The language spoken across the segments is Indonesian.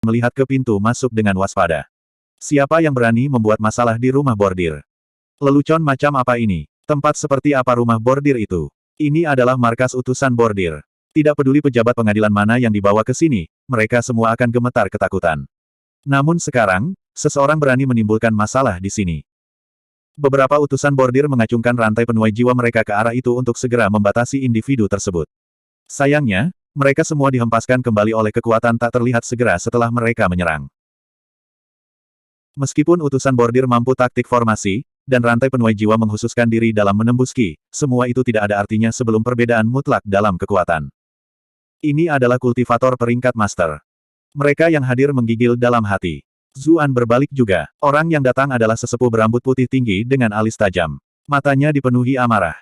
melihat ke pintu masuk dengan waspada. Siapa yang berani membuat masalah di rumah bordir? Lelucon macam apa ini? Tempat seperti apa rumah bordir itu? Ini adalah markas utusan bordir. Tidak peduli pejabat pengadilan mana yang dibawa ke sini, mereka semua akan gemetar ketakutan. Namun sekarang, seseorang berani menimbulkan masalah di sini. Beberapa utusan bordir mengacungkan rantai penuai jiwa mereka ke arah itu untuk segera membatasi individu tersebut. Sayangnya, mereka semua dihempaskan kembali oleh kekuatan tak terlihat segera setelah mereka menyerang. Meskipun utusan bordir mampu taktik formasi, dan rantai penuai jiwa menghususkan diri dalam menembus ki, semua itu tidak ada artinya sebelum perbedaan mutlak dalam kekuatan. Ini adalah kultivator peringkat master. Mereka yang hadir menggigil dalam hati. Zuan berbalik juga. Orang yang datang adalah sesepuh berambut putih tinggi dengan alis tajam. Matanya dipenuhi amarah.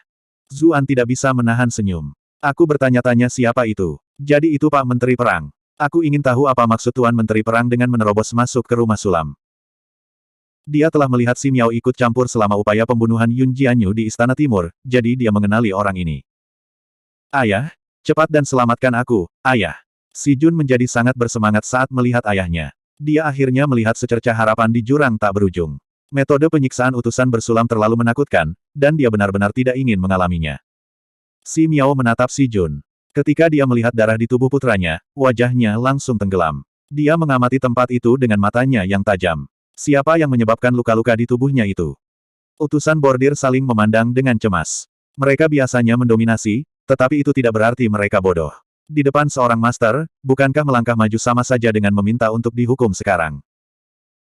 Zuan tidak bisa menahan senyum. Aku bertanya-tanya siapa itu. Jadi itu Pak Menteri Perang. Aku ingin tahu apa maksud Tuan Menteri Perang dengan menerobos masuk ke rumah sulam. Dia telah melihat Si Miao ikut campur selama upaya pembunuhan Yun Jianyu di Istana Timur, jadi dia mengenali orang ini. Ayah, cepat dan selamatkan aku, ayah. Si Jun menjadi sangat bersemangat saat melihat ayahnya. Dia akhirnya melihat secercah harapan di jurang tak berujung. Metode penyiksaan utusan bersulam terlalu menakutkan, dan dia benar-benar tidak ingin mengalaminya. Si Miao menatap Si Jun. Ketika dia melihat darah di tubuh putranya, wajahnya langsung tenggelam. Dia mengamati tempat itu dengan matanya yang tajam. Siapa yang menyebabkan luka-luka di tubuhnya itu? Utusan bordir saling memandang dengan cemas. Mereka biasanya mendominasi, tetapi itu tidak berarti mereka bodoh. Di depan seorang master, bukankah melangkah maju sama saja dengan meminta untuk dihukum sekarang?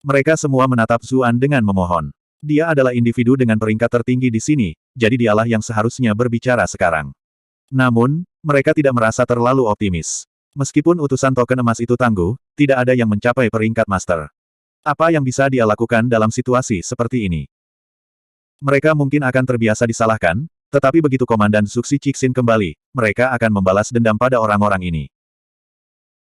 Mereka semua menatap Zuan dengan memohon. Dia adalah individu dengan peringkat tertinggi di sini, jadi dialah yang seharusnya berbicara sekarang. Namun, mereka tidak merasa terlalu optimis. Meskipun utusan token emas itu tangguh, tidak ada yang mencapai peringkat master. Apa yang bisa dia lakukan dalam situasi seperti ini? Mereka mungkin akan terbiasa disalahkan, tetapi begitu Komandan Zuxi Cixin kembali, mereka akan membalas dendam pada orang-orang ini.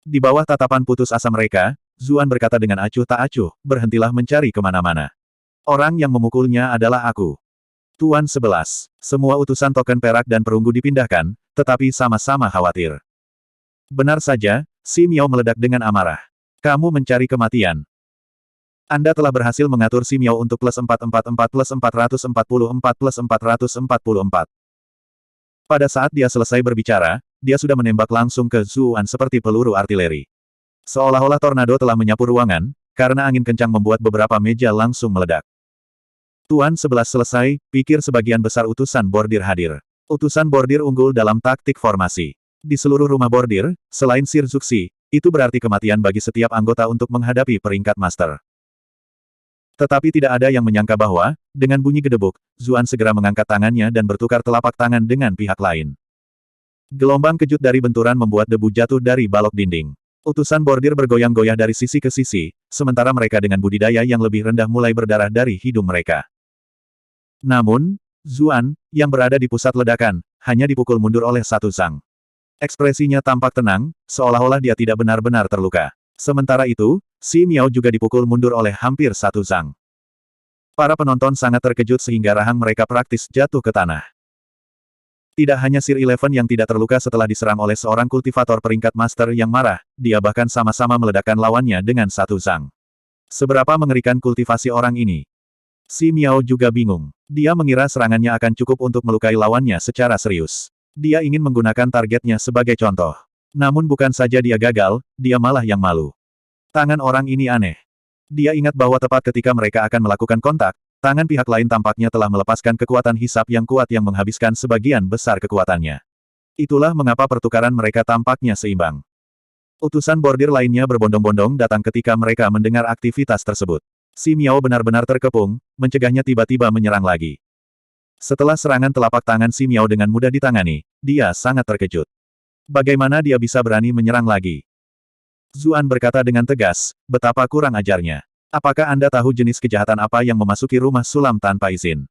Di bawah tatapan putus asa mereka, Zuan berkata dengan acuh tak acuh, berhentilah mencari kemana-mana. Orang yang memukulnya adalah aku. Tuan 11. Semua utusan token perak dan perunggu dipindahkan, tetapi sama-sama khawatir. Benar saja, Si Miao meledak dengan amarah. Kamu mencari kematian. Anda telah berhasil mengatur Si Miao untuk plus 444 plus 444 plus 444. Pada saat dia selesai berbicara, dia sudah menembak langsung ke Zuan seperti peluru artileri. Seolah-olah tornado telah menyapu ruangan, karena angin kencang membuat beberapa meja langsung meledak. Tuan 11 selesai, pikir sebagian besar utusan bordir hadir. Utusan bordir unggul dalam taktik formasi. Di seluruh rumah bordir, selain Sir Zuxi, itu berarti kematian bagi setiap anggota untuk menghadapi peringkat master. Tetapi tidak ada yang menyangka bahwa, dengan bunyi gedebuk, Zuan segera mengangkat tangannya dan bertukar telapak tangan dengan pihak lain. Gelombang kejut dari benturan membuat debu jatuh dari balok dinding. Utusan bordir bergoyang-goyah dari sisi ke sisi, sementara mereka dengan budidaya yang lebih rendah mulai berdarah dari hidung mereka. Namun, Zuan, yang berada di pusat ledakan, hanya dipukul mundur oleh satu zang. Ekspresinya tampak tenang, seolah-olah dia tidak benar-benar terluka. Sementara itu, Si Miao juga dipukul mundur oleh hampir satu zang. Para penonton sangat terkejut sehingga rahang mereka praktis jatuh ke tanah. Tidak hanya Sir Eleven yang tidak terluka setelah diserang oleh seorang kultivator peringkat master yang marah, dia bahkan sama-sama meledakkan lawannya dengan satu zang. Seberapa mengerikan kultivasi orang ini? Si Miao juga bingung. Dia mengira serangannya akan cukup untuk melukai lawannya secara serius. Dia ingin menggunakan targetnya sebagai contoh. Namun bukan saja dia gagal, dia malah yang malu. Tangan orang ini aneh. Dia ingat bahwa tepat ketika mereka akan melakukan kontak, tangan pihak lain tampaknya telah melepaskan kekuatan hisap yang kuat yang menghabiskan sebagian besar kekuatannya. Itulah mengapa pertukaran mereka tampaknya seimbang. Utusan bordir lainnya berbondong-bondong datang ketika mereka mendengar aktivitas tersebut. Si Miao benar-benar terkepung, mencegahnya tiba-tiba menyerang lagi. Setelah serangan telapak tangan Si Miao dengan mudah ditangani, dia sangat terkejut. Bagaimana dia bisa berani menyerang lagi? Zuan berkata dengan tegas, betapa kurang ajarnya. Apakah Anda tahu jenis kejahatan apa yang memasuki rumah sulam tanpa izin?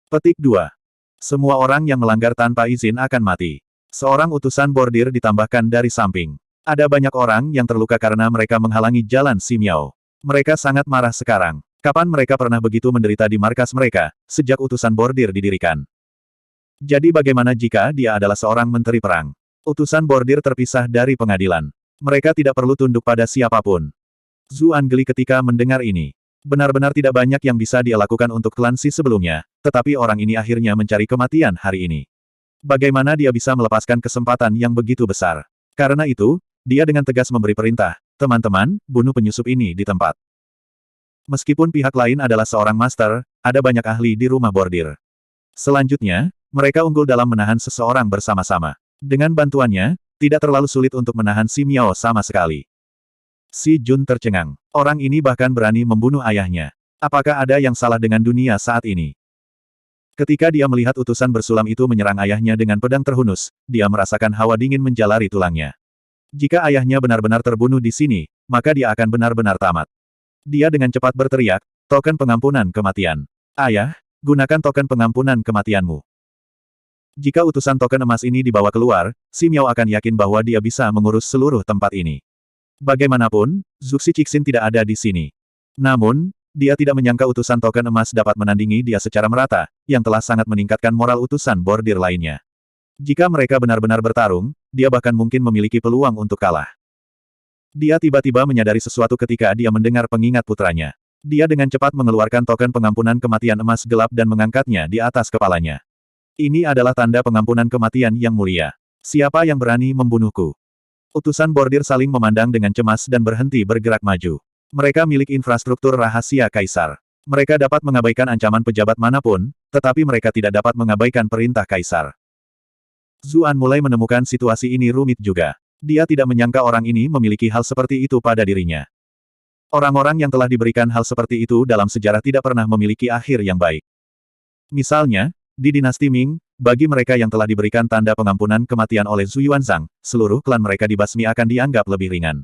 Petik 2. Semua orang yang melanggar tanpa izin akan mati. Seorang utusan bordir ditambahkan dari samping. Ada banyak orang yang terluka karena mereka menghalangi jalan Si Miao. Mereka sangat marah sekarang. Kapan mereka pernah begitu menderita di markas mereka, sejak utusan bordir didirikan? Jadi bagaimana jika dia adalah seorang menteri perang? Utusan bordir terpisah dari pengadilan. Mereka tidak perlu tunduk pada siapapun. Zuan geli ketika mendengar ini. Benar-benar tidak banyak yang bisa dia lakukan untuk klan Si sebelumnya, tetapi orang ini akhirnya mencari kematian hari ini. Bagaimana dia bisa melepaskan kesempatan yang begitu besar? Karena itu, dia dengan tegas memberi perintah, teman-teman, bunuh penyusup ini di tempat. Meskipun pihak lain adalah seorang master, ada banyak ahli di rumah bordir. Selanjutnya, mereka unggul dalam menahan seseorang bersama-sama. Dengan bantuannya, tidak terlalu sulit untuk menahan Si Miao sama sekali. Si Jun tercengang. Orang ini bahkan berani membunuh ayahnya. Apakah ada yang salah dengan dunia saat ini? Ketika dia melihat utusan bersulam itu menyerang ayahnya dengan pedang terhunus, dia merasakan hawa dingin menjalari tulangnya. Jika ayahnya benar-benar terbunuh di sini, maka dia akan benar-benar tamat. Dia dengan cepat berteriak, token pengampunan kematian. Ayah, gunakan token pengampunan kematianmu. Jika utusan token emas ini dibawa keluar, Si Miao akan yakin bahwa dia bisa mengurus seluruh tempat ini. Bagaimanapun, Zuxi Cixin tidak ada di sini. Namun, dia tidak menyangka utusan token emas dapat menandingi dia secara merata, yang telah sangat meningkatkan moral utusan bordir lainnya. Jika mereka benar-benar bertarung, dia bahkan mungkin memiliki peluang untuk kalah. Dia tiba-tiba menyadari sesuatu ketika dia mendengar pengingat putranya. Dia dengan cepat mengeluarkan token pengampunan kematian emas gelap dan mengangkatnya di atas kepalanya. Ini adalah tanda pengampunan kematian yang mulia. Siapa yang berani membunuhku? Utusan bordir saling memandang dengan cemas dan berhenti bergerak maju. Mereka milik infrastruktur rahasia kaisar. Mereka dapat mengabaikan ancaman pejabat manapun, tetapi mereka tidak dapat mengabaikan perintah kaisar. Zuan mulai menemukan situasi ini rumit juga. Dia tidak menyangka orang ini memiliki hal seperti itu pada dirinya. Orang-orang yang telah diberikan hal seperti itu dalam sejarah tidak pernah memiliki akhir yang baik. Misalnya, di dinasti Ming, bagi mereka yang telah diberikan tanda pengampunan kematian oleh Zhu Yuanzhang, seluruh klan mereka dibasmi akan dianggap lebih ringan.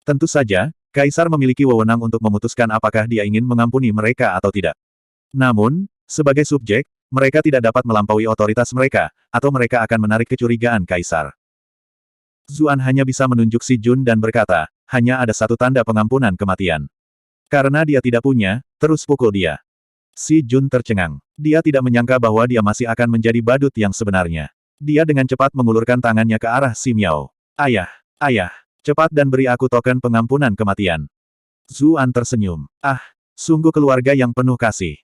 Tentu saja, kaisar memiliki wewenang untuk memutuskan apakah dia ingin mengampuni mereka atau tidak. Namun, sebagai subjek, mereka tidak dapat melampaui otoritas mereka, atau mereka akan menarik kecurigaan kaisar. Zuan hanya bisa menunjuk Si Jun dan berkata, hanya ada satu tanda pengampunan kematian. Karena dia tidak punya, terus pukul dia. Si Jun tercengang. Dia tidak menyangka bahwa dia masih akan menjadi badut yang sebenarnya. Dia dengan cepat mengulurkan tangannya ke arah Si Miao. Ayah, ayah, cepat dan beri aku token pengampunan kematian. Zuan tersenyum. Ah, sungguh keluarga yang penuh kasih.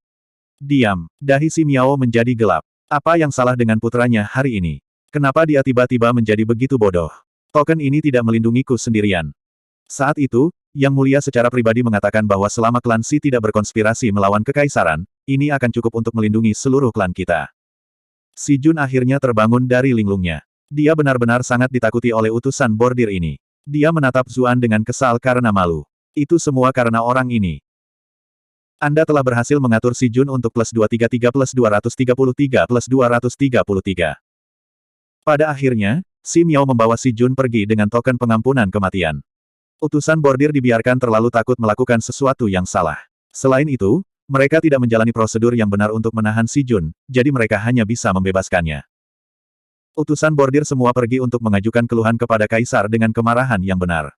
Diam, dahi Si Miao menjadi gelap. Apa yang salah dengan putranya hari ini? Kenapa dia tiba-tiba menjadi begitu bodoh? Token ini tidak melindungiku sendirian. Saat itu, Yang Mulia secara pribadi mengatakan bahwa selama klan Si tidak berkonspirasi melawan kekaisaran, ini akan cukup untuk melindungi seluruh klan kita. Si Jun akhirnya terbangun dari linglungnya. Dia benar-benar sangat ditakuti oleh utusan bordir ini. Dia menatap Zuan dengan kesal karena malu. Itu semua karena orang ini. Anda telah berhasil mengatur Si Jun untuk plus 233 plus 233 plus 233. Pada akhirnya, Si Miao membawa Si Jun pergi dengan token pengampunan kematian. Utusan bordir dibiarkan terlalu takut melakukan sesuatu yang salah. Selain itu, mereka tidak menjalani prosedur yang benar untuk menahan Si Jun, jadi mereka hanya bisa membebaskannya. Utusan bordir semua pergi untuk mengajukan keluhan kepada kaisar dengan kemarahan yang benar.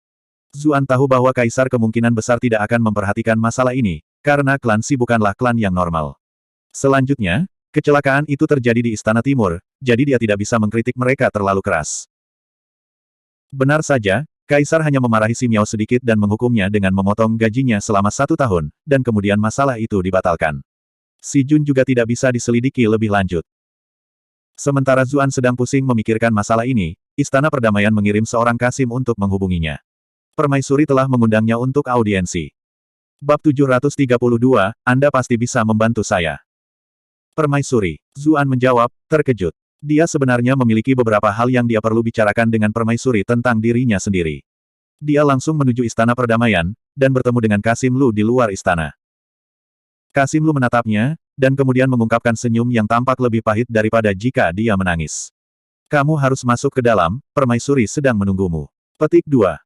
Zuan tahu bahwa kaisar kemungkinan besar tidak akan memperhatikan masalah ini, karena klan Si bukanlah klan yang normal. Selanjutnya, kecelakaan itu terjadi di Istana Timur, jadi dia tidak bisa mengkritik mereka terlalu keras. Benar saja, kaisar hanya memarahi Si Miao sedikit dan menghukumnya dengan memotong gajinya selama 1 tahun, dan kemudian masalah itu dibatalkan. Si Jun juga tidak bisa diselidiki lebih lanjut. Sementara Zuan sedang pusing memikirkan masalah ini, Istana Perdamaian mengirim seorang Kasim untuk menghubunginya. Permaisuri telah mengundangnya untuk audiensi. Bab 732, Anda pasti bisa membantu saya. Permaisuri. Zuan menjawab, terkejut. Dia sebenarnya memiliki beberapa hal yang dia perlu bicarakan dengan permaisuri tentang dirinya sendiri. Dia langsung menuju Istana Perdamaian, dan bertemu dengan Kasim Lu di luar istana. Kasim Lu menatapnya, dan kemudian mengungkapkan senyum yang tampak lebih pahit daripada jika dia menangis. Kamu harus masuk ke dalam, permaisuri sedang menunggumu. Petik 2.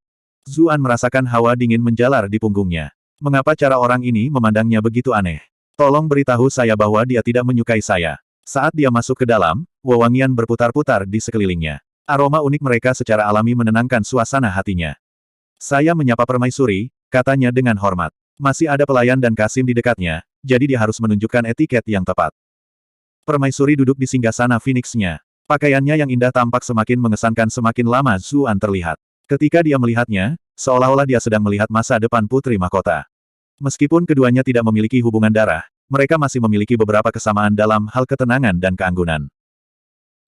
Zuan merasakan hawa dingin menjalar di punggungnya. Mengapa cara orang ini memandangnya begitu aneh? Tolong beritahu saya bahwa dia tidak menyukai saya. Saat dia masuk ke dalam, wewangian berputar-putar di sekelilingnya. Aroma unik mereka secara alami menenangkan suasana hatinya. Saya menyapa permaisuri, katanya dengan hormat. Masih ada pelayan dan Kasim di dekatnya, jadi dia harus menunjukkan etiket yang tepat. Permaisuri duduk di singgasana Phoenix-nya. Pakaiannya yang indah tampak semakin mengesankan semakin lama Zuan terlihat. Ketika dia melihatnya, seolah-olah dia sedang melihat masa depan Putri Mahkota. Meskipun keduanya tidak memiliki hubungan darah, mereka masih memiliki beberapa kesamaan dalam hal ketenangan dan keanggunan.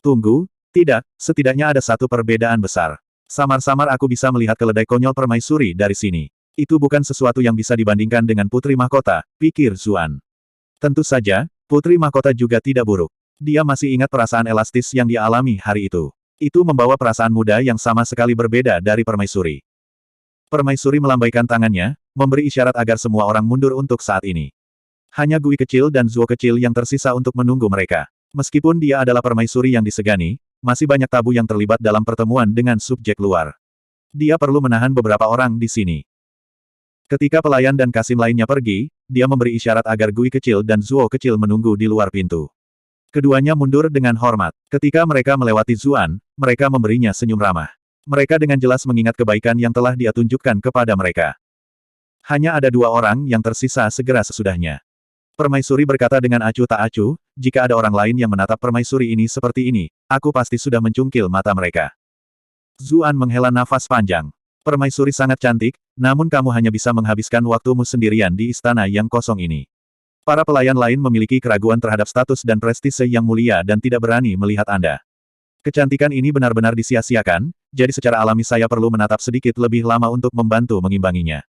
Tunggu, tidak, setidaknya ada satu perbedaan besar. Samar-samar aku bisa melihat keledai konyol permaisuri dari sini. Itu bukan sesuatu yang bisa dibandingkan dengan Putri Mahkota, pikir Zuan. Tentu saja, Putri Mahkota juga tidak buruk. Dia masih ingat perasaan elastis yang dia alami hari itu. Itu membawa perasaan muda yang sama sekali berbeda dari permaisuri. Permaisuri melambaikan tangannya, memberi isyarat agar semua orang mundur untuk saat ini. Hanya Gui kecil dan Zuo kecil yang tersisa untuk menunggu mereka. Meskipun dia adalah permaisuri yang disegani, masih banyak tabu yang terlibat dalam pertemuan dengan subjek luar. Dia perlu menahan beberapa orang di sini. Ketika pelayan dan Kasim lainnya pergi, dia memberi isyarat agar Gui kecil dan Zuo kecil menunggu di luar pintu. Keduanya mundur dengan hormat. Ketika mereka melewati Zuan, mereka memberinya senyum ramah. Mereka dengan jelas mengingat kebaikan yang telah dia tunjukkan kepada mereka. Hanya ada dua orang yang tersisa segera sesudahnya. Permaisuri berkata dengan acuh tak acuh, jika ada orang lain yang menatap permaisuri ini seperti ini, aku pasti sudah mencungkil mata mereka. Zuan menghela nafas panjang. Permaisuri sangat cantik, namun kamu hanya bisa menghabiskan waktumu sendirian di istana yang kosong ini. Para pelayan lain memiliki keraguan terhadap status dan prestise yang mulia dan tidak berani melihat Anda. Kecantikan ini benar-benar disia-siakan, jadi secara alami saya perlu menatap sedikit lebih lama untuk membantu mengimbanginya.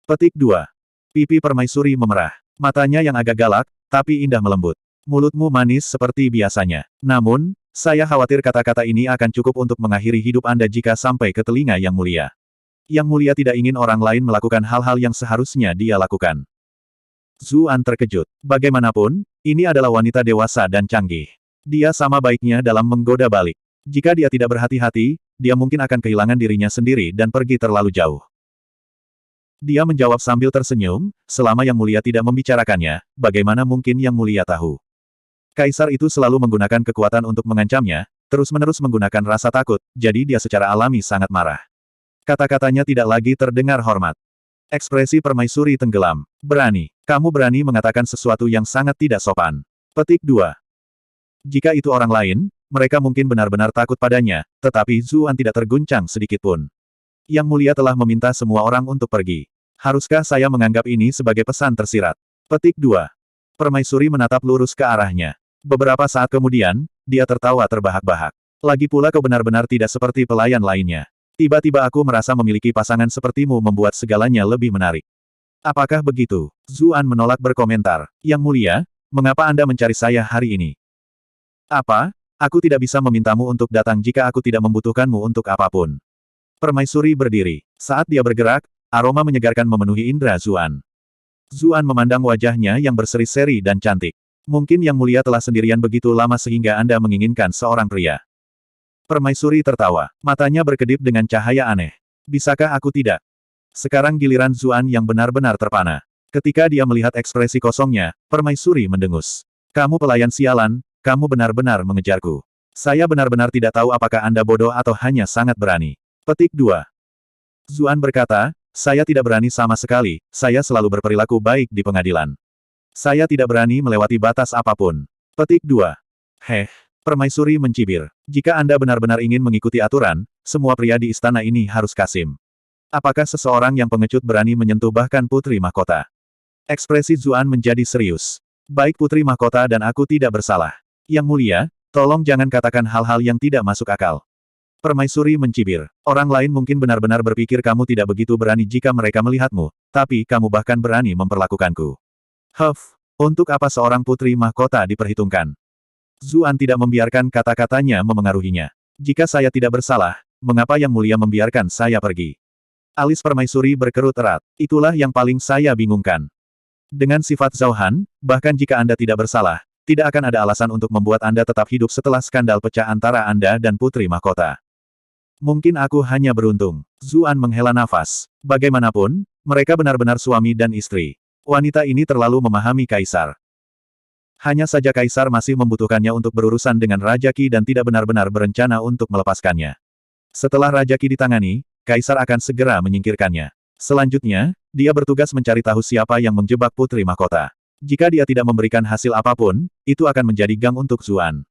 Petik 2. Pipi permaisuri memerah. Matanya yang agak galak, tapi indah melembut. Mulutmu manis seperti biasanya. Namun, saya khawatir kata-kata ini akan cukup untuk mengakhiri hidup Anda jika sampai ke telinga yang mulia. Yang mulia tidak ingin orang lain melakukan hal-hal yang seharusnya dia lakukan. Zuan terkejut. Bagaimanapun, ini adalah wanita dewasa dan canggih. Dia sama baiknya dalam menggoda balik. Jika dia tidak berhati-hati, dia mungkin akan kehilangan dirinya sendiri dan pergi terlalu jauh. Dia menjawab sambil tersenyum, selama Yang Mulia tidak membicarakannya, bagaimana mungkin Yang Mulia tahu? Kaisar itu selalu menggunakan kekuatan untuk mengancamnya, terus-menerus menggunakan rasa takut, jadi dia secara alami sangat marah. Kata-katanya tidak lagi terdengar hormat. Ekspresi permaisuri tenggelam. Berani. Kamu berani mengatakan sesuatu yang sangat tidak sopan. Petik 2. Jika itu orang lain, mereka mungkin benar-benar takut padanya, tetapi Zuan tidak terguncang sedikitpun. Yang Mulia telah meminta semua orang untuk pergi. Haruskah saya menganggap ini sebagai pesan tersirat? Petik 2. Permaisuri menatap lurus ke arahnya. Beberapa saat kemudian, dia tertawa terbahak-bahak. Lagi pula kau benar-benar tidak seperti pelayan lainnya. Tiba-tiba aku merasa memiliki pasangan sepertimu membuat segalanya lebih menarik. Apakah begitu? Zuan menolak berkomentar. Yang Mulia, mengapa Anda mencari saya hari ini? Apa? Aku tidak bisa memintamu untuk datang jika aku tidak membutuhkanmu untuk apapun. Permaisuri berdiri. Saat dia bergerak, aroma menyegarkan memenuhi indera Zuan. Zuan memandang wajahnya yang berseri-seri dan cantik. Mungkin Yang Mulia telah sendirian begitu lama sehingga Anda menginginkan seorang pria. Permaisuri tertawa. Matanya berkedip dengan cahaya aneh. Bisakah aku tidak? Sekarang giliran Zuan yang benar-benar terpana. Ketika dia melihat ekspresi kosongnya, Permaisuri mendengus. Kamu pelayan sialan, kamu benar-benar mengejarku. Saya benar-benar tidak tahu apakah Anda bodoh atau hanya sangat berani. Petik 2. Zuan berkata, saya tidak berani sama sekali, saya selalu berperilaku baik di pengadilan. Saya tidak berani melewati batas apapun. Petik 2. Heh. Permaisuri mencibir. Jika Anda benar-benar ingin mengikuti aturan, semua pria di istana ini harus Kasim. Apakah seseorang yang pengecut berani menyentuh bahkan Putri Mahkota? Ekspresi Zuan menjadi serius. Baik Putri Mahkota dan aku tidak bersalah. Yang Mulia, tolong jangan katakan hal-hal yang tidak masuk akal. Permaisuri mencibir. Orang lain mungkin benar-benar berpikir kamu tidak begitu berani jika mereka melihatmu, tapi kamu bahkan berani memperlakukanku. Huff, untuk apa seorang Putri Mahkota diperhitungkan? Zuan tidak membiarkan kata-katanya memengaruhinya. Jika saya tidak bersalah, mengapa Yang Mulia membiarkan saya pergi? Alis Permaisuri berkerut erat. Itulah yang paling saya bingungkan. Dengan sifat Zhao-Han, bahkan jika Anda tidak bersalah, tidak akan ada alasan untuk membuat Anda tetap hidup setelah skandal pecah antara Anda dan Putri Mahkota. Mungkin aku hanya beruntung. Zuan menghela nafas. Bagaimanapun, mereka benar-benar suami dan istri. Wanita ini terlalu memahami Kaisar. Hanya saja Kaisar masih membutuhkannya untuk berurusan dengan Raja Qi dan tidak benar-benar berencana untuk melepaskannya. Setelah Raja Qi ditangani, Kaisar akan segera menyingkirkannya. Selanjutnya, dia bertugas mencari tahu siapa yang menjebak Putri Mahkota. Jika dia tidak memberikan hasil apapun, itu akan menjadi gang untuk Zuan.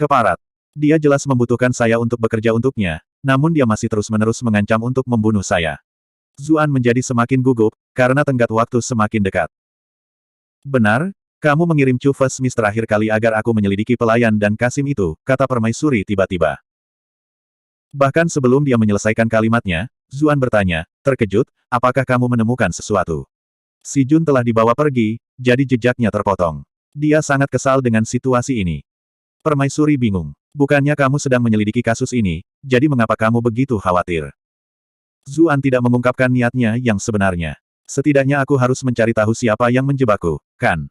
Keparat. Dia jelas membutuhkan saya untuk bekerja untuknya, namun dia masih terus-menerus mengancam untuk membunuh saya. Zuan menjadi semakin gugup, karena tenggat waktu semakin dekat. Benar, kamu mengirim Chu Fesmis terakhir kali agar aku menyelidiki pelayan dan Kasim itu, kata permaisuri tiba-tiba. Bahkan sebelum dia menyelesaikan kalimatnya, Zuan bertanya, terkejut, apakah kamu menemukan sesuatu? Si Jun telah dibawa pergi, jadi jejaknya terpotong. Dia sangat kesal dengan situasi ini. Permaisuri bingung. Bukannya kamu sedang menyelidiki kasus ini, jadi mengapa kamu begitu khawatir? Zuan tidak mengungkapkan niatnya yang sebenarnya. Setidaknya aku harus mencari tahu siapa yang menjebakku, kan?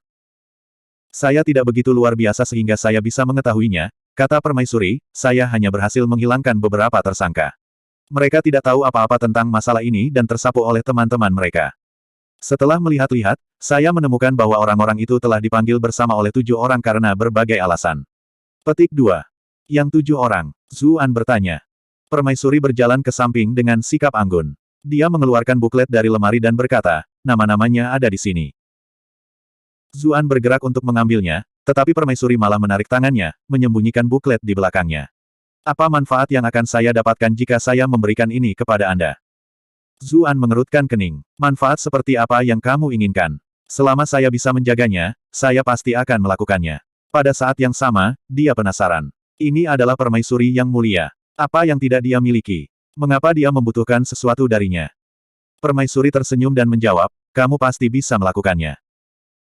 Saya tidak begitu luar biasa sehingga saya bisa mengetahuinya, kata permaisuri, saya hanya berhasil menghilangkan beberapa tersangka. Mereka tidak tahu apa-apa tentang masalah ini dan tersapu oleh teman-teman mereka. Setelah melihat-lihat, saya menemukan bahwa orang-orang itu telah dipanggil bersama oleh 7 orang karena berbagai alasan. Petik 2. Yang 7 orang, Zuan bertanya. Permaisuri berjalan ke samping dengan sikap anggun. Dia mengeluarkan buklet dari lemari dan berkata, nama-namanya ada di sini. Zuan bergerak untuk mengambilnya, tetapi permaisuri malah menarik tangannya, menyembunyikan buklet di belakangnya. Apa manfaat yang akan saya dapatkan jika saya memberikan ini kepada Anda? Zuan mengerutkan kening. Manfaat seperti apa yang kamu inginkan? Selama saya bisa menjaganya, saya pasti akan melakukannya. Pada saat yang sama, dia penasaran. Ini adalah permaisuri yang mulia. Apa yang tidak dia miliki? Mengapa dia membutuhkan sesuatu darinya? Permaisuri tersenyum dan menjawab, kamu pasti bisa melakukannya.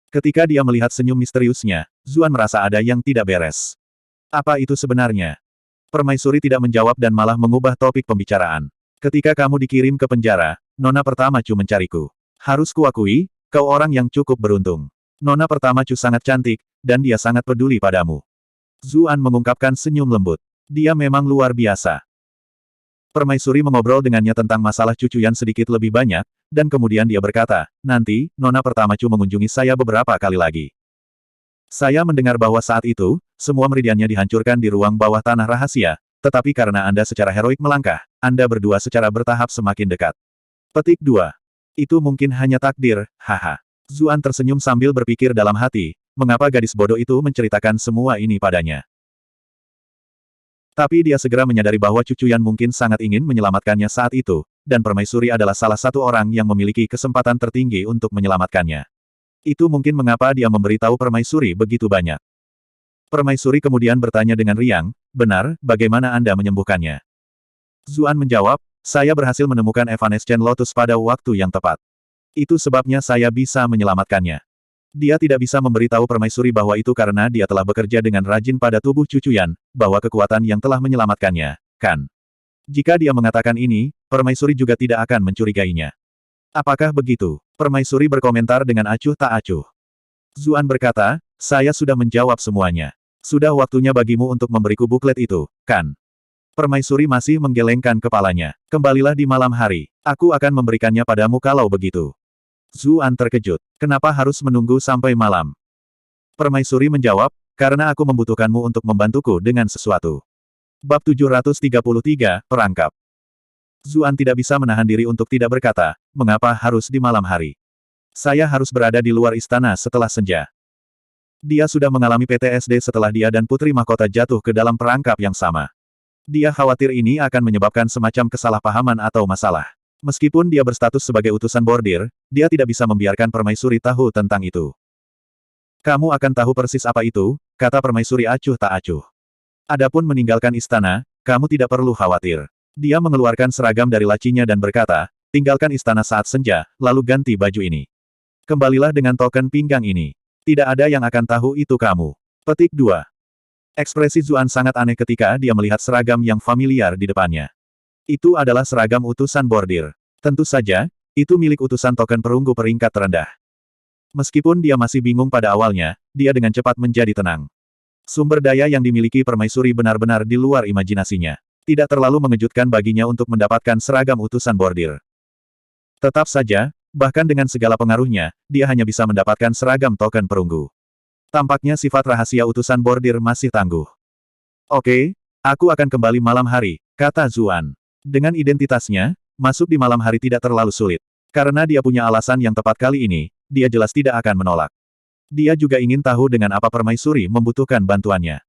Ketika dia melihat senyum misteriusnya, Zuan merasa ada yang tidak beres. Apa itu sebenarnya? Permaisuri tidak menjawab dan malah mengubah topik pembicaraan. Ketika kamu dikirim ke penjara, Nona pertama Chu mencariku. Harus kuakui, kau orang yang cukup beruntung. Nona pertama Chu sangat cantik, dan dia sangat peduli padamu. Zuan mengungkapkan senyum lembut. Dia memang luar biasa. Permaisuri mengobrol dengannya tentang masalah cucuyan sedikit lebih banyak, dan kemudian dia berkata, nanti, Nona pertama Chu mengunjungi saya beberapa kali lagi. Saya mendengar bahwa saat itu, semua meridiannya dihancurkan di ruang bawah tanah rahasia, tetapi karena Anda secara heroik melangkah, Anda berdua secara bertahap semakin dekat. Petik 2. Itu mungkin hanya takdir, haha. Zuan tersenyum sambil berpikir dalam hati, mengapa gadis bodoh itu menceritakan semua ini padanya. Tapi dia segera menyadari bahwa Cucuyan mungkin sangat ingin menyelamatkannya saat itu, dan permaisuri adalah salah satu orang yang memiliki kesempatan tertinggi untuk menyelamatkannya. Itu mungkin mengapa dia memberitahu permaisuri begitu banyak. Permaisuri kemudian bertanya dengan riang, benar, bagaimana Anda menyembuhkannya? Zuan menjawab, saya berhasil menemukan Evanescent Lotus pada waktu yang tepat. Itu sebabnya saya bisa menyelamatkannya. Dia tidak bisa memberitahu permaisuri bahwa itu karena dia telah bekerja dengan rajin pada tubuh Cucuyan, bahwa kekuatan yang telah menyelamatkannya, kan? Jika dia mengatakan ini, permaisuri juga tidak akan mencurigainya. Apakah begitu? Permaisuri berkomentar dengan acuh tak acuh. Zuan berkata, saya sudah menjawab semuanya. Sudah waktunya bagimu untuk memberiku buklet itu, kan? Permaisuri masih menggelengkan kepalanya. Kembalilah di malam hari. Aku akan memberikannya padamu kalau begitu. Zuan terkejut. Kenapa harus menunggu sampai malam? Permaisuri menjawab, karena aku membutuhkanmu untuk membantuku dengan sesuatu. Bab 733, Perangkap. Zuan tidak bisa menahan diri untuk tidak berkata, mengapa harus di malam hari? Saya harus berada di luar istana setelah senja. Dia sudah mengalami PTSD setelah dia dan Putri Mahkota jatuh ke dalam perangkap yang sama. Dia khawatir ini akan menyebabkan semacam kesalahpahaman atau masalah. Meskipun dia berstatus sebagai utusan bordir, dia tidak bisa membiarkan permaisuri tahu tentang itu. Kamu akan tahu persis apa itu, kata permaisuri acuh tak acuh. Adapun meninggalkan istana, kamu tidak perlu khawatir. Dia mengeluarkan seragam dari lacinya dan berkata, tinggalkan istana saat senja, lalu ganti baju ini. Kembalilah dengan token pinggang ini. Tidak ada yang akan tahu itu kamu. Petik 2. Ekspresi Zuan sangat aneh ketika dia melihat seragam yang familiar di depannya. Itu adalah seragam utusan bordir. Tentu saja, itu milik utusan token perunggu peringkat terendah. Meskipun dia masih bingung pada awalnya, dia dengan cepat menjadi tenang. Sumber daya yang dimiliki permaisuri benar-benar di luar imajinasinya. Tidak terlalu mengejutkan baginya untuk mendapatkan seragam utusan bordir. Tetap saja, bahkan dengan segala pengaruhnya, dia hanya bisa mendapatkan seragam token perunggu. Tampaknya sifat rahasia utusan bordir masih tangguh. Oke, aku akan kembali malam hari, kata Zuan. Dengan identitasnya, masuk di malam hari tidak terlalu sulit. Karena dia punya alasan yang tepat kali ini, dia jelas tidak akan menolak. Dia juga ingin tahu dengan apa permaisuri membutuhkan bantuannya.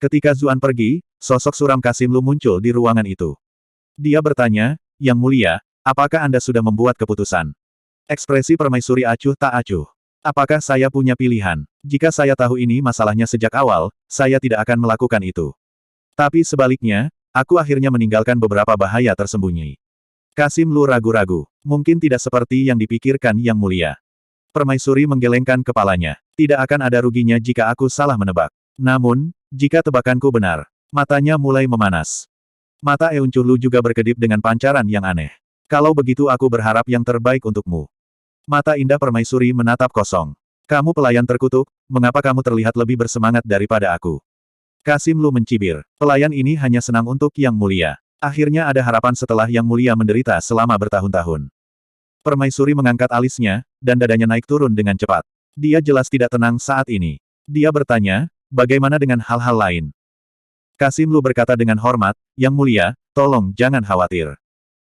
Ketika Zuan pergi, sosok suram Kasim Lu muncul di ruangan itu. Dia bertanya, Yang Mulia, apakah Anda sudah membuat keputusan? Ekspresi permaisuri acuh tak acuh. Apakah saya punya pilihan? Jika saya tahu ini masalahnya sejak awal, saya tidak akan melakukan itu. Tapi sebaliknya, aku akhirnya meninggalkan beberapa bahaya tersembunyi. Kasim Lu ragu-ragu. Mungkin tidak seperti yang dipikirkan Yang Mulia. Permaisuri menggelengkan kepalanya. Tidak akan ada ruginya jika aku salah menebak. Namun, jika tebakanku benar, matanya mulai memanas. Mata Eun Chulu juga berkedip dengan pancaran yang aneh. Kalau begitu aku berharap yang terbaik untukmu. Mata indah permaisuri menatap kosong. Kamu pelayan terkutuk, mengapa kamu terlihat lebih bersemangat daripada aku? Kasim Lu mencibir. Pelayan ini hanya senang untuk Yang Mulia. Akhirnya ada harapan setelah Yang Mulia menderita selama bertahun-tahun. Permaisuri mengangkat alisnya, dan dadanya naik turun dengan cepat. Dia jelas tidak tenang saat ini. Dia bertanya, bagaimana dengan hal-hal lain? Kasim Lu berkata dengan hormat, Yang Mulia, tolong jangan khawatir.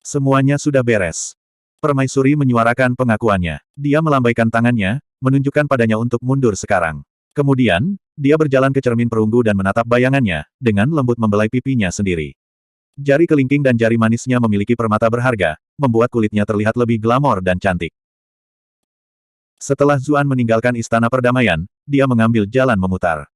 Semuanya sudah beres. Permaisuri menyuarakan pengakuannya. Dia melambaikan tangannya, menunjukkan padanya untuk mundur sekarang. Kemudian, dia berjalan ke cermin perunggu dan menatap bayangannya, dengan lembut membelai pipinya sendiri. Jari kelingking dan jari manisnya memiliki permata berharga, membuat kulitnya terlihat lebih glamor dan cantik. Setelah Zuan meninggalkan istana perdamaian, dia mengambil jalan memutar.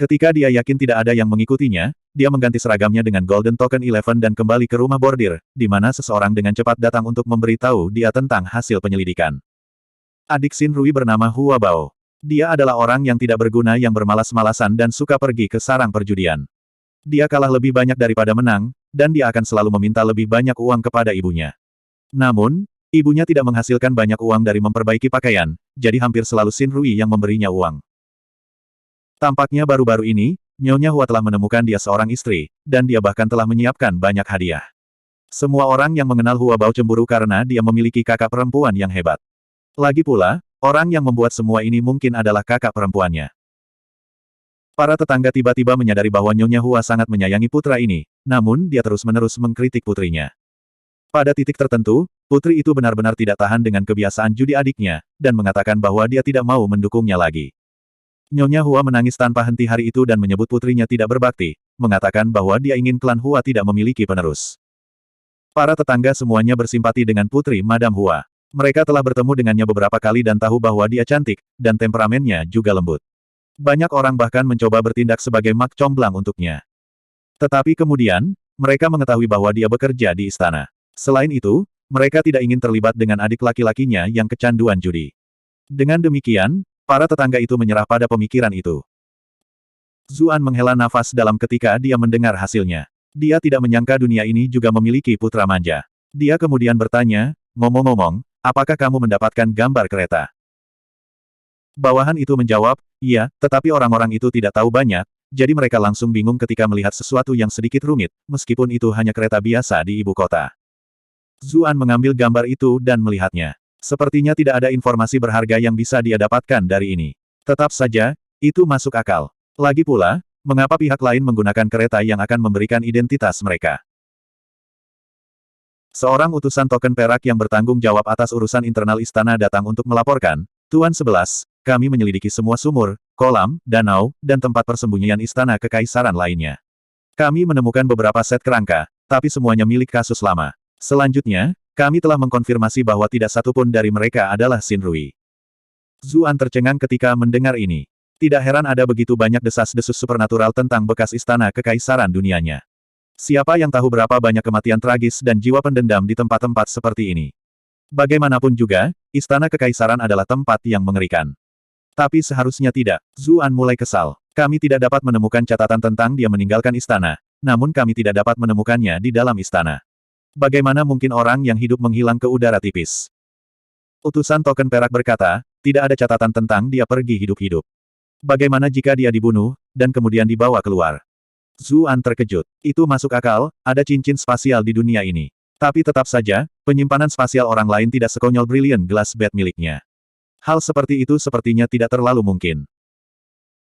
Ketika dia yakin tidak ada yang mengikutinya, dia mengganti seragamnya dengan Golden Token 11 dan kembali ke rumah bordir, di mana seseorang dengan cepat datang untuk memberitahu dia tentang hasil penyelidikan. Adik Xin Rui bernama Hua Bao. Dia adalah orang yang tidak berguna yang bermalas-malasan dan suka pergi ke sarang perjudian. Dia kalah lebih banyak daripada menang, dan dia akan selalu meminta lebih banyak uang kepada ibunya. Namun, ibunya tidak menghasilkan banyak uang dari memperbaiki pakaian, jadi hampir selalu Xin Rui yang memberinya uang. Tampaknya baru-baru ini, Nyonya Hua telah menemukan dia seorang istri, dan dia bahkan telah menyiapkan banyak hadiah. Semua orang yang mengenal Hua Bao cemburu karena dia memiliki kakak perempuan yang hebat. Lagi pula, orang yang membuat semua ini mungkin adalah kakak perempuannya. Para tetangga tiba-tiba menyadari bahwa Nyonya Hua sangat menyayangi putra ini, namun dia terus-menerus mengkritik putrinya. Pada titik tertentu, putri itu benar-benar tidak tahan dengan kebiasaan judi adiknya, dan mengatakan bahwa dia tidak mau mendukungnya lagi. Nyonya Hua menangis tanpa henti hari itu dan menyebut putrinya tidak berbakti, mengatakan bahwa dia ingin klan Hua tidak memiliki penerus. Para tetangga semuanya bersimpati dengan putri Madam Hua. Mereka telah bertemu dengannya beberapa kali dan tahu bahwa dia cantik, dan temperamennya juga lembut. Banyak orang bahkan mencoba bertindak sebagai mak comblang untuknya. Tetapi kemudian, mereka mengetahui bahwa dia bekerja di istana. Selain itu, mereka tidak ingin terlibat dengan adik laki-lakinya yang kecanduan judi. Dengan demikian, para tetangga itu menyerah pada pemikiran itu. Zuan menghela nafas dalam ketika dia mendengar hasilnya. Dia tidak menyangka dunia ini juga memiliki putra manja. Dia kemudian bertanya, ngomong-ngomong, apakah kamu mendapatkan gambar kereta? Bawahan itu menjawab, iya, tetapi orang-orang itu tidak tahu banyak, jadi mereka langsung bingung ketika melihat sesuatu yang sedikit rumit, meskipun itu hanya kereta biasa di ibu kota. Zuan mengambil gambar itu dan melihatnya. Sepertinya tidak ada informasi berharga yang bisa dia dapatkan dari ini. Tetap saja, itu masuk akal. Lagi pula, mengapa pihak lain menggunakan kereta yang akan memberikan identitas mereka? Seorang utusan token perak yang bertanggung jawab atas urusan internal istana datang untuk melaporkan, Tuan 11, kami menyelidiki semua sumur, kolam, danau, dan tempat persembunyian istana kekaisaran lainnya. Kami menemukan beberapa set kerangka, tapi semuanya milik kasus lama. Selanjutnya, kami telah mengkonfirmasi bahwa tidak satupun dari mereka adalah Xin Rui. Zuan tercengang ketika mendengar ini. Tidak heran ada begitu banyak desas-desus supernatural tentang bekas istana kekaisaran dunianya. Siapa yang tahu berapa banyak kematian tragis dan jiwa pendendam di tempat-tempat seperti ini. Bagaimanapun juga, istana kekaisaran adalah tempat yang mengerikan. Tapi seharusnya tidak. Zuan mulai kesal. Kami tidak dapat menemukan catatan tentang dia meninggalkan istana, namun kami tidak dapat menemukannya di dalam istana. Bagaimana mungkin orang yang hidup menghilang ke udara tipis? Utusan token perak berkata, tidak ada catatan tentang dia pergi hidup-hidup. Bagaimana jika dia dibunuh, dan kemudian dibawa keluar? Zuan terkejut. Itu masuk akal, ada cincin spasial di dunia ini. Tapi tetap saja, penyimpanan spasial orang lain tidak sekonyol Brilliant Glass Bat miliknya. Hal seperti itu sepertinya tidak terlalu mungkin.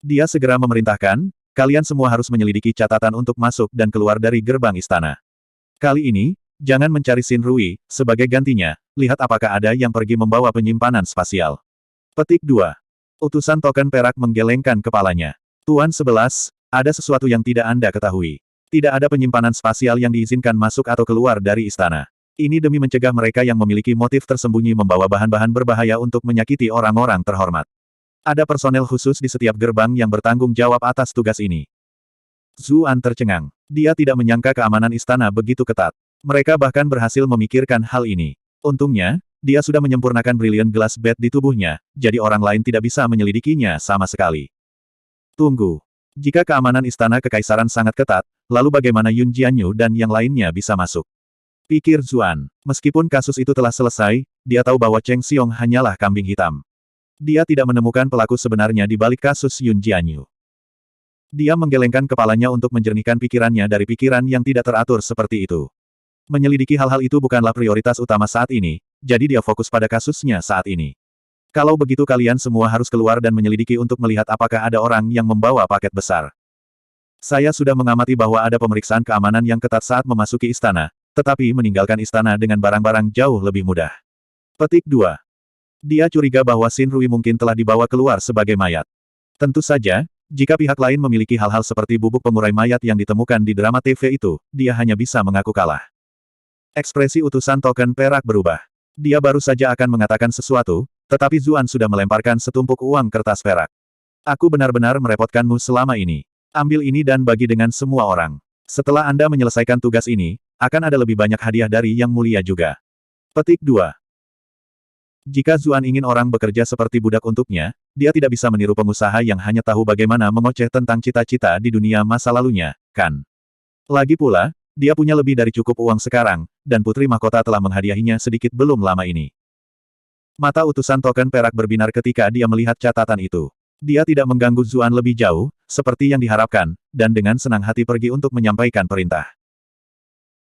Dia segera memerintahkan, kalian semua harus menyelidiki catatan untuk masuk dan keluar dari gerbang istana. Kali ini, jangan mencari Xin Rui, sebagai gantinya, lihat apakah ada yang pergi membawa penyimpanan spasial. Petik 2. Utusan token perak menggelengkan kepalanya. Tuan 11, ada sesuatu yang tidak Anda ketahui. Tidak ada penyimpanan spasial yang diizinkan masuk atau keluar dari istana. Ini demi mencegah mereka yang memiliki motif tersembunyi membawa bahan-bahan berbahaya untuk menyakiti orang-orang terhormat. Ada personel khusus di setiap gerbang yang bertanggung jawab atas tugas ini. Zuan tercengang. Dia tidak menyangka keamanan istana begitu ketat. Mereka bahkan berhasil memikirkan hal ini. Untungnya, dia sudah menyempurnakan Brilliant Glass Bat di tubuhnya, jadi orang lain tidak bisa menyelidikinya sama sekali. Tunggu. Jika keamanan istana kekaisaran sangat ketat, lalu bagaimana Yun Jianyu dan yang lainnya bisa masuk? Pikir Zuan. Meskipun kasus itu telah selesai, dia tahu bahwa Cheng Xiong hanyalah kambing hitam. Dia tidak menemukan pelaku sebenarnya di balik kasus Yun Jianyu. Dia menggelengkan kepalanya untuk menjernihkan pikirannya dari pikiran yang tidak teratur seperti itu. Menyelidiki hal-hal itu bukanlah prioritas utama saat ini, jadi dia fokus pada kasusnya saat ini. Kalau begitu kalian semua harus keluar dan menyelidiki untuk melihat apakah ada orang yang membawa paket besar. Saya sudah mengamati bahwa ada pemeriksaan keamanan yang ketat saat memasuki istana, tetapi meninggalkan istana dengan barang-barang jauh lebih mudah. Petik 2. Dia curiga bahwa Xin Rui mungkin telah dibawa keluar sebagai mayat. Tentu saja, jika pihak lain memiliki hal-hal seperti bubuk pengurai mayat yang ditemukan di drama TV itu, dia hanya bisa mengaku kalah. Ekspresi utusan token perak berubah. Dia baru saja akan mengatakan sesuatu, tetapi Zuan sudah melemparkan setumpuk uang kertas perak. Aku benar-benar merepotkanmu selama ini. Ambil ini dan bagi dengan semua orang. Setelah Anda menyelesaikan tugas ini, akan ada lebih banyak hadiah dari Yang Mulia juga. Petik 2. Jika Zuan ingin orang bekerja seperti budak untuknya, dia tidak bisa meniru pengusaha yang hanya tahu bagaimana mengoceh tentang cita-cita di dunia masa lalunya, kan? Lagi pula, dia punya lebih dari cukup uang sekarang, dan Putri Mahkota telah menghadiahinya sedikit belum lama ini. Mata utusan token perak berbinar ketika dia melihat catatan itu. Dia tidak mengganggu Zuan lebih jauh, seperti yang diharapkan, dan dengan senang hati pergi untuk menyampaikan perintah.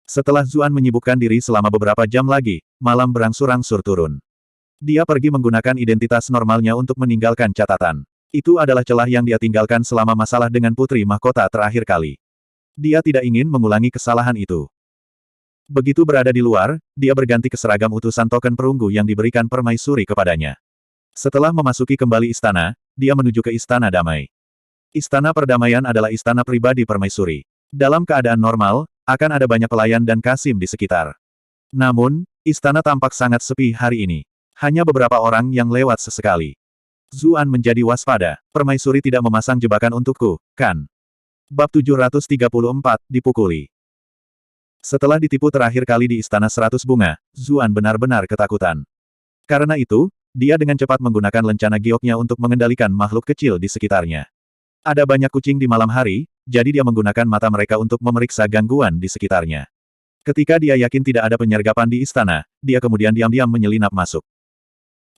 Setelah Zuan menyibukkan diri selama beberapa jam lagi, malam berangsur-angsur turun. Dia pergi menggunakan identitas normalnya untuk meninggalkan catatan. Itu adalah celah yang dia tinggalkan selama masalah dengan Putri Mahkota terakhir kali. Dia tidak ingin mengulangi kesalahan itu. Begitu berada di luar, dia berganti ke seragam utusan token perunggu yang diberikan permaisuri kepadanya. Setelah memasuki kembali istana, dia menuju ke Istana Damai. Istana Perdamaian adalah istana pribadi permaisuri. Dalam keadaan normal, akan ada banyak pelayan dan kasim di sekitar. Namun, istana tampak sangat sepi hari ini. Hanya beberapa orang yang lewat sesekali. Zuan menjadi waspada. Permaisuri tidak memasang jebakan untukku, kan? Bab 734, dipukuli. Setelah ditipu terakhir kali di Istana 100 Bunga, Zuan benar-benar ketakutan. Karena itu, dia dengan cepat menggunakan lencana gioknya untuk mengendalikan makhluk kecil di sekitarnya. Ada banyak kucing di malam hari, jadi dia menggunakan mata mereka untuk memeriksa gangguan di sekitarnya. Ketika dia yakin tidak ada penyergapan di istana, dia kemudian diam-diam menyelinap masuk.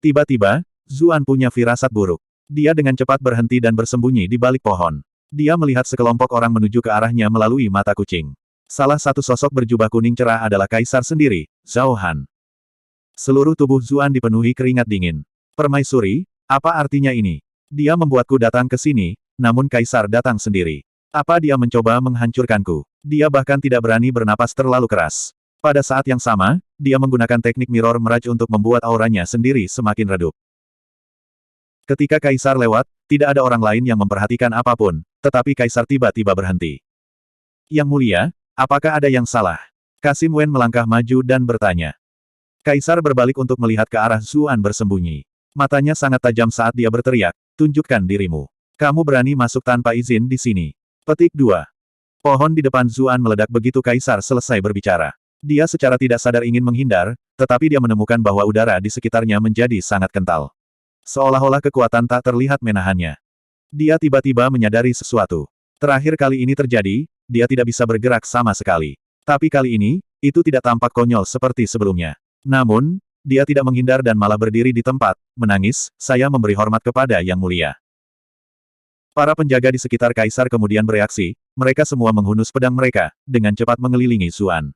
Tiba-tiba, Zuan punya firasat buruk. Dia dengan cepat berhenti dan bersembunyi di balik pohon. Dia melihat sekelompok orang menuju ke arahnya melalui mata kucing. Salah satu sosok berjubah kuning cerah adalah Kaisar sendiri, Zhao Han. Seluruh tubuh Zuan dipenuhi keringat dingin. Permaisuri, apa artinya ini? Dia membuatku datang ke sini, namun Kaisar datang sendiri. Apa dia mencoba menghancurkanku? Dia bahkan tidak berani bernapas terlalu keras. Pada saat yang sama, dia menggunakan teknik mirror meraj untuk membuat auranya sendiri semakin redup. Ketika Kaisar lewat, tidak ada orang lain yang memperhatikan apapun, tetapi Kaisar tiba-tiba berhenti. Yang Mulia, apakah ada yang salah? Kasim Wen melangkah maju dan bertanya. Kaisar berbalik untuk melihat ke arah Zuan bersembunyi. Matanya sangat tajam saat dia berteriak, tunjukkan dirimu. Kamu berani masuk tanpa izin di sini. Petik 2. Pohon di depan Zuan meledak begitu Kaisar selesai berbicara. Dia secara tidak sadar ingin menghindar, tetapi dia menemukan bahwa udara di sekitarnya menjadi sangat kental. Seolah-olah kekuatan tak terlihat menahannya. Dia tiba-tiba menyadari sesuatu. Terakhir kali ini terjadi, dia tidak bisa bergerak sama sekali. Tapi kali ini, itu tidak tampak konyol seperti sebelumnya. Namun, dia tidak menghindar dan malah berdiri di tempat, menangis, saya memberi hormat kepada Yang Mulia. Para penjaga di sekitar Kaisar kemudian bereaksi, mereka semua menghunus pedang mereka, dengan cepat mengelilingi Zuan.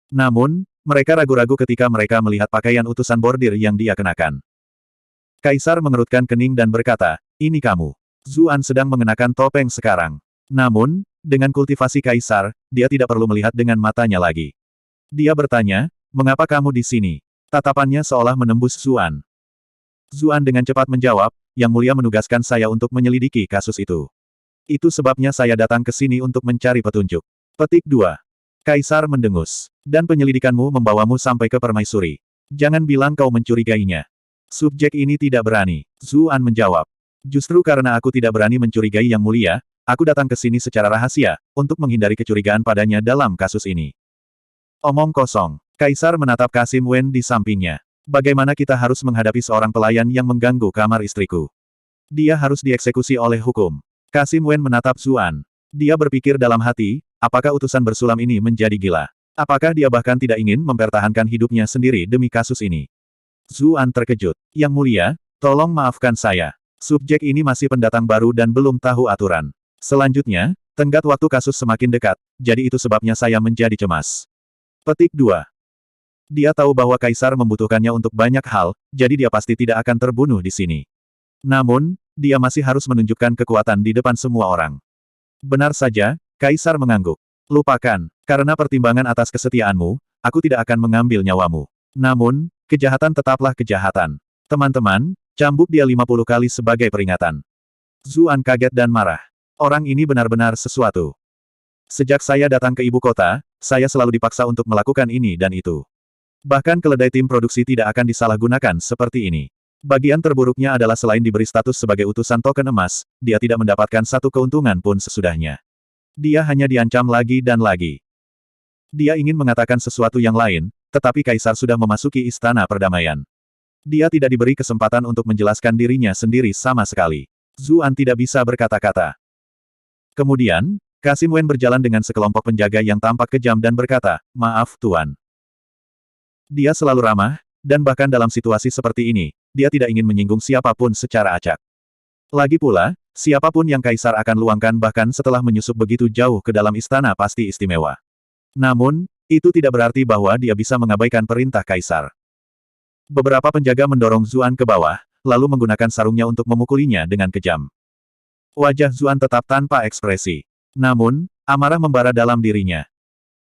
Namun, mereka ragu-ragu ketika mereka melihat pakaian utusan bordir yang dia kenakan. Kaisar mengerutkan kening dan berkata, ini kamu. Zuan sedang mengenakan topeng sekarang. Namun, dengan kultivasi Kaisar, dia tidak perlu melihat dengan matanya lagi. Dia bertanya, mengapa kamu di sini? Tatapannya seolah menembus Zuan. Zuan dengan cepat menjawab, Yang Mulia menugaskan saya untuk menyelidiki kasus itu. Itu sebabnya saya datang ke sini untuk mencari petunjuk. Petik 2. Kaisar mendengus. Dan penyelidikanmu membawamu sampai ke permaisuri. Jangan bilang kau mencurigainya. Subjek ini tidak berani. Zuan menjawab. Justru karena aku tidak berani mencurigai Yang Mulia, aku datang ke sini secara rahasia, untuk menghindari kecurigaan padanya dalam kasus ini. Omong kosong. Kaisar menatap Kasim Wen di sampingnya. Bagaimana kita harus menghadapi seorang pelayan yang mengganggu kamar istriku? Dia harus dieksekusi oleh hukum. Kasim Wen menatap Zuan. Dia berpikir dalam hati, apakah utusan bersulam ini menjadi gila? Apakah dia bahkan tidak ingin mempertahankan hidupnya sendiri demi kasus ini? Zuan terkejut. Yang Mulia, tolong maafkan saya. Subjek ini masih pendatang baru dan belum tahu aturan. Selanjutnya, tenggat waktu kasus semakin dekat, jadi itu sebabnya saya menjadi cemas. Petik 2. Dia tahu bahwa Kaisar membutuhkannya untuk banyak hal, jadi dia pasti tidak akan terbunuh di sini. Namun, dia masih harus menunjukkan kekuatan di depan semua orang. Benar saja, Kaisar mengangguk. Lupakan, karena pertimbangan atas kesetiaanmu, aku tidak akan mengambil nyawamu. Namun, kejahatan tetaplah kejahatan. Teman-teman, cambuk dia 50 kali sebagai peringatan. Zuan kaget dan marah. Orang ini benar-benar sesuatu. Sejak saya datang ke ibu kota, saya selalu dipaksa untuk melakukan ini dan itu. Bahkan keledai tim produksi tidak akan disalahgunakan seperti ini. Bagian terburuknya adalah selain diberi status sebagai utusan token emas, dia tidak mendapatkan satu keuntungan pun sesudahnya. Dia hanya diancam lagi dan lagi. Dia ingin mengatakan sesuatu yang lain, tetapi Kaisar sudah memasuki istana perdamaian. Dia tidak diberi kesempatan untuk menjelaskan dirinya sendiri sama sekali. Zuan tidak bisa berkata-kata. Kemudian, Kasim Wen berjalan dengan sekelompok penjaga yang tampak kejam dan berkata, "Maaf, Tuan." Dia selalu ramah, dan bahkan dalam situasi seperti ini, dia tidak ingin menyinggung siapapun secara acak. Lagi pula, siapapun yang Kaisar akan luangkan bahkan setelah menyusup begitu jauh ke dalam istana pasti istimewa. Namun, itu tidak berarti bahwa dia bisa mengabaikan perintah Kaisar. Beberapa penjaga mendorong Zuan ke bawah, lalu menggunakan sarungnya untuk memukulinya dengan kejam. Wajah Zuan tetap tanpa ekspresi. Namun, amarah membara dalam dirinya.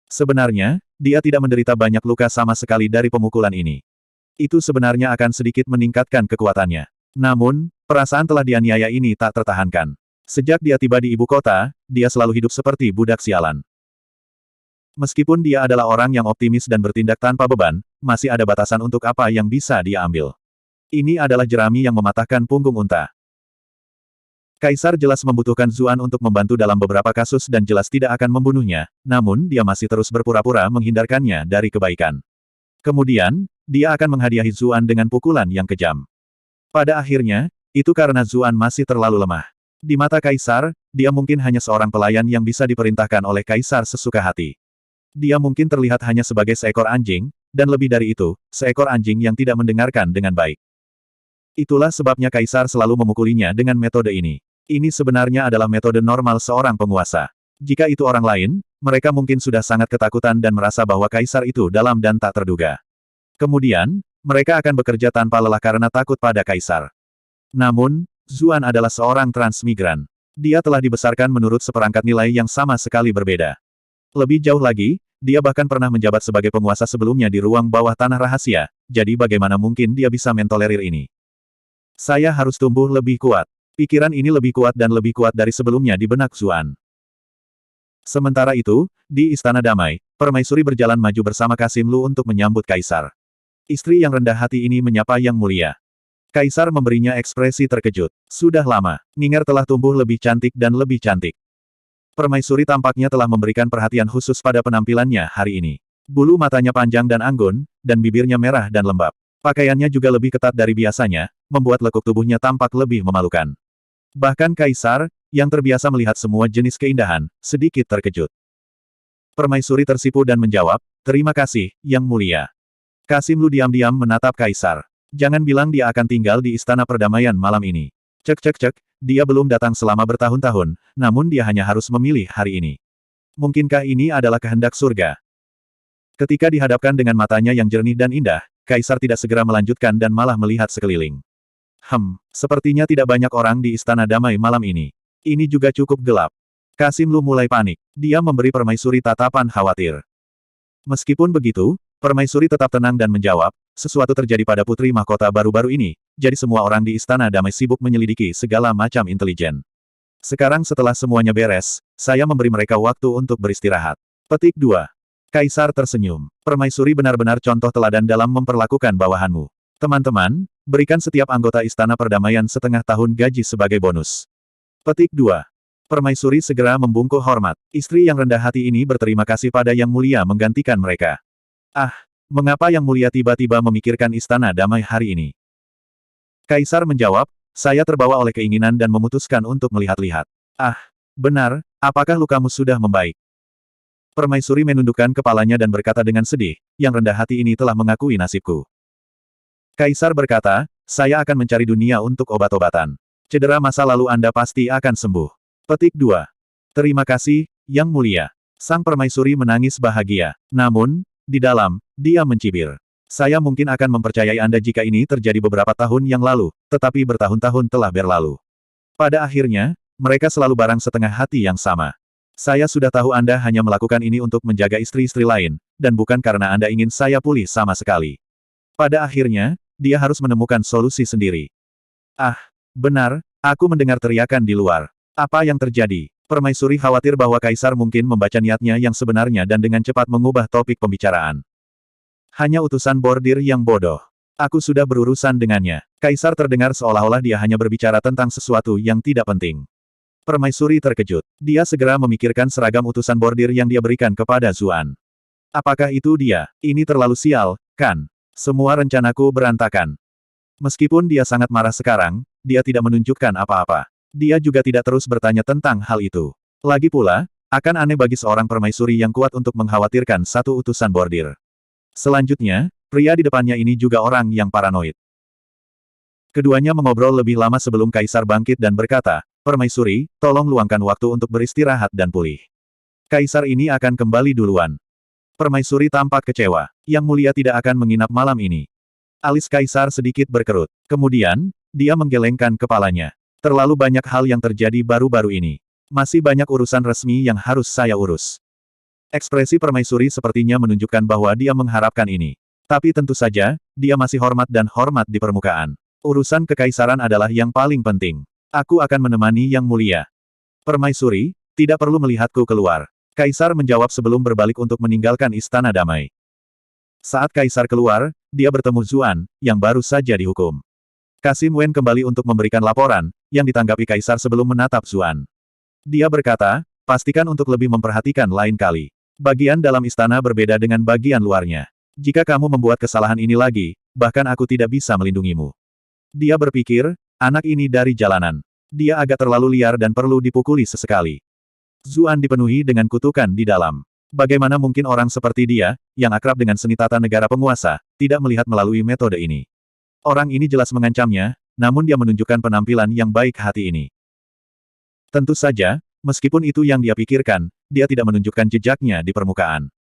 Sebenarnya, dia tidak menderita banyak luka sama sekali dari pemukulan ini. Itu sebenarnya akan sedikit meningkatkan kekuatannya. Namun, perasaan telah dianiaya ini tak tertahankan. Sejak dia tiba di ibu kota, dia selalu hidup seperti budak sialan. Meskipun dia adalah orang yang optimis dan bertindak tanpa beban, masih ada batasan untuk apa yang bisa dia ambil. Ini adalah jerami yang mematahkan punggung unta. Kaisar jelas membutuhkan Zuan untuk membantu dalam beberapa kasus dan jelas tidak akan membunuhnya, namun dia masih terus berpura-pura menghindarkannya dari kebaikan. Kemudian, dia akan menghadiahi Zuan dengan pukulan yang kejam. Pada akhirnya, itu karena Zuan masih terlalu lemah. Di mata Kaisar, dia mungkin hanya seorang pelayan yang bisa diperintahkan oleh Kaisar sesuka hati. Dia mungkin terlihat hanya sebagai seekor anjing, dan lebih dari itu, seekor anjing yang tidak mendengarkan dengan baik. Itulah sebabnya Kaisar selalu memukulinya dengan metode ini. Ini sebenarnya adalah metode normal seorang penguasa. Jika itu orang lain, mereka mungkin sudah sangat ketakutan dan merasa bahwa Kaisar itu dalam dan tak terduga. Kemudian, mereka akan bekerja tanpa lelah karena takut pada Kaisar. Namun, Zuan adalah seorang transmigran. Dia telah dibesarkan menurut seperangkat nilai yang sama sekali berbeda. Lebih jauh lagi, dia bahkan pernah menjabat sebagai penguasa sebelumnya di ruang bawah tanah rahasia, jadi bagaimana mungkin dia bisa mentolerir ini? Saya harus tumbuh lebih kuat. Pikiran ini lebih kuat dan lebih kuat dari sebelumnya di benak Zuan. Sementara itu, di Istana Damai, Permaisuri berjalan maju bersama Kasim Lu untuk menyambut Kaisar. Istri yang rendah hati ini menyapa Yang Mulia. Kaisar memberinya ekspresi terkejut. Sudah lama, Ning'er telah tumbuh lebih cantik dan lebih cantik. Permaisuri tampaknya telah memberikan perhatian khusus pada penampilannya hari ini. Bulu matanya panjang dan anggun, dan bibirnya merah dan lembab. Pakaiannya juga lebih ketat dari biasanya, membuat lekuk tubuhnya tampak lebih memalukan. Bahkan Kaisar, yang terbiasa melihat semua jenis keindahan, sedikit terkejut. Permaisuri tersipu dan menjawab, "Terima kasih, Yang Mulia." Kasim Lu diam-diam menatap Kaisar. Jangan bilang dia akan tinggal di Istana Perdamaian malam ini. Cek, dia belum datang selama bertahun-tahun, namun dia hanya harus memilih hari ini. Mungkinkah ini adalah kehendak surga? Ketika dihadapkan dengan matanya yang jernih dan indah, Kaisar tidak segera melanjutkan dan malah melihat sekeliling. Sepertinya tidak banyak orang di Istana Damai malam ini. Ini juga cukup gelap. Kasim Lu mulai panik. Dia memberi Permaisuri tatapan khawatir. Meskipun begitu, Permaisuri tetap tenang dan menjawab, sesuatu terjadi pada putri mahkota baru-baru ini, jadi semua orang di Istana Damai sibuk menyelidiki segala macam intelijen. Sekarang setelah semuanya beres, saya memberi mereka waktu untuk beristirahat. Petik 2. Kaisar tersenyum. Permaisuri benar-benar contoh teladan dalam memperlakukan bawahanmu. Teman-teman, berikan setiap anggota Istana Perdamaian setengah tahun gaji sebagai bonus. Petik 2. Permaisuri segera membungkuk hormat. Istri yang rendah hati ini berterima kasih pada Yang Mulia menggantikan mereka. Ah, mengapa Yang Mulia tiba-tiba memikirkan Istana Damai hari ini? Kaisar menjawab, saya terbawa oleh keinginan dan memutuskan untuk melihat-lihat. Ah, benar, apakah lukamu sudah membaik? Permaisuri menundukkan kepalanya dan berkata dengan sedih, yang rendah hati ini telah mengakui nasibku. Kaisar berkata, saya akan mencari dunia untuk obat-obatan. Cedera masa lalu Anda pasti akan sembuh. Petik 2. Terima kasih, Yang Mulia. Sang permaisuri menangis bahagia. Namun, di dalam, dia mencibir. Saya mungkin akan mempercayai Anda jika ini terjadi beberapa tahun yang lalu, tetapi bertahun-tahun telah berlalu. Pada akhirnya, mereka selalu barang setengah hati yang sama. Saya sudah tahu Anda hanya melakukan ini untuk menjaga istri-istri lain, dan bukan karena Anda ingin saya pulih sama sekali. Pada akhirnya, dia harus menemukan solusi sendiri. Ah, benar, aku mendengar teriakan di luar. Apa yang terjadi? Permaisuri khawatir bahwa Kaisar mungkin membaca niatnya yang sebenarnya dan dengan cepat mengubah topik pembicaraan. Hanya utusan bordir yang bodoh. Aku sudah berurusan dengannya. Kaisar terdengar seolah-olah dia hanya berbicara tentang sesuatu yang tidak penting. Permaisuri terkejut. Dia segera memikirkan seragam utusan bordir yang dia berikan kepada Zuan. Apakah itu dia? Ini terlalu sial, kan? Semua rencanaku berantakan. Meskipun dia sangat marah sekarang, dia tidak menunjukkan apa-apa. Dia juga tidak terus bertanya tentang hal itu. Lagi pula, akan aneh bagi seorang permaisuri yang kuat untuk mengkhawatirkan satu utusan bordir. Selanjutnya, pria di depannya ini juga orang yang paranoid. Keduanya mengobrol lebih lama sebelum Kaisar bangkit dan berkata, Permaisuri, tolong luangkan waktu untuk beristirahat dan pulih. Kaisar ini akan kembali duluan. Permaisuri tampak kecewa. Yang Mulia tidak akan menginap malam ini. Alis Kaisar sedikit berkerut. Kemudian, dia menggelengkan kepalanya. Terlalu banyak hal yang terjadi baru-baru ini. Masih banyak urusan resmi yang harus saya urus. Ekspresi Permaisuri sepertinya menunjukkan bahwa dia mengharapkan ini. Tapi tentu saja, dia masih hormat dan hormat di permukaan. Urusan kekaisaran adalah yang paling penting. Aku akan menemani Yang Mulia. Permaisuri, tidak perlu melihatku keluar. Kaisar menjawab sebelum berbalik untuk meninggalkan Istana Damai. Saat Kaisar keluar, dia bertemu Zuan, yang baru saja dihukum. Kasim Wen kembali untuk memberikan laporan, yang ditanggapi Kaisar sebelum menatap Zuan. Dia berkata, pastikan untuk lebih memperhatikan lain kali. Bagian dalam istana berbeda dengan bagian luarnya. Jika kamu membuat kesalahan ini lagi, bahkan aku tidak bisa melindungimu. Dia berpikir, anak ini dari jalanan. Dia agak terlalu liar dan perlu dipukuli sesekali. Zuan dipenuhi dengan kutukan di dalam. Bagaimana mungkin orang seperti dia, yang akrab dengan seni tata negara penguasa, tidak melihat melalui metode ini? Orang ini jelas mengancamnya, namun dia menunjukkan penampilan yang baik hati ini. Tentu saja, meskipun itu yang dia pikirkan, dia tidak menunjukkan jejaknya di permukaan.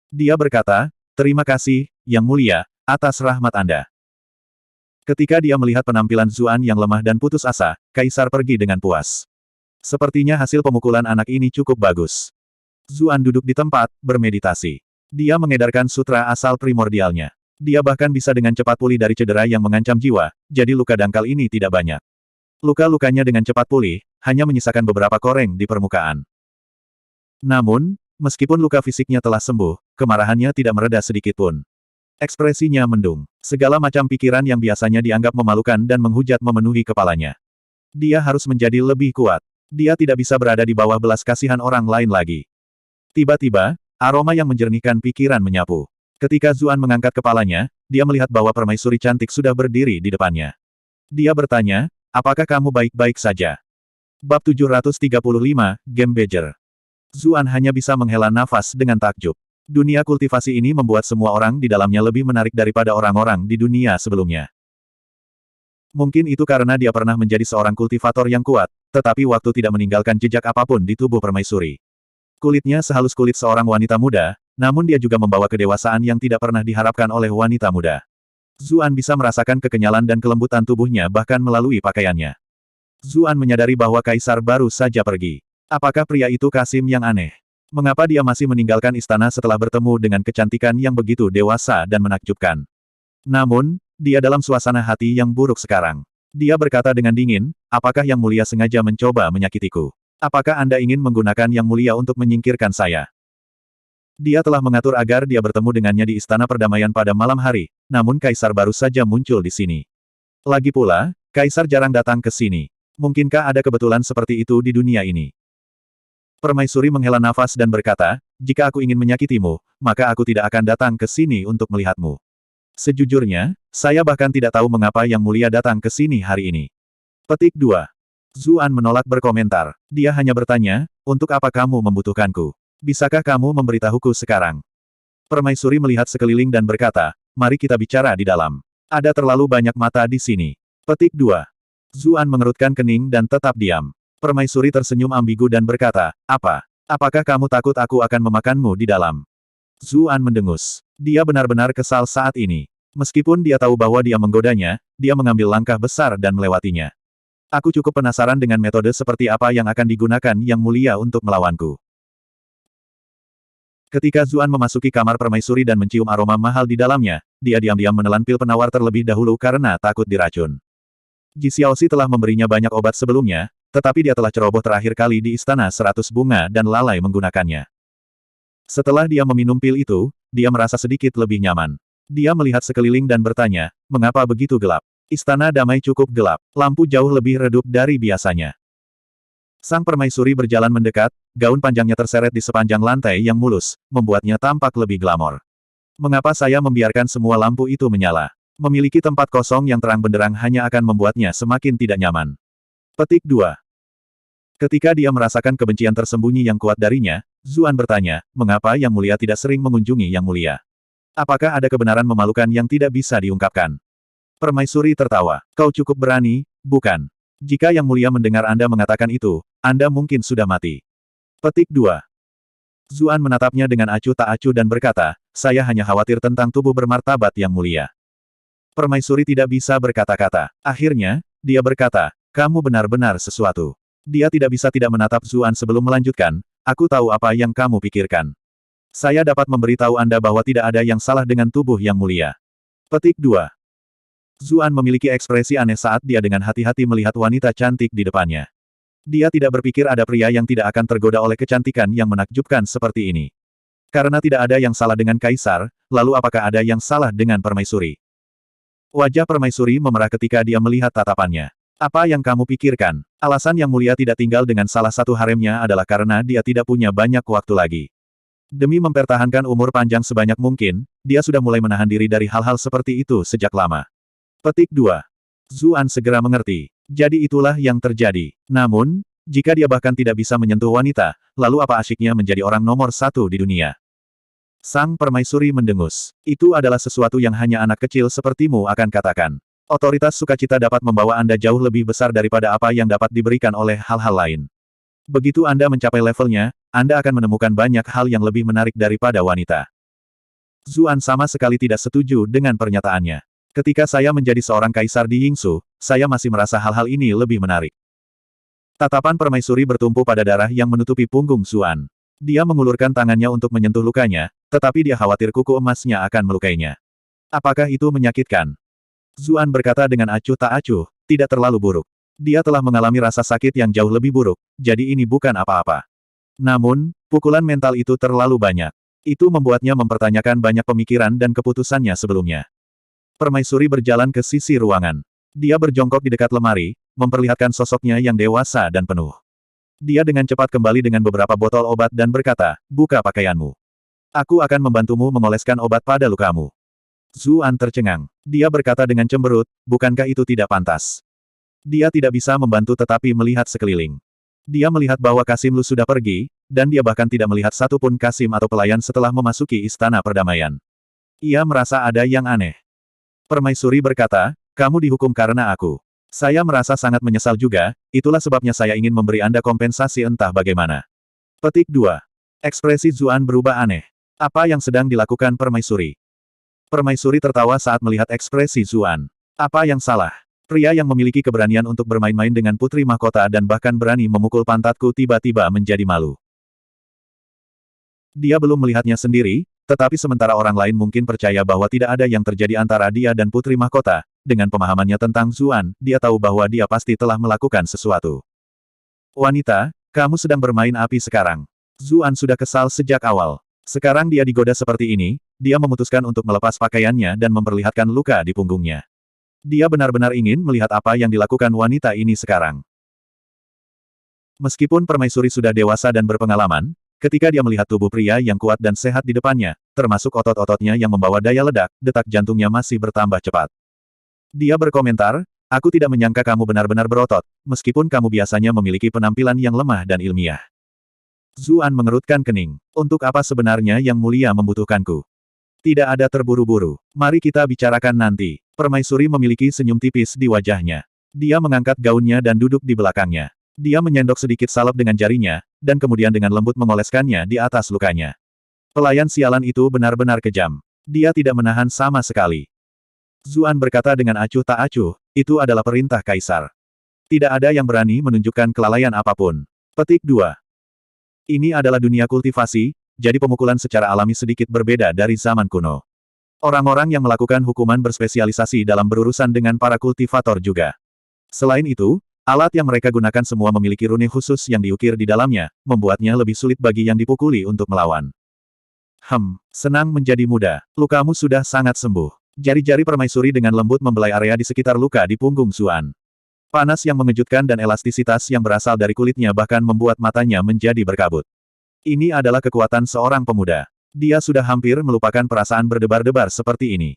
Dia berkata, terima kasih, Yang Mulia, atas rahmat Anda. Ketika dia melihat penampilan Zuan yang lemah dan putus asa, Kaisar pergi dengan puas. Sepertinya hasil pemukulan anak ini cukup bagus. Zuan duduk di tempat, bermeditasi. Dia mengedarkan sutra asal primordialnya. Dia bahkan bisa dengan cepat pulih dari cedera yang mengancam jiwa, jadi luka dangkal ini tidak banyak. Luka-lukanya dengan cepat pulih, hanya menyisakan beberapa koreng di permukaan. Namun, meskipun luka fisiknya telah sembuh, kemarahannya tidak mereda sedikitpun. Ekspresinya mendung. Segala macam pikiran yang biasanya dianggap memalukan dan menghujat memenuhi kepalanya. Dia harus menjadi lebih kuat. Dia tidak bisa berada di bawah belas kasihan orang lain lagi. Tiba-tiba, aroma yang menjernihkan pikiran menyapu. Ketika Zuan mengangkat kepalanya, dia melihat bahwa permaisuri cantik sudah berdiri di depannya. Dia bertanya, apakah kamu baik-baik saja? Bab 735, Game Badger. Zuan hanya bisa menghela nafas dengan takjub. Dunia kultivasi ini membuat semua orang di dalamnya lebih menarik daripada orang-orang di dunia sebelumnya. Mungkin itu karena dia pernah menjadi seorang kultivator yang kuat, tetapi waktu tidak meninggalkan jejak apapun di tubuh permaisuri. Kulitnya sehalus kulit seorang wanita muda, namun dia juga membawa kedewasaan yang tidak pernah diharapkan oleh wanita muda. Zuan bisa merasakan kekenyalan dan kelembutan tubuhnya bahkan melalui pakaiannya. Zuan menyadari bahwa Kaisar baru saja pergi. Apakah pria itu Kasim yang aneh? Mengapa dia masih meninggalkan istana setelah bertemu dengan kecantikan yang begitu dewasa dan menakjubkan? Namun, dia dalam suasana hati yang buruk sekarang. Dia berkata dengan dingin, apakah Yang Mulia sengaja mencoba menyakitiku? Apakah Anda ingin menggunakan Yang Mulia untuk menyingkirkan saya? Dia telah mengatur agar dia bertemu dengannya di Istana Perdamaian pada malam hari, namun Kaisar baru saja muncul di sini. Lagi pula, Kaisar jarang datang ke sini. Mungkinkah ada kebetulan seperti itu di dunia ini? Permaisuri menghela nafas dan berkata, jika aku ingin menyakitimu, maka aku tidak akan datang ke sini untuk melihatmu. Sejujurnya, saya bahkan tidak tahu mengapa Yang Mulia datang ke sini hari ini. Petik 2. Zuan menolak berkomentar. Dia hanya bertanya, untuk apa kamu membutuhkanku? Bisakah kamu memberitahuku sekarang? Permaisuri melihat sekeliling dan berkata, mari kita bicara di dalam. Ada terlalu banyak mata di sini. Petik 2. Zuan mengerutkan kening dan tetap diam. Permaisuri tersenyum ambigu dan berkata, apa? Apakah kamu takut aku akan memakanmu di dalam? Zuan mendengus. Dia benar-benar kesal saat ini. Meskipun dia tahu bahwa dia menggodanya, dia mengambil langkah besar dan melewatinya. Aku cukup penasaran dengan metode seperti apa yang akan digunakan Yang Mulia untuk melawanku. Ketika Zuan memasuki kamar permaisuri dan mencium aroma mahal di dalamnya, dia diam-diam menelan pil penawar terlebih dahulu karena takut diracun. Ji Xiaoxi telah memberinya banyak obat sebelumnya, tetapi dia telah ceroboh terakhir kali di Istana 100 Bunga dan lalai menggunakannya. Setelah dia meminum pil itu, dia merasa sedikit lebih nyaman. Dia melihat sekeliling dan bertanya, mengapa begitu gelap? Istana damai cukup gelap, lampu jauh lebih redup dari biasanya. Sang permaisuri berjalan mendekat, gaun panjangnya terseret di sepanjang lantai yang mulus, membuatnya tampak lebih glamor. Mengapa saya membiarkan semua lampu itu menyala? Memiliki tempat kosong yang terang benderang hanya akan membuatnya semakin tidak nyaman. Petik 2. Ketika dia merasakan kebencian tersembunyi yang kuat darinya, Zuan bertanya, mengapa Yang Mulia tidak sering mengunjungi Yang Mulia? Apakah ada kebenaran memalukan yang tidak bisa diungkapkan? Permaisuri tertawa. Kau cukup berani, bukan? Jika Yang Mulia mendengar Anda mengatakan itu, Anda mungkin sudah mati. Petik 2. Zuan menatapnya dengan acuh tak acuh dan berkata, saya hanya khawatir tentang tubuh bermartabat Yang Mulia. Permaisuri tidak bisa berkata-kata. Akhirnya, dia berkata, kamu benar-benar sesuatu. Dia tidak bisa tidak menatap Zuan sebelum melanjutkan, aku tahu apa yang kamu pikirkan. Saya dapat memberitahu Anda bahwa tidak ada yang salah dengan tubuh Yang Mulia. Petik 2. Zuan memiliki ekspresi aneh saat dia dengan hati-hati melihat wanita cantik di depannya. Dia tidak berpikir ada pria yang tidak akan tergoda oleh kecantikan yang menakjubkan seperti ini. Karena tidak ada yang salah dengan Kaisar, lalu apakah ada yang salah dengan permaisuri? Wajah permaisuri memerah ketika dia melihat tatapannya. Apa yang kamu pikirkan? Alasan Yang Mulia tidak tinggal dengan salah satu haremnya adalah karena dia tidak punya banyak waktu lagi. Demi mempertahankan umur panjang sebanyak mungkin, dia sudah mulai menahan diri dari hal-hal seperti itu sejak lama. Petik 2. Zuan segera mengerti. Jadi itulah yang terjadi. Namun, jika dia bahkan tidak bisa menyentuh wanita, lalu apa asyiknya menjadi orang nomor satu di dunia? Sang permaisuri mendengus. Itu adalah sesuatu yang hanya anak kecil sepertimu akan katakan. Otoritas sukacita dapat membawa Anda jauh lebih besar daripada apa yang dapat diberikan oleh hal-hal lain. Begitu Anda mencapai levelnya, Anda akan menemukan banyak hal yang lebih menarik daripada wanita. Zuan sama sekali tidak setuju dengan pernyataannya. Ketika saya menjadi seorang kaisar di Yingsu, saya masih merasa hal-hal ini lebih menarik. Tatapan permaisuri bertumpu pada darah yang menutupi punggung Zuan. Dia mengulurkan tangannya untuk menyentuh lukanya, tetapi dia khawatir kuku emasnya akan melukainya. Apakah itu menyakitkan? Zuan berkata dengan acuh tak acuh, tidak terlalu buruk. Dia telah mengalami rasa sakit yang jauh lebih buruk, jadi ini bukan apa-apa. Namun, pukulan mental itu terlalu banyak. Itu membuatnya mempertanyakan banyak pemikiran dan keputusannya sebelumnya. Permaisuri berjalan ke sisi ruangan. Dia berjongkok di dekat lemari, memperlihatkan sosoknya yang dewasa dan penuh. Dia dengan cepat kembali dengan beberapa botol obat dan berkata, buka pakaianmu. Aku akan membantumu mengoleskan obat pada lukamu. Zuan tercengang. Dia berkata dengan cemberut, bukankah itu tidak pantas? Dia tidak bisa membantu tetapi melihat sekeliling. Dia melihat bahwa Kasim Lu sudah pergi, dan dia bahkan tidak melihat satupun Kasim atau pelayan setelah memasuki Istana Perdamaian. Ia merasa ada yang aneh. Permaisuri berkata, kamu dihukum karena aku. Saya merasa sangat menyesal juga, itulah sebabnya saya ingin memberi Anda kompensasi entah bagaimana. Petik 2. Ekspresi Zuan berubah aneh. Apa yang sedang dilakukan permaisuri? Permaisuri tertawa saat melihat ekspresi Zuan. Apa yang salah? Pria yang memiliki keberanian untuk bermain-main dengan putri mahkota dan bahkan berani memukul pantatku tiba-tiba menjadi malu. Dia belum melihatnya sendiri, tetapi sementara orang lain mungkin percaya bahwa tidak ada yang terjadi antara dia dan putri mahkota, dengan pemahamannya tentang Zuan, dia tahu bahwa dia pasti telah melakukan sesuatu. Wanita, kamu sedang bermain api sekarang. Zuan sudah kesal sejak awal. Sekarang dia digoda seperti ini, dia memutuskan untuk melepas pakaiannya dan memperlihatkan luka di punggungnya. Dia benar-benar ingin melihat apa yang dilakukan wanita ini sekarang. Meskipun permaisuri sudah dewasa dan berpengalaman, ketika dia melihat tubuh pria yang kuat dan sehat di depannya, termasuk otot-ototnya yang membawa daya ledak, detak jantungnya masih bertambah cepat. Dia berkomentar, "Aku tidak menyangka kamu benar-benar berotot, meskipun kamu biasanya memiliki penampilan yang lemah dan ilmiah." Zuan mengerutkan kening. Untuk apa sebenarnya Yang Mulia membutuhkanku? Tidak ada terburu-buru. Mari kita bicarakan nanti. Permaisuri memiliki senyum tipis di wajahnya. Dia mengangkat gaunnya dan duduk di belakangnya. Dia menyendok sedikit salep dengan jarinya, dan kemudian dengan lembut mengoleskannya di atas lukanya. Pelayan sialan itu benar-benar kejam. Dia tidak menahan sama sekali. Zuan berkata dengan acuh tak acuh, itu adalah perintah kaisar. Tidak ada yang berani menunjukkan kelalaian apapun. Petik 2. Ini adalah dunia kultivasi, jadi pemukulan secara alami sedikit berbeda dari zaman kuno. Orang-orang yang melakukan hukuman berspesialisasi dalam berurusan dengan para kultivator juga. Selain itu, alat yang mereka gunakan semua memiliki rune khusus yang diukir di dalamnya, membuatnya lebih sulit bagi yang dipukuli untuk melawan. Senang menjadi muda. Lukamu sudah sangat sembuh. Jari-jari permaisuri dengan lembut membelai area di sekitar luka di punggung Zuan. Panas yang mengejutkan dan elastisitas yang berasal dari kulitnya bahkan membuat matanya menjadi berkabut. Ini adalah kekuatan seorang pemuda. Dia sudah hampir melupakan perasaan berdebar-debar seperti ini.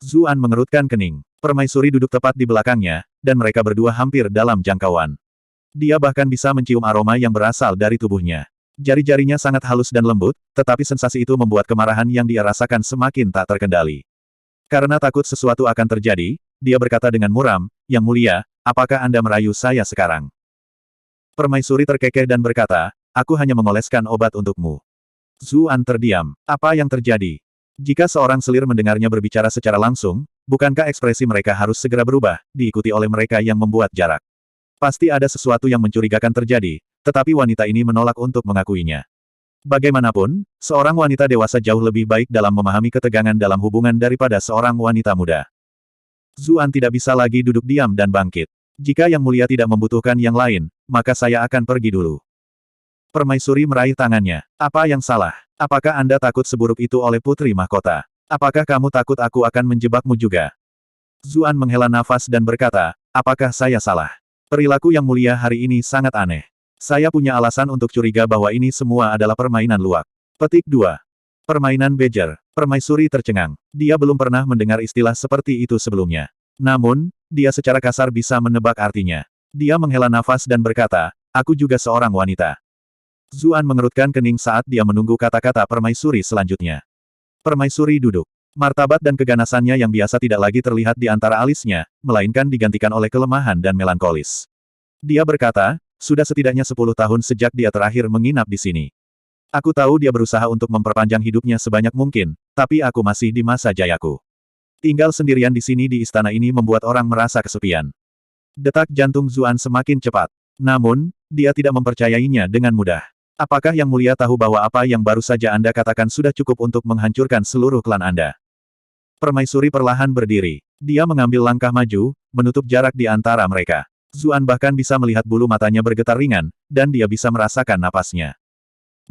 Zuan mengerutkan kening. Permaisuri duduk tepat di belakangnya, dan mereka berdua hampir dalam jangkauan. Dia bahkan bisa mencium aroma yang berasal dari tubuhnya. Jari-jarinya sangat halus dan lembut, tetapi sensasi itu membuat kemarahan yang dia rasakan semakin tak terkendali. Karena takut sesuatu akan terjadi, dia berkata dengan muram, "Yang Mulia, apakah Anda merayu saya sekarang?" Permaisuri terkekeh dan berkata, "Aku hanya mengoleskan obat untukmu." Zuan terdiam. Apa yang terjadi? Jika seorang selir mendengarnya berbicara secara langsung, bukankah ekspresi mereka harus segera berubah, diikuti oleh mereka yang membuat jarak? Pasti ada sesuatu yang mencurigakan terjadi, tetapi wanita ini menolak untuk mengakuinya. Bagaimanapun, seorang wanita dewasa jauh lebih baik dalam memahami ketegangan dalam hubungan daripada seorang wanita muda. Zuan tidak bisa lagi duduk diam dan bangkit. Jika Yang Mulia tidak membutuhkan yang lain, maka saya akan pergi dulu. Permaisuri meraih tangannya. Apa yang salah? Apakah Anda takut seburuk itu oleh putri mahkota? Apakah kamu takut aku akan menjebakmu juga? Zuan menghela nafas dan berkata, apakah saya salah? Perilaku Yang Mulia hari ini sangat aneh. Saya punya alasan untuk curiga bahwa ini semua adalah permainan luak. Petik 2. Permainan bejer. Permaisuri tercengang. Dia belum pernah mendengar istilah seperti itu sebelumnya. Namun, dia secara kasar bisa menebak artinya. Dia menghela nafas dan berkata, aku juga seorang wanita. Zuan mengerutkan kening saat dia menunggu kata-kata permaisuri selanjutnya. Permaisuri duduk. Martabat dan keganasannya yang biasa tidak lagi terlihat di antara alisnya, melainkan digantikan oleh kelemahan dan melankolis. Dia berkata, sudah setidaknya 10 tahun sejak dia terakhir menginap di sini. Aku tahu dia berusaha untuk memperpanjang hidupnya sebanyak mungkin, tapi aku masih di masa jayaku. Tinggal sendirian di sini di istana ini membuat orang merasa kesepian. Detak jantung Zuan semakin cepat. Namun, dia tidak mempercayainya dengan mudah. Apakah Yang Mulia tahu bahwa apa yang baru saja Anda katakan sudah cukup untuk menghancurkan seluruh klan Anda? Permaisuri perlahan berdiri. Dia mengambil langkah maju, menutup jarak di antara mereka. Zuan bahkan bisa melihat bulu matanya bergetar ringan, dan dia bisa merasakan napasnya.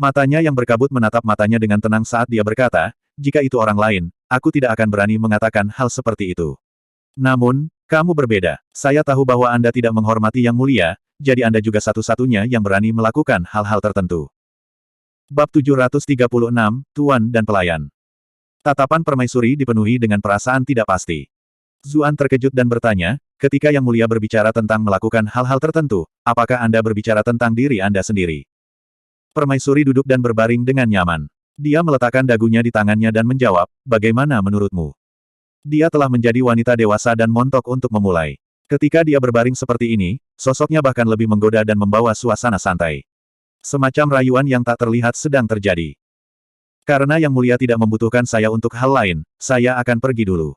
Matanya yang berkabut menatap matanya dengan tenang saat dia berkata, jika itu orang lain, aku tidak akan berani mengatakan hal seperti itu. Namun, kamu berbeda. Saya tahu bahwa Anda tidak menghormati Yang Mulia, jadi Anda juga satu-satunya yang berani melakukan hal-hal tertentu. Bab 736, Tuan dan Pelayan. Tatapan permaisuri dipenuhi dengan perasaan tidak pasti. Zuan terkejut dan bertanya, ketika Yang Mulia berbicara tentang melakukan hal-hal tertentu, apakah Anda berbicara tentang diri Anda sendiri? Permaisuri duduk dan berbaring dengan nyaman. Dia meletakkan dagunya di tangannya dan menjawab, bagaimana menurutmu? Dia telah menjadi wanita dewasa dan montok untuk memulai. Ketika dia berbaring seperti ini, sosoknya bahkan lebih menggoda dan membawa suasana santai. Semacam rayuan yang tak terlihat sedang terjadi. Karena Yang Mulia tidak membutuhkan saya untuk hal lain, saya akan pergi dulu.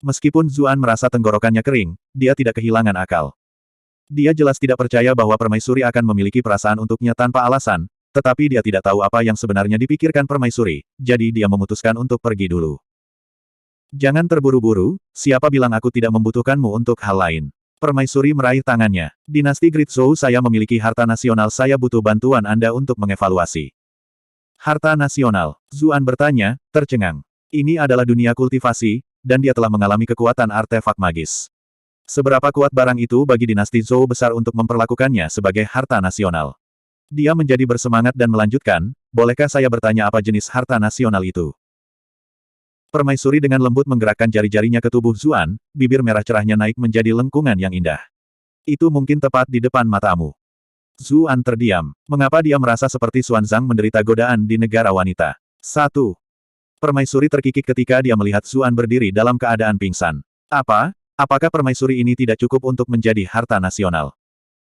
Meskipun Zuan merasa tenggorokannya kering, dia tidak kehilangan akal. Dia jelas tidak percaya bahwa permaisuri akan memiliki perasaan untuknya tanpa alasan, tetapi dia tidak tahu apa yang sebenarnya dipikirkan permaisuri, jadi dia memutuskan untuk pergi dulu. Jangan terburu-buru, siapa bilang aku tidak membutuhkanmu untuk hal lain? Permaisuri meraih tangannya. Dinasti Great Zhou saya memiliki harta nasional, saya butuh bantuan Anda untuk mengevaluasi. Harta nasional. Zuan bertanya, tercengang. Ini adalah dunia kultivasi, dan dia telah mengalami kekuatan artefak magis. Seberapa kuat barang itu bagi dinasti Zhou besar untuk memperlakukannya sebagai harta nasional? Dia menjadi bersemangat dan melanjutkan, bolehkah saya bertanya apa jenis harta nasional itu? Permaisuri dengan lembut menggerakkan jari-jarinya ke tubuh Zuan, bibir merah cerahnya naik menjadi lengkungan yang indah. Itu mungkin tepat di depan matamu. Zuan terdiam. Mengapa dia merasa seperti Xuanzang menderita godaan di negara wanita? 1. Permaisuri terkikik ketika dia melihat Zuan berdiri dalam keadaan pingsan. Apa? Apakah permaisuri ini tidak cukup untuk menjadi harta nasional?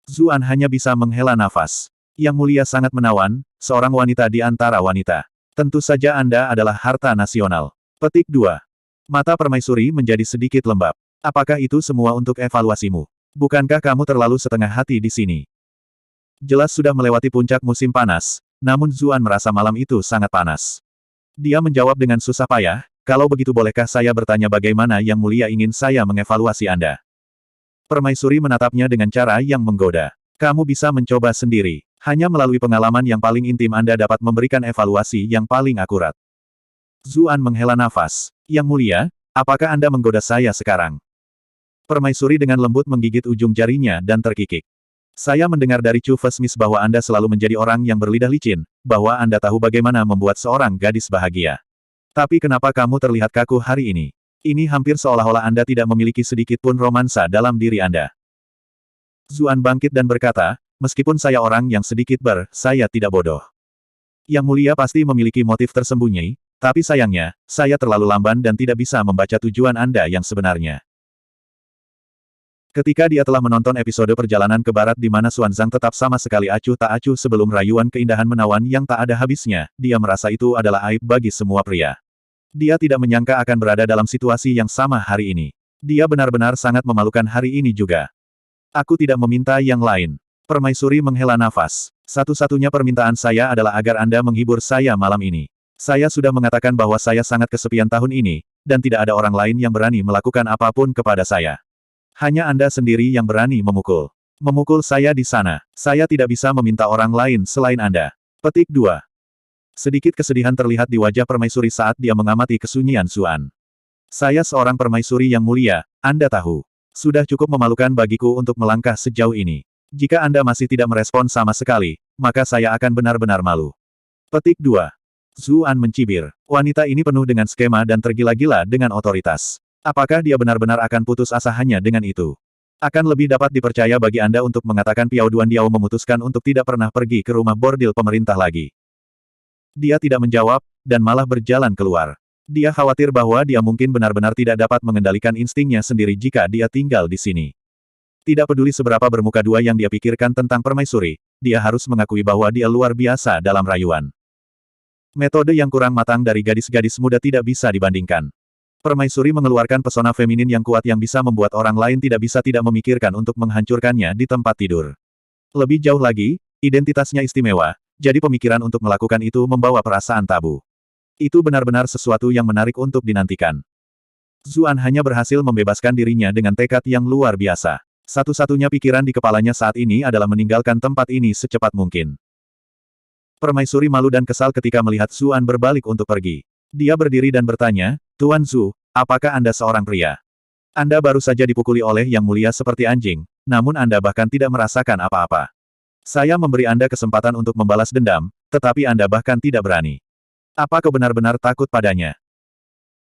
Zuan hanya bisa menghela nafas. Yang mulia sangat menawan, seorang wanita di antara wanita. Tentu saja Anda adalah harta nasional. Petik 2. Mata permaisuri menjadi sedikit lembab. Apakah itu semua untuk evaluasimu? Bukankah kamu terlalu setengah hati di sini? Jelas sudah melewati puncak musim panas, namun Zuan merasa malam itu sangat panas. Dia menjawab dengan susah payah, kalau begitu bolehkah saya bertanya bagaimana Yang Mulia ingin saya mengevaluasi Anda? Permaisuri menatapnya dengan cara yang menggoda. Kamu bisa mencoba sendiri. Hanya melalui pengalaman yang paling intim Anda dapat memberikan evaluasi yang paling akurat. Zuan menghela nafas. Yang Mulia, apakah Anda menggoda saya sekarang? Permaisuri dengan lembut menggigit ujung jarinya dan terkikik. Saya mendengar dari Chu Fesmis bahwa Anda selalu menjadi orang yang berlidah licin, bahwa Anda tahu bagaimana membuat seorang gadis bahagia. Tapi kenapa kamu terlihat kaku hari ini? Ini hampir seolah-olah Anda tidak memiliki sedikit pun romansa dalam diri Anda. Zuan bangkit dan berkata, meskipun saya orang yang sedikit saya tidak bodoh. Yang Mulia pasti memiliki motif tersembunyi, tapi sayangnya, saya terlalu lamban dan tidak bisa membaca tujuan Anda yang sebenarnya. Ketika dia telah menonton episode perjalanan ke barat di mana Xuanzang tetap sama sekali acuh tak acuh sebelum rayuan keindahan menawan yang tak ada habisnya, dia merasa itu adalah aib bagi semua pria. Dia tidak menyangka akan berada dalam situasi yang sama hari ini. Dia benar-benar sangat memalukan hari ini juga. Aku tidak meminta yang lain. Permaisuri menghela nafas. Satu-satunya permintaan saya adalah agar Anda menghibur saya malam ini. Saya sudah mengatakan bahwa saya sangat kesepian tahun ini, dan tidak ada orang lain yang berani melakukan apapun kepada saya. Hanya Anda sendiri yang berani memukul. Memukul saya di sana. Saya tidak bisa meminta orang lain selain Anda. Petik 2. Sedikit kesedihan terlihat di wajah permaisuri saat dia mengamati kesunyian Zuan. Saya seorang permaisuri yang mulia, Anda tahu. Sudah cukup memalukan bagiku untuk melangkah sejauh ini. Jika Anda masih tidak merespon sama sekali, maka saya akan benar-benar malu. Petik 2. Zuan mencibir. Wanita ini penuh dengan skema dan tergila-gila dengan otoritas. Apakah dia benar-benar akan putus asa hanya dengan itu? Akan lebih dapat dipercaya bagi Anda untuk mengatakan Piao Duan Diao memutuskan untuk tidak pernah pergi ke rumah bordil pemerintah lagi. Dia tidak menjawab, dan malah berjalan keluar. Dia khawatir bahwa dia mungkin benar-benar tidak dapat mengendalikan instingnya sendiri jika dia tinggal di sini. Tidak peduli seberapa bermuka dua yang dia pikirkan tentang permaisuri, dia harus mengakui bahwa dia luar biasa dalam rayuan. Metode yang kurang matang dari gadis-gadis muda tidak bisa dibandingkan. Permaisuri mengeluarkan pesona feminin yang kuat yang bisa membuat orang lain tidak bisa tidak memikirkan untuk menghancurkannya di tempat tidur. Lebih jauh lagi, identitasnya istimewa, jadi pemikiran untuk melakukan itu membawa perasaan tabu. Itu benar-benar sesuatu yang menarik untuk dinantikan. Zuan hanya berhasil membebaskan dirinya dengan tekad yang luar biasa. Satu-satunya pikiran di kepalanya saat ini adalah meninggalkan tempat ini secepat mungkin. Permaisuri malu dan kesal ketika melihat Zuan berbalik untuk pergi. Dia berdiri dan bertanya, Tuan Zhu, apakah Anda seorang pria? Anda baru saja dipukuli oleh Yang Mulia seperti anjing, namun Anda bahkan tidak merasakan apa-apa. Saya memberi Anda kesempatan untuk membalas dendam, tetapi Anda bahkan tidak berani. Apa kau benar-benar takut padanya?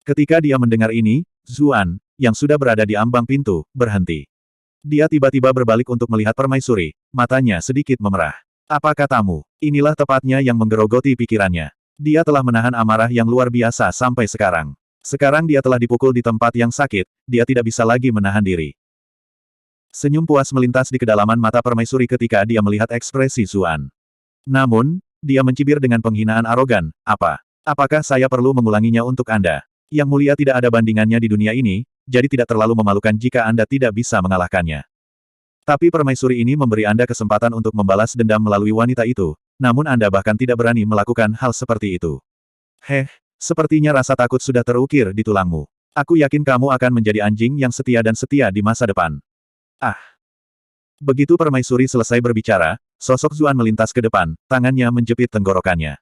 Ketika dia mendengar ini, Zuan, yang sudah berada di ambang pintu, berhenti. Dia tiba-tiba berbalik untuk melihat permaisuri, matanya sedikit memerah. Apa katamu? Inilah tepatnya yang menggerogoti pikirannya. Dia telah menahan amarah yang luar biasa sampai sekarang. Sekarang dia telah dipukul di tempat yang sakit, dia tidak bisa lagi menahan diri. Senyum puas melintas di kedalaman mata permaisuri ketika dia melihat ekspresi Zuan. Namun, dia mencibir dengan penghinaan arogan, apakah saya perlu mengulanginya untuk Anda? Yang Mulia tidak ada bandingannya di dunia ini, jadi tidak terlalu memalukan jika Anda tidak bisa mengalahkannya. Tapi permaisuri ini memberi Anda kesempatan untuk membalas dendam melalui wanita itu, namun Anda bahkan tidak berani melakukan hal seperti itu. Sepertinya rasa takut sudah terukir di tulangmu. Aku yakin kamu akan menjadi anjing yang setia dan setia di masa depan. Begitu permaisuri selesai berbicara, sosok Zuan melintas ke depan, tangannya menjepit tenggorokannya.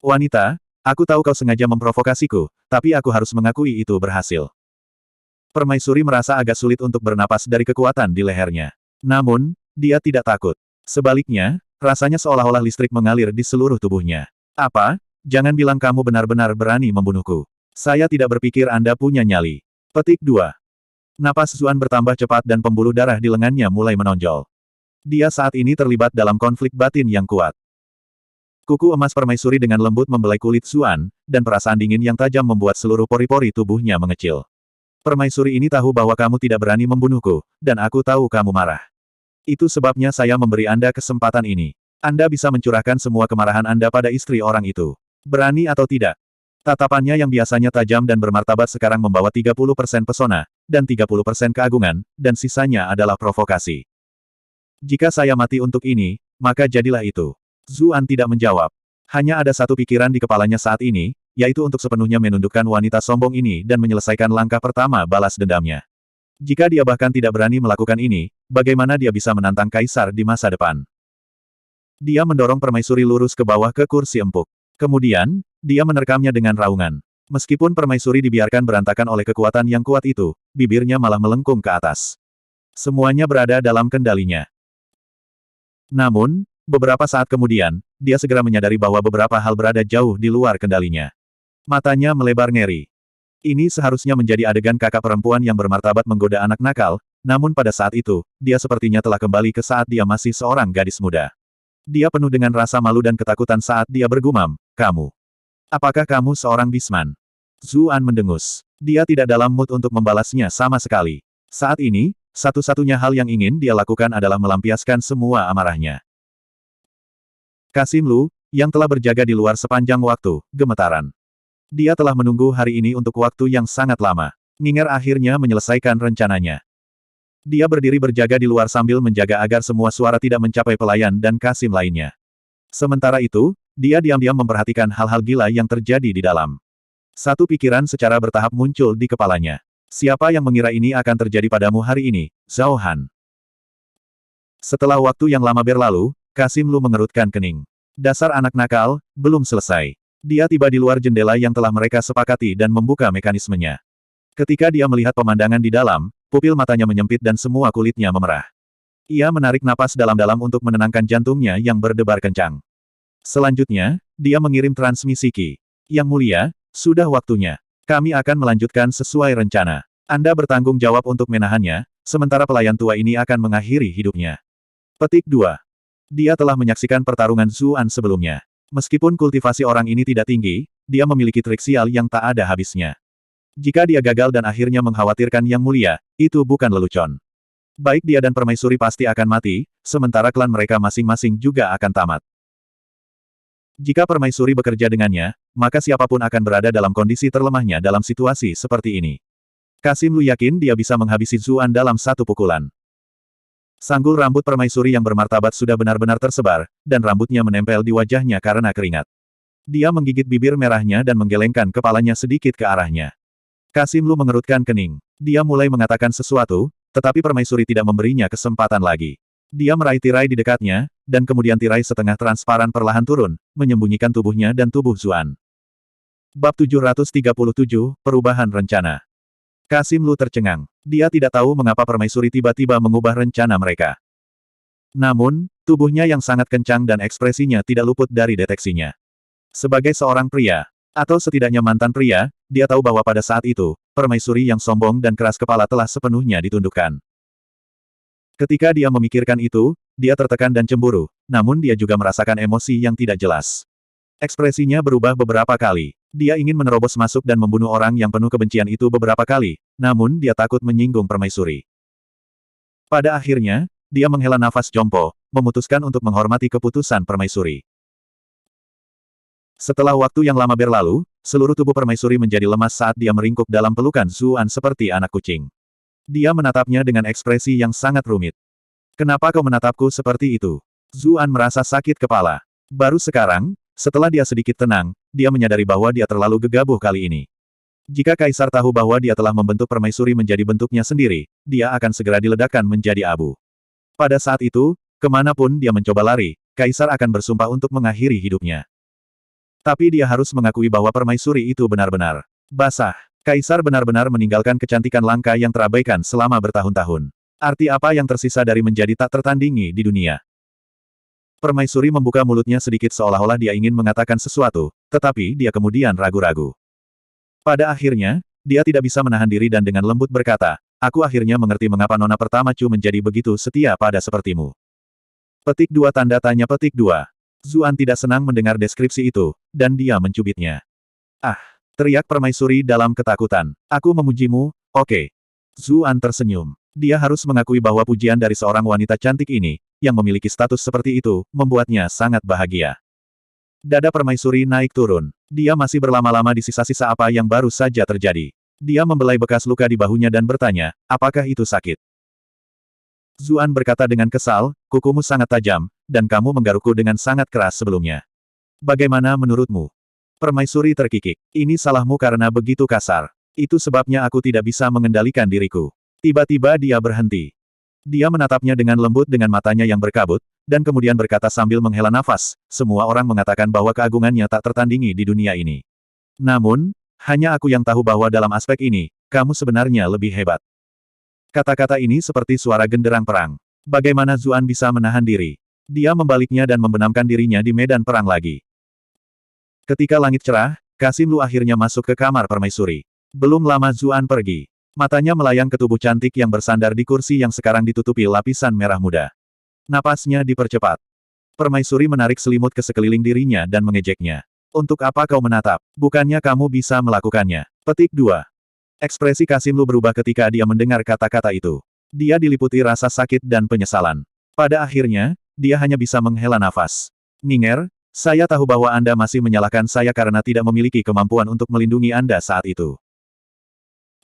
Wanita, aku tahu kau sengaja memprovokasiku, tapi aku harus mengakui itu berhasil. Permaisuri merasa agak sulit untuk bernapas dari kekuatan di lehernya. Namun, dia tidak takut. Sebaliknya, rasanya seolah-olah listrik mengalir di seluruh tubuhnya. Apa? Jangan bilang kamu benar-benar berani membunuhku. Saya tidak berpikir Anda punya nyali. Petik 2. Napas Zuan bertambah cepat dan pembuluh darah di lengannya mulai menonjol. Dia saat ini terlibat dalam konflik batin yang kuat. Kuku emas permaisuri dengan lembut membelai kulit Zuan, dan perasaan dingin yang tajam membuat seluruh pori-pori tubuhnya mengecil. Permaisuri ini tahu bahwa kamu tidak berani membunuhku, dan aku tahu kamu marah. Itu sebabnya saya memberi Anda kesempatan ini. Anda bisa mencurahkan semua kemarahan Anda pada istri orang itu. Berani atau tidak? Tatapannya yang biasanya tajam dan bermartabat sekarang membawa 30% pesona, dan 30% keagungan, dan sisanya adalah provokasi. Jika saya mati untuk ini, maka jadilah itu. Zuan tidak menjawab. Hanya ada satu pikiran di kepalanya saat ini, yaitu untuk sepenuhnya menundukkan wanita sombong ini dan menyelesaikan langkah pertama balas dendamnya. Jika dia bahkan tidak berani melakukan ini, bagaimana dia bisa menantang kaisar di masa depan? Dia mendorong permaisuri lurus ke bawah ke kursi empuk. Kemudian, dia menerkamnya dengan raungan. Meskipun permaisuri dibiarkan berantakan oleh kekuatan yang kuat itu, bibirnya malah melengkung ke atas. Semuanya berada dalam kendalinya. Namun, beberapa saat kemudian, dia segera menyadari bahwa beberapa hal berada jauh di luar kendalinya. Matanya melebar ngeri. Ini seharusnya menjadi adegan kakak perempuan yang bermartabat menggoda anak nakal, namun pada saat itu, dia sepertinya telah kembali ke saat dia masih seorang gadis muda. Dia penuh dengan rasa malu dan ketakutan saat dia bergumam, "Kamu. Apakah kamu seorang bisman?" Zuan mendengus. Dia tidak dalam mood untuk membalasnya sama sekali. Saat ini, satu-satunya hal yang ingin dia lakukan adalah melampiaskan semua amarahnya. Kasim Lu, yang telah berjaga di luar sepanjang waktu, gemetaran. Dia telah menunggu hari ini untuk waktu yang sangat lama. Nginger akhirnya menyelesaikan rencananya. Dia berdiri berjaga di luar sambil menjaga agar semua suara tidak mencapai pelayan dan Kasim lainnya. Sementara itu, dia diam-diam memperhatikan hal-hal gila yang terjadi di dalam. Satu pikiran secara bertahap muncul di kepalanya. Siapa yang mengira ini akan terjadi padamu hari ini, Zhao Han? Setelah waktu yang lama berlalu, Kasim Lu mengerutkan kening. Dasar anak nakal, belum selesai. Dia tiba di luar jendela yang telah mereka sepakati dan membuka mekanismenya. Ketika dia melihat pemandangan di dalam, pupil matanya menyempit dan semua kulitnya memerah. Ia menarik napas dalam-dalam untuk menenangkan jantungnya yang berdebar kencang. Selanjutnya, dia mengirim transmisi Qi. Yang mulia, sudah waktunya. Kami akan melanjutkan sesuai rencana. Anda bertanggung jawab untuk menahannya, sementara pelayan tua ini akan mengakhiri hidupnya. Petik 2. Dia telah menyaksikan pertarungan Zuan sebelumnya. Meskipun kultivasi orang ini tidak tinggi, dia memiliki trik sial yang tak ada habisnya. Jika dia gagal dan akhirnya mengkhawatirkan Yang Mulia, itu bukan lelucon. Baik dia dan permaisuri pasti akan mati, sementara klan mereka masing-masing juga akan tamat. Jika permaisuri bekerja dengannya, maka siapapun akan berada dalam kondisi terlemahnya dalam situasi seperti ini. Kasim Lu yakin dia bisa menghabisi Zuan dalam satu pukulan. Sanggul rambut permaisuri yang bermartabat sudah benar-benar tersebar, dan rambutnya menempel di wajahnya karena keringat. Dia menggigit bibir merahnya dan menggelengkan kepalanya sedikit ke arahnya. Kasim Lu mengerutkan kening. Dia mulai mengatakan sesuatu, tetapi permaisuri tidak memberinya kesempatan lagi. Dia meraih tirai di dekatnya, dan kemudian tirai setengah transparan perlahan turun, menyembunyikan tubuhnya dan tubuh Zuan. Bab 737, Perubahan Rencana. Kasim Lu tercengang. Dia tidak tahu mengapa permaisuri tiba-tiba mengubah rencana mereka. Namun, tubuhnya yang sangat kencang dan ekspresinya tidak luput dari deteksinya. Sebagai seorang pria, atau setidaknya mantan pria, dia tahu bahwa pada saat itu, permaisuri yang sombong dan keras kepala telah sepenuhnya ditundukkan. Ketika dia memikirkan itu, dia tertekan dan cemburu, namun dia juga merasakan emosi yang tidak jelas. Ekspresinya berubah beberapa kali. Dia ingin menerobos masuk dan membunuh orang yang penuh kebencian itu beberapa kali, namun dia takut menyinggung permaisuri. Pada akhirnya, dia menghela nafas jompo, memutuskan untuk menghormati keputusan permaisuri. Setelah waktu yang lama berlalu, seluruh tubuh permaisuri menjadi lemas saat dia meringkuk dalam pelukan Zuan seperti anak kucing. Dia menatapnya dengan ekspresi yang sangat rumit. "Kenapa kau menatapku seperti itu?" Zuan merasa sakit kepala. Baru sekarang, setelah dia sedikit tenang, dia menyadari bahwa dia terlalu gegabah kali ini. Jika Kaisar tahu bahwa dia telah membentuk permaisuri menjadi bentuknya sendiri, dia akan segera diledakkan menjadi abu. Pada saat itu, kemanapun dia mencoba lari, Kaisar akan bersumpah untuk mengakhiri hidupnya. Tapi dia harus mengakui bahwa permaisuri itu benar-benar basah. Kaisar benar-benar meninggalkan kecantikan langka yang terabaikan selama bertahun-tahun. Arti apa yang tersisa dari menjadi tak tertandingi di dunia? Permaisuri membuka mulutnya sedikit seolah-olah dia ingin mengatakan sesuatu, tetapi dia kemudian ragu-ragu. Pada akhirnya, dia tidak bisa menahan diri dan dengan lembut berkata, aku akhirnya mengerti mengapa Nona pertama Chu menjadi begitu setia pada sepertimu. Petik 2 tanda tanya petik 2. Zuan tidak senang mendengar deskripsi itu, dan dia mencubitnya. Ah! Teriak permaisuri dalam ketakutan. Aku memujimu, oke. Zuan tersenyum. Dia harus mengakui bahwa pujian dari seorang wanita cantik ini, yang memiliki status seperti itu, membuatnya sangat bahagia. Dada permaisuri naik turun. Dia masih berlama-lama di sisa-sisa apa yang baru saja terjadi. Dia membelai bekas luka di bahunya dan bertanya, apakah itu sakit? Zuan berkata dengan kesal, kukumu sangat tajam, dan kamu menggarukku dengan sangat keras sebelumnya. Bagaimana menurutmu? Permaisuri terkikik. Ini salahmu karena begitu kasar. Itu sebabnya aku tidak bisa mengendalikan diriku. Tiba-tiba dia berhenti. Dia menatapnya dengan lembut dengan matanya yang berkabut, dan kemudian berkata sambil menghela nafas, semua orang mengatakan bahwa keagungannya tak tertandingi di dunia ini. Namun, hanya aku yang tahu bahwa dalam aspek ini, kamu sebenarnya lebih hebat. Kata-kata ini seperti suara genderang perang. Bagaimana Zuan bisa menahan diri? Dia membaliknya dan membenamkan dirinya di medan perang lagi. Ketika langit cerah, Kasim Lu akhirnya masuk ke kamar permaisuri. Belum lama Zuan pergi. Matanya melayang ke tubuh cantik yang bersandar di kursi yang sekarang ditutupi lapisan merah muda. Napasnya dipercepat. Permaisuri menarik selimut ke sekeliling dirinya dan mengejeknya. Untuk apa kau menatap? Bukannya kamu bisa melakukannya. Petik 2. Ekspresi Kasim Lu berubah ketika dia mendengar kata-kata itu. Dia diliputi rasa sakit dan penyesalan. Pada akhirnya, dia hanya bisa menghela nafas. Ning'er, saya tahu bahwa Anda masih menyalahkan saya karena tidak memiliki kemampuan untuk melindungi Anda saat itu.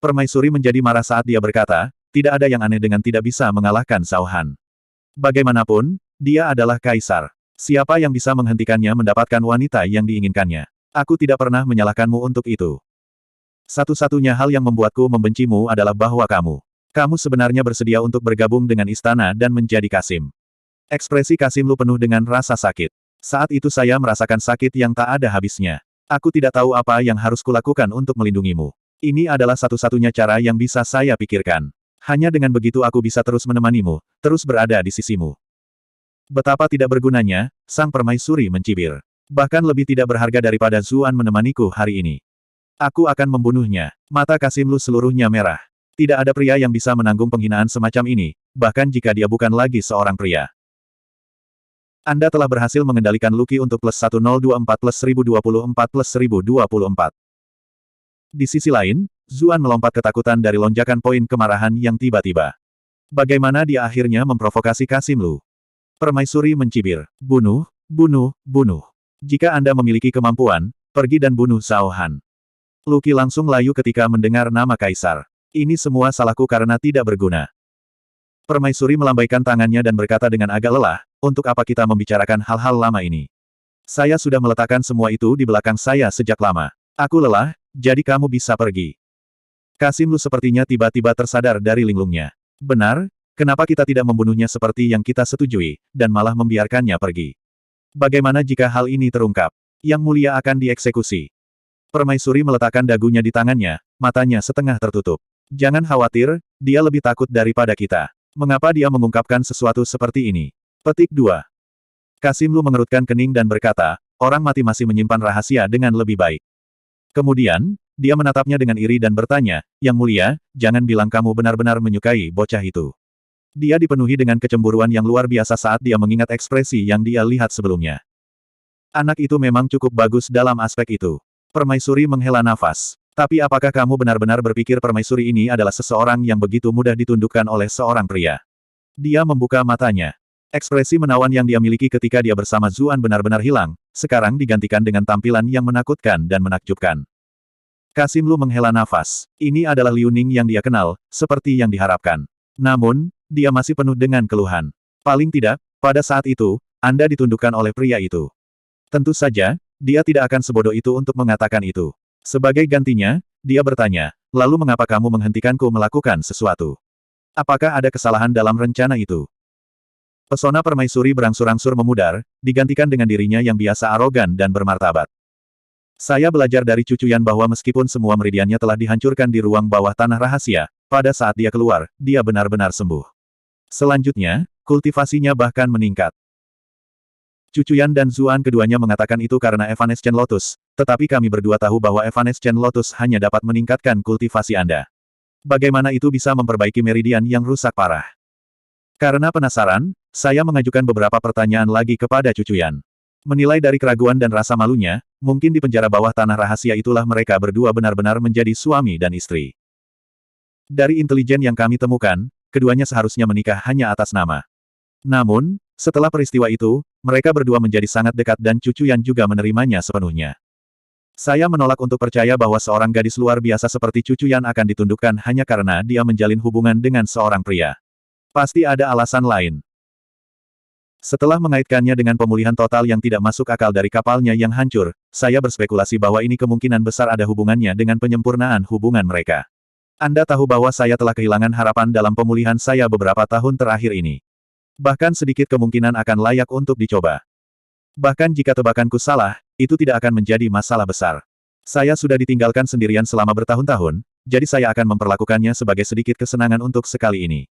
Permaisuri menjadi marah saat dia berkata, tidak ada yang aneh dengan tidak bisa mengalahkan Zhao Han. Bagaimanapun, dia adalah kaisar. Siapa yang bisa menghentikannya mendapatkan wanita yang diinginkannya? Aku tidak pernah menyalahkanmu untuk itu. Satu-satunya hal yang membuatku membencimu adalah bahwa kamu sebenarnya bersedia untuk bergabung dengan istana dan menjadi Kasim. Ekspresi Kasim Lu penuh dengan rasa sakit. Saat itu saya merasakan sakit yang tak ada habisnya. Aku tidak tahu apa yang harus kulakukan untuk melindungimu. Ini adalah satu-satunya cara yang bisa saya pikirkan. Hanya dengan begitu aku bisa terus menemanimu, terus berada di sisimu. Betapa tidak bergunanya, sang permaisuri mencibir. Bahkan lebih tidak berharga daripada Zuan menemaniku hari ini. Aku akan membunuhnya. Mata Kasim Lu seluruhnya merah. Tidak ada pria yang bisa menanggung penghinaan semacam ini, bahkan jika dia bukan lagi seorang pria. Anda telah berhasil mengendalikan Lucky untuk plus 1024 plus 1024 plus 1024. Di sisi lain, Zuan melompat ketakutan dari lonjakan poin kemarahan yang tiba-tiba. Bagaimana dia akhirnya memprovokasi Kasim Lu? Permaisuri mencibir. Bunuh, bunuh, bunuh. Jika Anda memiliki kemampuan, pergi dan bunuh Zhao Han. Lucky langsung layu ketika mendengar nama kaisar. Ini semua salahku karena tidak berguna. Permaisuri melambaikan tangannya dan berkata dengan agak lelah, untuk apa kita membicarakan hal-hal lama ini? Saya sudah meletakkan semua itu di belakang saya sejak lama. Aku lelah, jadi kamu bisa pergi. Kasim Lu sepertinya tiba-tiba tersadar dari linglungnya. Benar, kenapa kita tidak membunuhnya seperti yang kita setujui, dan malah membiarkannya pergi? Bagaimana jika hal ini terungkap? Yang mulia akan dieksekusi. Permaisuri meletakkan dagunya di tangannya, matanya setengah tertutup. Jangan khawatir, dia lebih takut daripada kita. Mengapa dia mengungkapkan sesuatu seperti ini? Petik 2. Kasim Lu mengerutkan kening dan berkata, orang mati masih menyimpan rahasia dengan lebih baik. Kemudian, dia menatapnya dengan iri dan bertanya, Yang Mulia, jangan bilang kamu benar-benar menyukai bocah itu. Dia dipenuhi dengan kecemburuan yang luar biasa saat dia mengingat ekspresi yang dia lihat sebelumnya. Anak itu memang cukup bagus dalam aspek itu. Permaisuri menghela nafas. Tapi apakah kamu benar-benar berpikir permaisuri ini adalah seseorang yang begitu mudah ditundukkan oleh seorang pria? Dia membuka matanya. Ekspresi menawan yang dia miliki ketika dia bersama Zuan benar-benar hilang, sekarang digantikan dengan tampilan yang menakutkan dan menakjubkan. Kasim Lu menghela nafas. Ini adalah Liu Ning yang dia kenal, seperti yang diharapkan. Namun, dia masih penuh dengan keluhan. Paling tidak, pada saat itu, Anda ditundukkan oleh pria itu. Tentu saja, dia tidak akan sebodoh itu untuk mengatakan itu. Sebagai gantinya, dia bertanya, lalu mengapa kamu menghentikanku melakukan sesuatu? Apakah ada kesalahan dalam rencana itu? Pesona permaisuri berangsur-angsur memudar, digantikan dengan dirinya yang biasa arogan dan bermartabat. Saya belajar dari Cucuyan bahwa meskipun semua meridiannya telah dihancurkan di ruang bawah tanah rahasia, pada saat dia keluar, dia benar-benar sembuh. Selanjutnya, kultivasinya bahkan meningkat. Cucuyan dan Zuan keduanya mengatakan itu karena Evanescent Lotus, tetapi kami berdua tahu bahwa Evanescent Lotus hanya dapat meningkatkan kultivasi Anda. Bagaimana itu bisa memperbaiki meridian yang rusak parah? Karena penasaran, saya mengajukan beberapa pertanyaan lagi kepada Cucuyan. Menilai dari keraguan dan rasa malunya, mungkin di penjara bawah tanah rahasia itulah mereka berdua benar-benar menjadi suami dan istri. Dari intelijen yang kami temukan, keduanya seharusnya menikah hanya atas nama. Namun, setelah peristiwa itu, mereka berdua menjadi sangat dekat dan Cucuyan juga menerimanya sepenuhnya. Saya menolak untuk percaya bahwa seorang gadis luar biasa seperti Cucuyan akan ditundukkan hanya karena dia menjalin hubungan dengan seorang pria. Pasti ada alasan lain. Setelah mengaitkannya dengan pemulihan total yang tidak masuk akal dari kapalnya yang hancur, saya berspekulasi bahwa ini kemungkinan besar ada hubungannya dengan penyempurnaan hubungan mereka. Anda tahu bahwa saya telah kehilangan harapan dalam pemulihan saya beberapa tahun terakhir ini. Bahkan sedikit kemungkinan akan layak untuk dicoba. Bahkan jika tebakanku salah, itu tidak akan menjadi masalah besar. Saya sudah ditinggalkan sendirian selama bertahun-tahun, jadi saya akan memperlakukannya sebagai sedikit kesenangan untuk sekali ini.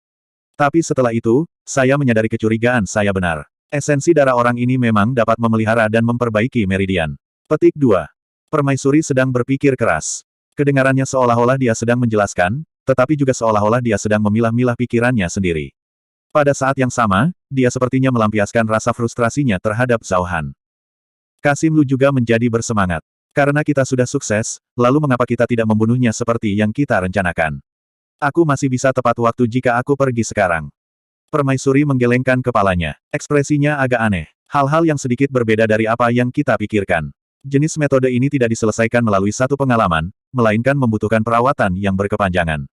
Tapi setelah itu, saya menyadari kecurigaan saya benar. Esensi darah orang ini memang dapat memelihara dan memperbaiki meridian. Petik 2. Permaisuri sedang berpikir keras. Kedengarannya seolah-olah dia sedang menjelaskan, tetapi juga seolah-olah dia sedang memilah-milah pikirannya sendiri. Pada saat yang sama, dia sepertinya melampiaskan rasa frustrasinya terhadap Zhao Han. Kasim Lu juga menjadi bersemangat. Karena kita sudah sukses, lalu mengapa kita tidak membunuhnya seperti yang kita rencanakan? Aku masih bisa tepat waktu jika aku pergi sekarang. Permaisuri menggelengkan kepalanya. Ekspresinya agak aneh. Hal-hal yang sedikit berbeda dari apa yang kita pikirkan. Jenis metode ini tidak diselesaikan melalui satu pengalaman, melainkan membutuhkan perawatan yang berkepanjangan.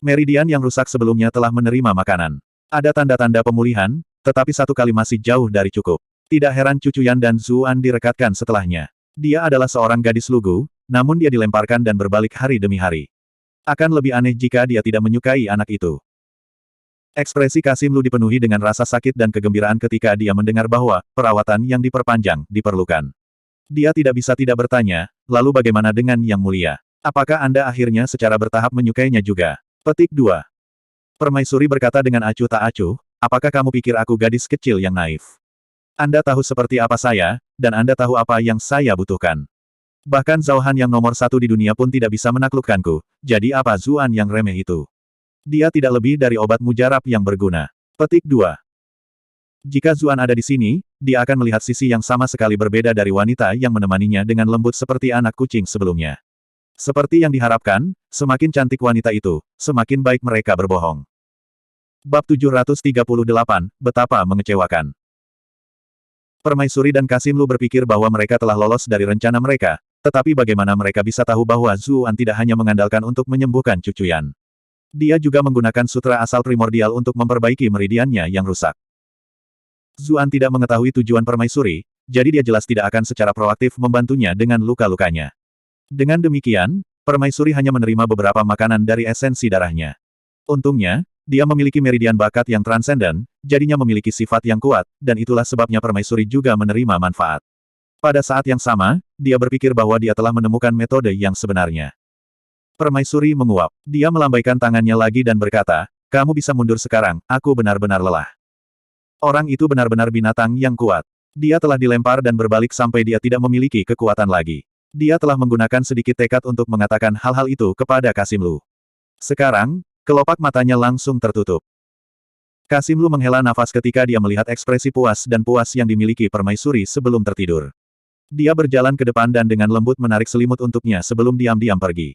Meridian yang rusak sebelumnya telah menerima makanan. Ada tanda-tanda pemulihan, tetapi satu kali masih jauh dari cukup. Tidak heran Cucuyan dan Zuan direkatkan setelahnya. Dia adalah seorang gadis lugu, namun dia dilemparkan dan berbalik hari demi hari. Akan lebih aneh jika dia tidak menyukai anak itu. Ekspresi Kasim Lu dipenuhi dengan rasa sakit dan kegembiraan ketika dia mendengar bahwa perawatan yang diperpanjang diperlukan. Dia tidak bisa tidak bertanya, lalu bagaimana dengan Yang Mulia? Apakah Anda akhirnya secara bertahap menyukainya juga? Petik 2. Permaisuri berkata dengan acuh tak acuh, apakah kamu pikir aku gadis kecil yang naif? Anda tahu seperti apa saya, dan Anda tahu apa yang saya butuhkan. Bahkan Zhao Han yang nomor 1 di dunia pun tidak bisa menaklukkanku, jadi apa Zuan yang remeh itu? Dia tidak lebih dari obat mujarab yang berguna. Petik 2. Jika Zuan ada di sini, dia akan melihat sisi yang sama sekali berbeda dari wanita yang menemaninya dengan lembut seperti anak kucing sebelumnya. Seperti yang diharapkan, semakin cantik wanita itu, semakin baik mereka berbohong. Bab 738, Betapa Mengecewakan. Permaisuri dan Kasim Lu berpikir bahwa mereka telah lolos dari rencana mereka, tetapi bagaimana mereka bisa tahu bahwa Zuan tidak hanya mengandalkan untuk menyembuhkan Cucuyan. Dia juga menggunakan sutra asal primordial untuk memperbaiki meridiannya yang rusak. Zuan tidak mengetahui tujuan permaisuri, jadi dia jelas tidak akan secara proaktif membantunya dengan luka-lukanya. Dengan demikian, permaisuri hanya menerima beberapa makanan dari esensi darahnya. Untungnya, dia memiliki meridian bakat yang transenden, jadinya memiliki sifat yang kuat, dan itulah sebabnya permaisuri juga menerima manfaat. Pada saat yang sama, dia berpikir bahwa dia telah menemukan metode yang sebenarnya. Permaisuri menguap. Dia melambaikan tangannya lagi dan berkata, kamu bisa mundur sekarang, aku benar-benar lelah. Orang itu benar-benar binatang yang kuat. Dia telah dilempar dan berbalik sampai dia tidak memiliki kekuatan lagi. Dia telah menggunakan sedikit tekad untuk mengatakan hal-hal itu kepada Kasim Lu. Sekarang, kelopak matanya langsung tertutup. Kasim Lu menghela nafas ketika dia melihat ekspresi puas dan puas yang dimiliki permaisuri sebelum tertidur. Dia berjalan ke depan dan dengan lembut menarik selimut untuknya sebelum diam-diam pergi.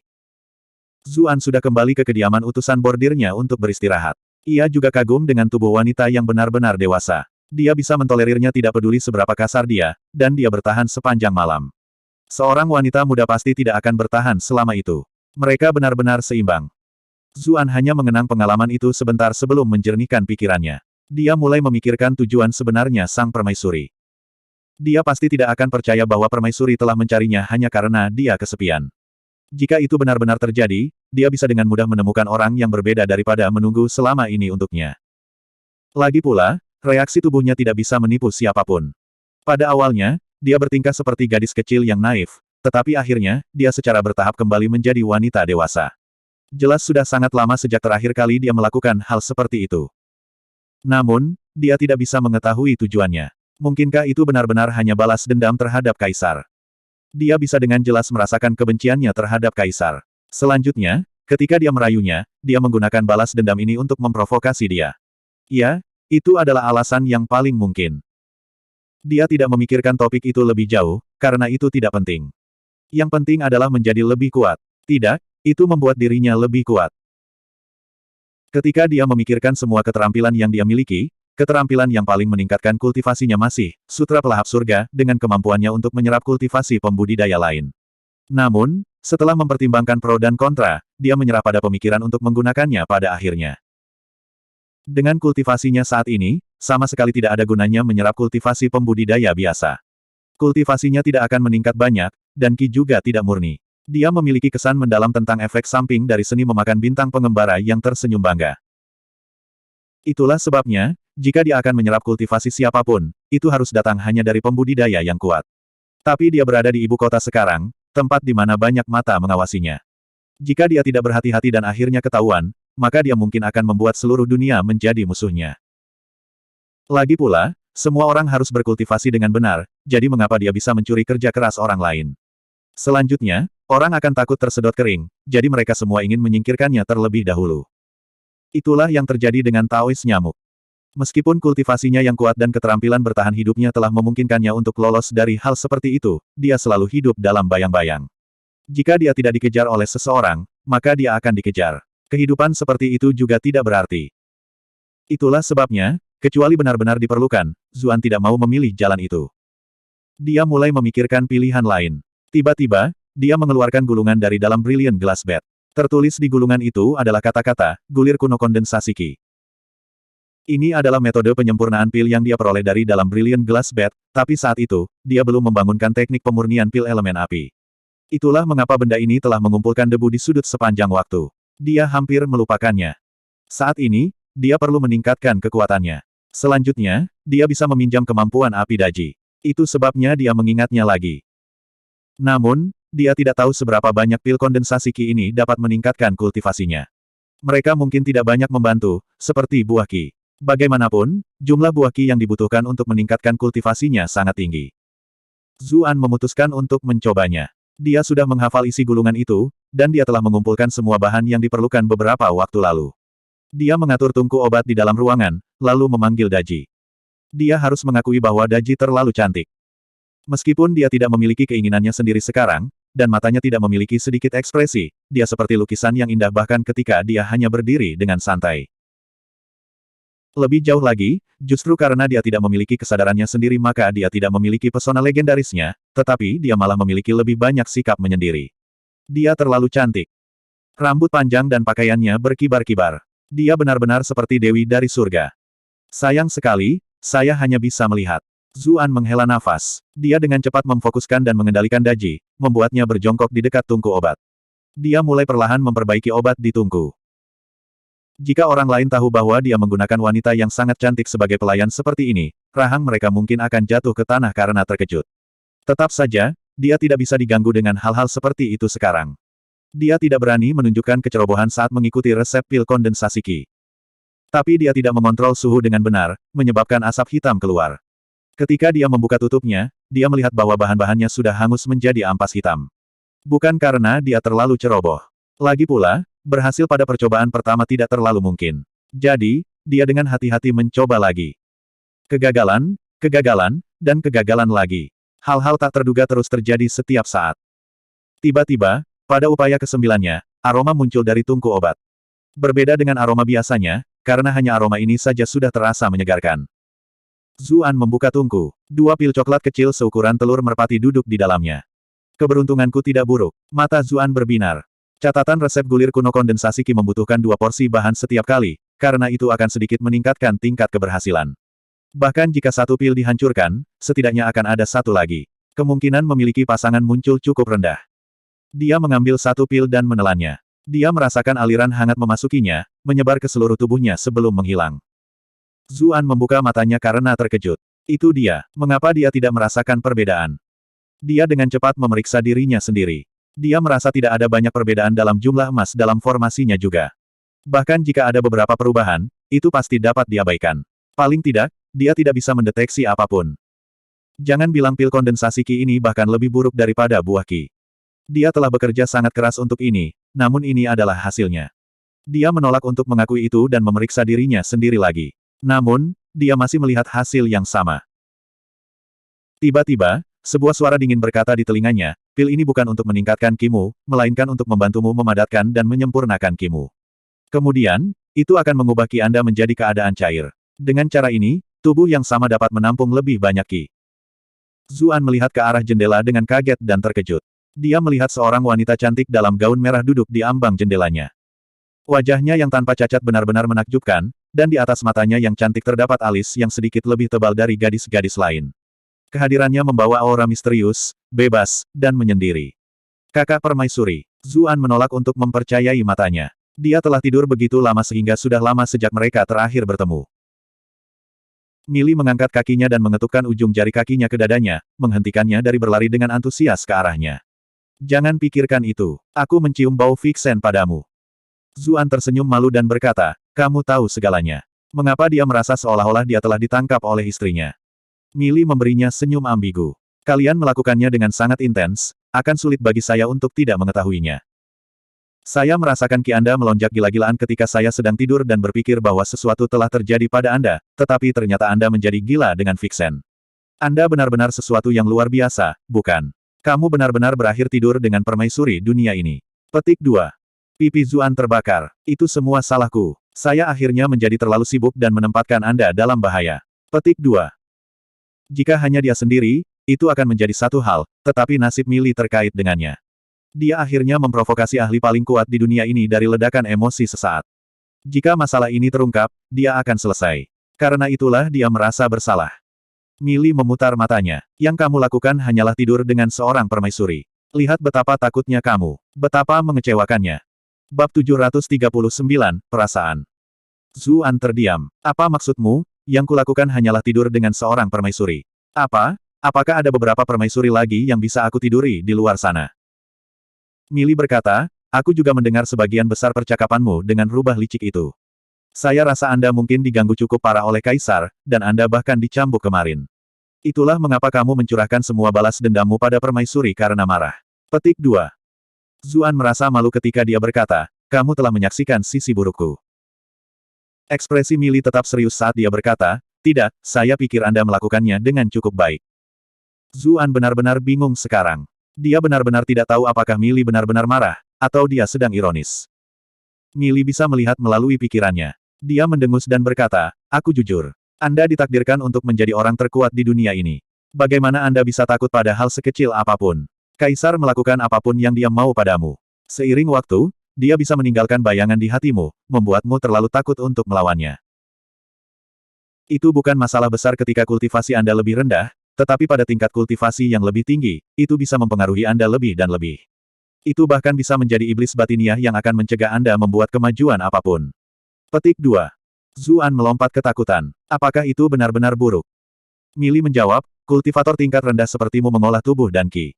Zuan sudah kembali ke kediaman utusan bordirnya untuk beristirahat. Ia juga kagum dengan tubuh wanita yang benar-benar dewasa. Dia bisa mentolerirnya tidak peduli seberapa kasar dia, dan dia bertahan sepanjang malam. Seorang wanita muda pasti tidak akan bertahan selama itu. Mereka benar-benar seimbang. Zuan hanya mengenang pengalaman itu sebentar sebelum menjernihkan pikirannya. Dia mulai memikirkan tujuan sebenarnya sang permaisuri. Dia pasti tidak akan percaya bahwa permaisuri telah mencarinya hanya karena dia kesepian. Jika itu benar-benar terjadi, dia bisa dengan mudah menemukan orang yang berbeda daripada menunggu selama ini untuknya. Lagi pula, reaksi tubuhnya tidak bisa menipu siapapun. Pada awalnya, dia bertingkah seperti gadis kecil yang naif, tetapi akhirnya, dia secara bertahap kembali menjadi wanita dewasa. Jelas sudah sangat lama sejak terakhir kali dia melakukan hal seperti itu. Namun, dia tidak bisa mengetahui tujuannya. Mungkinkah itu benar-benar hanya balas dendam terhadap Kaisar? Dia bisa dengan jelas merasakan kebenciannya terhadap Kaisar. Selanjutnya, ketika dia merayunya, dia menggunakan balas dendam ini untuk memprovokasi dia. Ya, itu adalah alasan yang paling mungkin. Dia tidak memikirkan topik itu lebih jauh, karena itu tidak penting. Yang penting adalah menjadi lebih kuat. Tidak, itu membuat dirinya lebih kuat. Ketika dia memikirkan semua keterampilan yang dia miliki, keterampilan yang paling meningkatkan kultivasinya masih, Sutra Pelahap Surga, dengan kemampuannya untuk menyerap kultivasi pembudidaya lain. Namun, setelah mempertimbangkan pro dan kontra, dia menyerah pada pemikiran untuk menggunakannya pada akhirnya. Dengan kultivasinya saat ini, sama sekali tidak ada gunanya menyerap kultivasi pembudidaya biasa. Kultivasinya tidak akan meningkat banyak, dan Qi juga tidak murni. Dia memiliki kesan mendalam tentang efek samping dari seni memakan bintang pengembara yang tersenyum bangga. Itulah sebabnya, jika dia akan menyerap kultivasi siapapun, itu harus datang hanya dari pembudidaya yang kuat. Tapi dia berada di ibu kota sekarang, tempat di mana banyak mata mengawasinya. Jika dia tidak berhati-hati dan akhirnya ketahuan, maka dia mungkin akan membuat seluruh dunia menjadi musuhnya. Lagi pula, semua orang harus berkultivasi dengan benar, jadi mengapa dia bisa mencuri kerja keras orang lain? Selanjutnya, orang akan takut tersedot kering, jadi mereka semua ingin menyingkirkannya terlebih dahulu. Itulah yang terjadi dengan Taois nyamuk. Meskipun kultivasinya yang kuat dan keterampilan bertahan hidupnya telah memungkinkannya untuk lolos dari hal seperti itu, dia selalu hidup dalam bayang-bayang. Jika dia tidak dikejar oleh seseorang, maka dia akan dikejar. Kehidupan seperti itu juga tidak berarti. Itulah sebabnya, kecuali benar-benar diperlukan, Zuan tidak mau memilih jalan itu. Dia mulai memikirkan pilihan lain. Tiba-tiba, dia mengeluarkan gulungan dari dalam Brilliant Glass Bat. Tertulis di gulungan itu adalah kata-kata, gulir kuno kondensasi Qi. Ini adalah metode penyempurnaan pil yang dia peroleh dari dalam Brilliant Glass Bat, tapi saat itu, dia belum membangunkan teknik pemurnian pil elemen api. Itulah mengapa benda ini telah mengumpulkan debu di sudut sepanjang waktu. Dia hampir melupakannya. Saat ini, dia perlu meningkatkan kekuatannya. Selanjutnya, dia bisa meminjam kemampuan api daji. Itu sebabnya dia mengingatnya lagi. Namun, dia tidak tahu seberapa banyak pil kondensasi Qi ini dapat meningkatkan kultivasinya. Mereka mungkin tidak banyak membantu, seperti buah Qi. Bagaimanapun, jumlah buah Qi yang dibutuhkan untuk meningkatkan kultivasinya sangat tinggi. Zuan memutuskan untuk mencobanya. Dia sudah menghafal isi gulungan itu, dan dia telah mengumpulkan semua bahan yang diperlukan beberapa waktu lalu. Dia mengatur tungku obat di dalam ruangan, lalu memanggil Daji. Dia harus mengakui bahwa Daji terlalu cantik. Meskipun dia tidak memiliki keinginannya sendiri sekarang, dan matanya tidak memiliki sedikit ekspresi, dia seperti lukisan yang indah bahkan ketika dia hanya berdiri dengan santai. Lebih jauh lagi, justru karena dia tidak memiliki kesadarannya sendiri maka dia tidak memiliki pesona legendarisnya, tetapi dia malah memiliki lebih banyak sikap menyendiri. Dia terlalu cantik. Rambut panjang dan pakaiannya berkibar-kibar. Dia benar-benar seperti dewi dari surga. Sayang sekali, saya hanya bisa melihat. Zuan menghela nafas. Dia dengan cepat memfokuskan dan mengendalikan Daji, membuatnya berjongkok di dekat tungku obat. Dia mulai perlahan memperbaiki obat di tungku. Jika orang lain tahu bahwa dia menggunakan wanita yang sangat cantik sebagai pelayan seperti ini, rahang mereka mungkin akan jatuh ke tanah karena terkejut. Tetap saja, dia tidak bisa diganggu dengan hal-hal seperti itu sekarang. Dia tidak berani menunjukkan kecerobohan saat mengikuti resep pil kondensasi Qi. Tapi dia tidak mengontrol suhu dengan benar, menyebabkan asap hitam keluar. Ketika dia membuka tutupnya, dia melihat bahwa bahan-bahannya sudah hangus menjadi ampas hitam. Bukan karena dia terlalu ceroboh. Lagi pula, berhasil pada percobaan pertama tidak terlalu mungkin. Jadi, dia dengan hati-hati mencoba lagi. Kegagalan, kegagalan, dan kegagalan lagi. Hal-hal tak terduga terus terjadi setiap saat. Tiba-tiba, pada upaya kesembilannya, aroma muncul dari tungku obat. Berbeda dengan aroma biasanya, karena hanya aroma ini saja sudah terasa menyegarkan. Zuan membuka tungku. 2 pil coklat kecil seukuran telur merpati duduk di dalamnya. Keberuntunganku tidak buruk. Mata Zuan berbinar. Catatan resep gulir kuno kondensasi Qi membutuhkan 2 porsi bahan setiap kali, karena itu akan sedikit meningkatkan tingkat keberhasilan. Bahkan jika 1 pil dihancurkan, setidaknya akan ada 1 lagi. Kemungkinan memiliki pasangan muncul cukup rendah. Dia mengambil 1 pil dan menelannya. Dia merasakan aliran hangat memasukinya, menyebar ke seluruh tubuhnya sebelum menghilang. Zuan membuka matanya karena terkejut. Itu dia. Mengapa dia tidak merasakan perbedaan? Dia dengan cepat memeriksa dirinya sendiri. Dia merasa tidak ada banyak perbedaan dalam jumlah emas dalam formasinya juga. Bahkan jika ada beberapa perubahan, itu pasti dapat diabaikan. Paling tidak, dia tidak bisa mendeteksi apapun. Jangan bilang pil kondensasi Qi ini bahkan lebih buruk daripada buah Qi. Dia telah bekerja sangat keras untuk ini, namun ini adalah hasilnya. Dia menolak untuk mengakui itu dan memeriksa dirinya sendiri lagi. Namun, dia masih melihat hasil yang sama. Tiba-tiba, sebuah suara dingin berkata di telinganya, pil ini bukan untuk meningkatkan Qi-mu, melainkan untuk membantumu memadatkan dan menyempurnakan Qi-mu. Kemudian, itu akan mengubah Qi Anda menjadi keadaan cair. Dengan cara ini, tubuh yang sama dapat menampung lebih banyak Qi. Zuan melihat ke arah jendela dengan kaget dan terkejut. Dia melihat seorang wanita cantik dalam gaun merah duduk di ambang jendelanya. Wajahnya yang tanpa cacat benar-benar menakjubkan, dan di atas matanya yang cantik terdapat alis yang sedikit lebih tebal dari gadis-gadis lain. Kehadirannya membawa aura misterius, bebas, dan menyendiri. Kakak permaisuri. Zuan menolak untuk mempercayai matanya. Dia telah tidur begitu lama sehingga sudah lama sejak mereka terakhir bertemu. Mili mengangkat kakinya dan mengetukkan ujung jari kakinya ke dadanya, menghentikannya dari berlari dengan antusias ke arahnya. Jangan pikirkan itu. Aku mencium bau Vixen padamu. Zuan tersenyum malu dan berkata, kamu tahu segalanya. Mengapa dia merasa seolah-olah dia telah ditangkap oleh istrinya? Mili memberinya senyum ambigu. Kalian melakukannya dengan sangat intens, akan sulit bagi saya untuk tidak mengetahuinya. Saya merasakan Qi Anda melonjak gila-gilaan ketika saya sedang tidur dan berpikir bahwa sesuatu telah terjadi pada Anda, tetapi ternyata Anda menjadi gila dengan Vixen. Anda benar-benar sesuatu yang luar biasa, bukan? Kamu benar-benar berakhir tidur dengan permaisuri dunia ini. Petik 2. Pipi Zuan terbakar. Itu semua salahku. Saya akhirnya menjadi terlalu sibuk dan menempatkan Anda dalam bahaya. Petik 2. Jika hanya dia sendiri, itu akan menjadi satu hal, tetapi nasib Mili terkait dengannya. Dia akhirnya memprovokasi ahli paling kuat di dunia ini dari ledakan emosi sesaat. Jika masalah ini terungkap, dia akan selesai. Karena itulah dia merasa bersalah. Mili memutar matanya. Yang kamu lakukan hanyalah tidur dengan seorang permaisuri. Lihat betapa takutnya kamu. Betapa mengecewakannya. Bab 739, Perasaan. Zuan terdiam. Apa maksudmu? Yang kulakukan hanyalah tidur dengan seorang permaisuri. Apa? Apakah ada beberapa permaisuri lagi yang bisa aku tiduri di luar sana? Mili berkata, aku juga mendengar sebagian besar percakapanmu dengan rubah licik itu. Saya rasa Anda mungkin diganggu cukup parah oleh Kaisar, dan Anda bahkan dicambuk kemarin. Itulah mengapa kamu mencurahkan semua balas dendammu pada permaisuri karena marah. Petik 2. Zuan merasa malu ketika dia berkata, kamu telah menyaksikan sisi burukku. Ekspresi Mili tetap serius saat dia berkata, tidak, saya pikir Anda melakukannya dengan cukup baik. Zuan benar-benar bingung sekarang. Dia benar-benar tidak tahu apakah Mili benar-benar marah, atau dia sedang ironis. Mili bisa melihat melalui pikirannya. Dia mendengus dan berkata, aku jujur. Anda ditakdirkan untuk menjadi orang terkuat di dunia ini. Bagaimana Anda bisa takut pada hal sekecil apapun? Kaisar melakukan apapun yang dia mau padamu. Seiring waktu, dia bisa meninggalkan bayangan di hatimu, membuatmu terlalu takut untuk melawannya. Itu bukan masalah besar ketika kultivasi Anda lebih rendah, tetapi pada tingkat kultivasi yang lebih tinggi, itu bisa mempengaruhi Anda lebih dan lebih. Itu bahkan bisa menjadi iblis batiniah yang akan mencegah Anda membuat kemajuan apapun. Petik 2. Zuan melompat ketakutan. Apakah itu benar-benar buruk? Mili menjawab, kultivator tingkat rendah sepertimu mengolah tubuh dan Qi.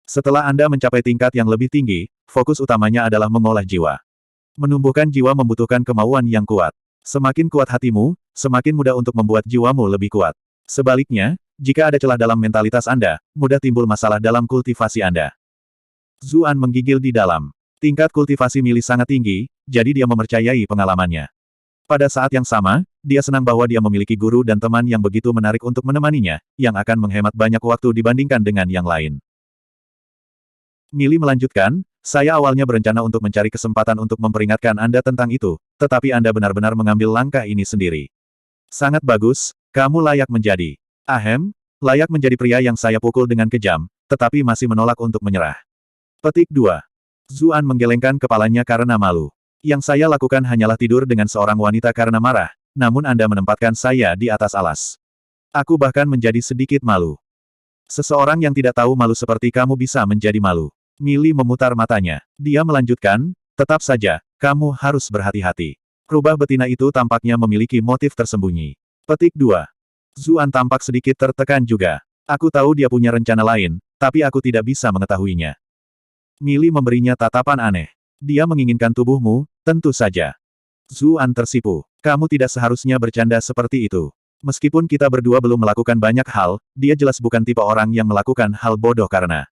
Setelah Anda mencapai tingkat yang lebih tinggi, fokus utamanya adalah mengolah jiwa. Menumbuhkan jiwa membutuhkan kemauan yang kuat. Semakin kuat hatimu, semakin mudah untuk membuat jiwamu lebih kuat. Sebaliknya, jika ada celah dalam mentalitas Anda, mudah timbul masalah dalam kultivasi Anda. Zuan menggigil di dalam. Tingkat kultivasi Mili sangat tinggi, jadi dia mempercayai pengalamannya. Pada saat yang sama, dia senang bahwa dia memiliki guru dan teman yang begitu menarik untuk menemaninya, yang akan menghemat banyak waktu dibandingkan dengan yang lain. Mili melanjutkan, saya awalnya berencana untuk mencari kesempatan untuk memperingatkan Anda tentang itu, tetapi Anda benar-benar mengambil langkah ini sendiri. Sangat bagus, kamu layak menjadi. Layak menjadi pria yang saya pukul dengan kejam, tetapi masih menolak untuk menyerah. Petik 2. Zuan menggelengkan kepalanya karena malu. Yang saya lakukan hanyalah tidur dengan seorang wanita karena marah, namun Anda menempatkan saya di atas alas. Aku bahkan menjadi sedikit malu. Seseorang yang tidak tahu malu seperti kamu bisa menjadi malu. Mili memutar matanya. Dia melanjutkan, tetap saja, kamu harus berhati-hati. Rubah betina itu tampaknya memiliki motif tersembunyi. Petik 2. Zuan tampak sedikit tertekan juga. Aku tahu dia punya rencana lain, tapi aku tidak bisa mengetahuinya. Mili memberinya tatapan aneh. Dia menginginkan tubuhmu, tentu saja. Zuan tersipu. Kamu tidak seharusnya bercanda seperti itu. Meskipun kita berdua belum melakukan banyak hal, dia jelas bukan tipe orang yang melakukan hal bodoh karena.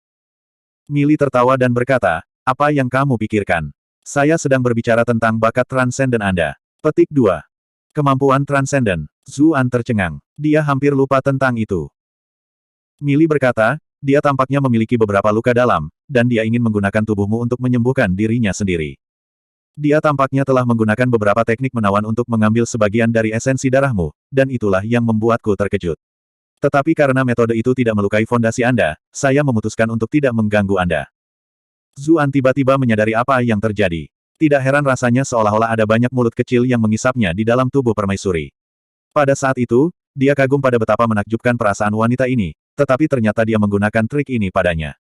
Mili tertawa dan berkata, apa yang kamu pikirkan? Saya sedang berbicara tentang bakat transenden Anda. Petik 2. Kemampuan transenden. Zuan tercengang. Dia hampir lupa tentang itu. Mili berkata, dia tampaknya memiliki beberapa luka dalam, dan dia ingin menggunakan tubuhmu untuk menyembuhkan dirinya sendiri. Dia tampaknya telah menggunakan beberapa teknik menawan untuk mengambil sebagian dari esensi darahmu, dan itulah yang membuatku terkejut. Tetapi karena metode itu tidak melukai fondasi Anda, saya memutuskan untuk tidak mengganggu Anda. Zuan tiba-tiba menyadari apa yang terjadi. Tidak heran rasanya seolah-olah ada banyak mulut kecil yang mengisapnya di dalam tubuh permaisuri. Pada saat itu, dia kagum pada betapa menakjubkan perasaan wanita ini, tetapi ternyata dia menggunakan trik ini padanya.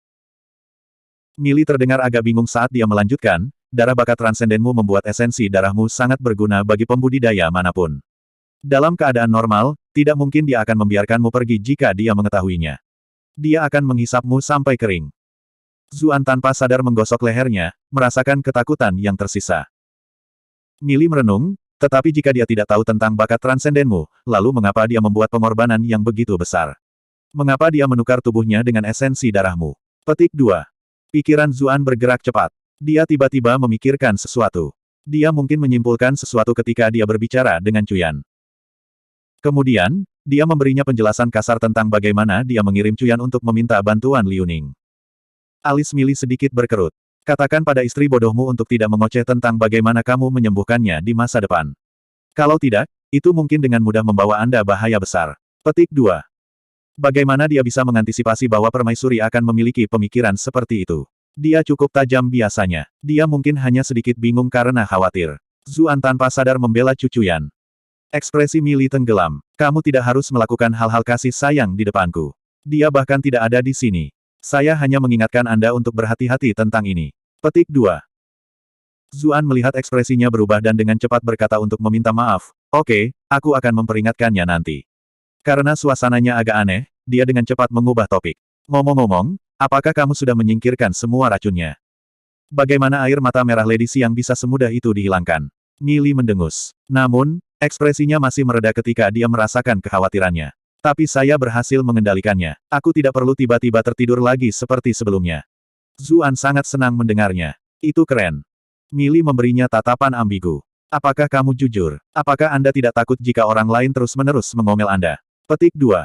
Mili terdengar agak bingung saat dia melanjutkan, darah bakat transendenmu membuat esensi darahmu sangat berguna bagi pembudidaya manapun. Dalam keadaan normal, tidak mungkin dia akan membiarkanmu pergi jika dia mengetahuinya. Dia akan menghisapmu sampai kering. Zuan tanpa sadar menggosok lehernya, merasakan ketakutan yang tersisa. Mili merenung, tetapi jika dia tidak tahu tentang bakat transendenmu, lalu mengapa dia membuat pengorbanan yang begitu besar? Mengapa dia menukar tubuhnya dengan esensi darahmu? Petik 2. Pikiran Zuan bergerak cepat. Dia tiba-tiba memikirkan sesuatu. Dia mungkin menyimpulkan sesuatu ketika dia berbicara dengan Cuyan. Kemudian, dia memberinya penjelasan kasar tentang bagaimana dia mengirim Cuyan untuk meminta bantuan Liuning. Alis Mili sedikit berkerut. Katakan pada istri bodohmu untuk tidak mengoceh tentang bagaimana kamu menyembuhkannya di masa depan. Kalau tidak, itu mungkin dengan mudah membawa Anda bahaya besar. Petik 2. Bagaimana dia bisa mengantisipasi bahwa permaisuri akan memiliki pemikiran seperti itu? Dia cukup tajam biasanya. Dia mungkin hanya sedikit bingung karena khawatir. Zuan tanpa sadar membela Cucuyan. Ekspresi Mili tenggelam. Kamu tidak harus melakukan hal-hal kasih sayang di depanku. Dia bahkan tidak ada di sini. Saya hanya mengingatkan Anda untuk berhati-hati tentang ini. Petik 2. Zuan melihat ekspresinya berubah dan dengan cepat berkata untuk meminta maaf. Oke, aku akan memperingatkannya nanti. Karena suasananya agak aneh, dia dengan cepat mengubah topik. Ngomong-ngomong, apakah kamu sudah menyingkirkan semua racunnya? Bagaimana air mata merah Lady Xiang bisa semudah itu dihilangkan? Mili mendengus. Namun, ekspresinya masih mereda ketika dia merasakan kekhawatirannya. Tapi saya berhasil mengendalikannya. Aku tidak perlu tiba-tiba tertidur lagi seperti sebelumnya. Zuan sangat senang mendengarnya. Itu keren. Mili memberinya tatapan ambigu. Apakah kamu jujur? Apakah Anda tidak takut jika orang lain terus-menerus mengomel Anda? Petik 2.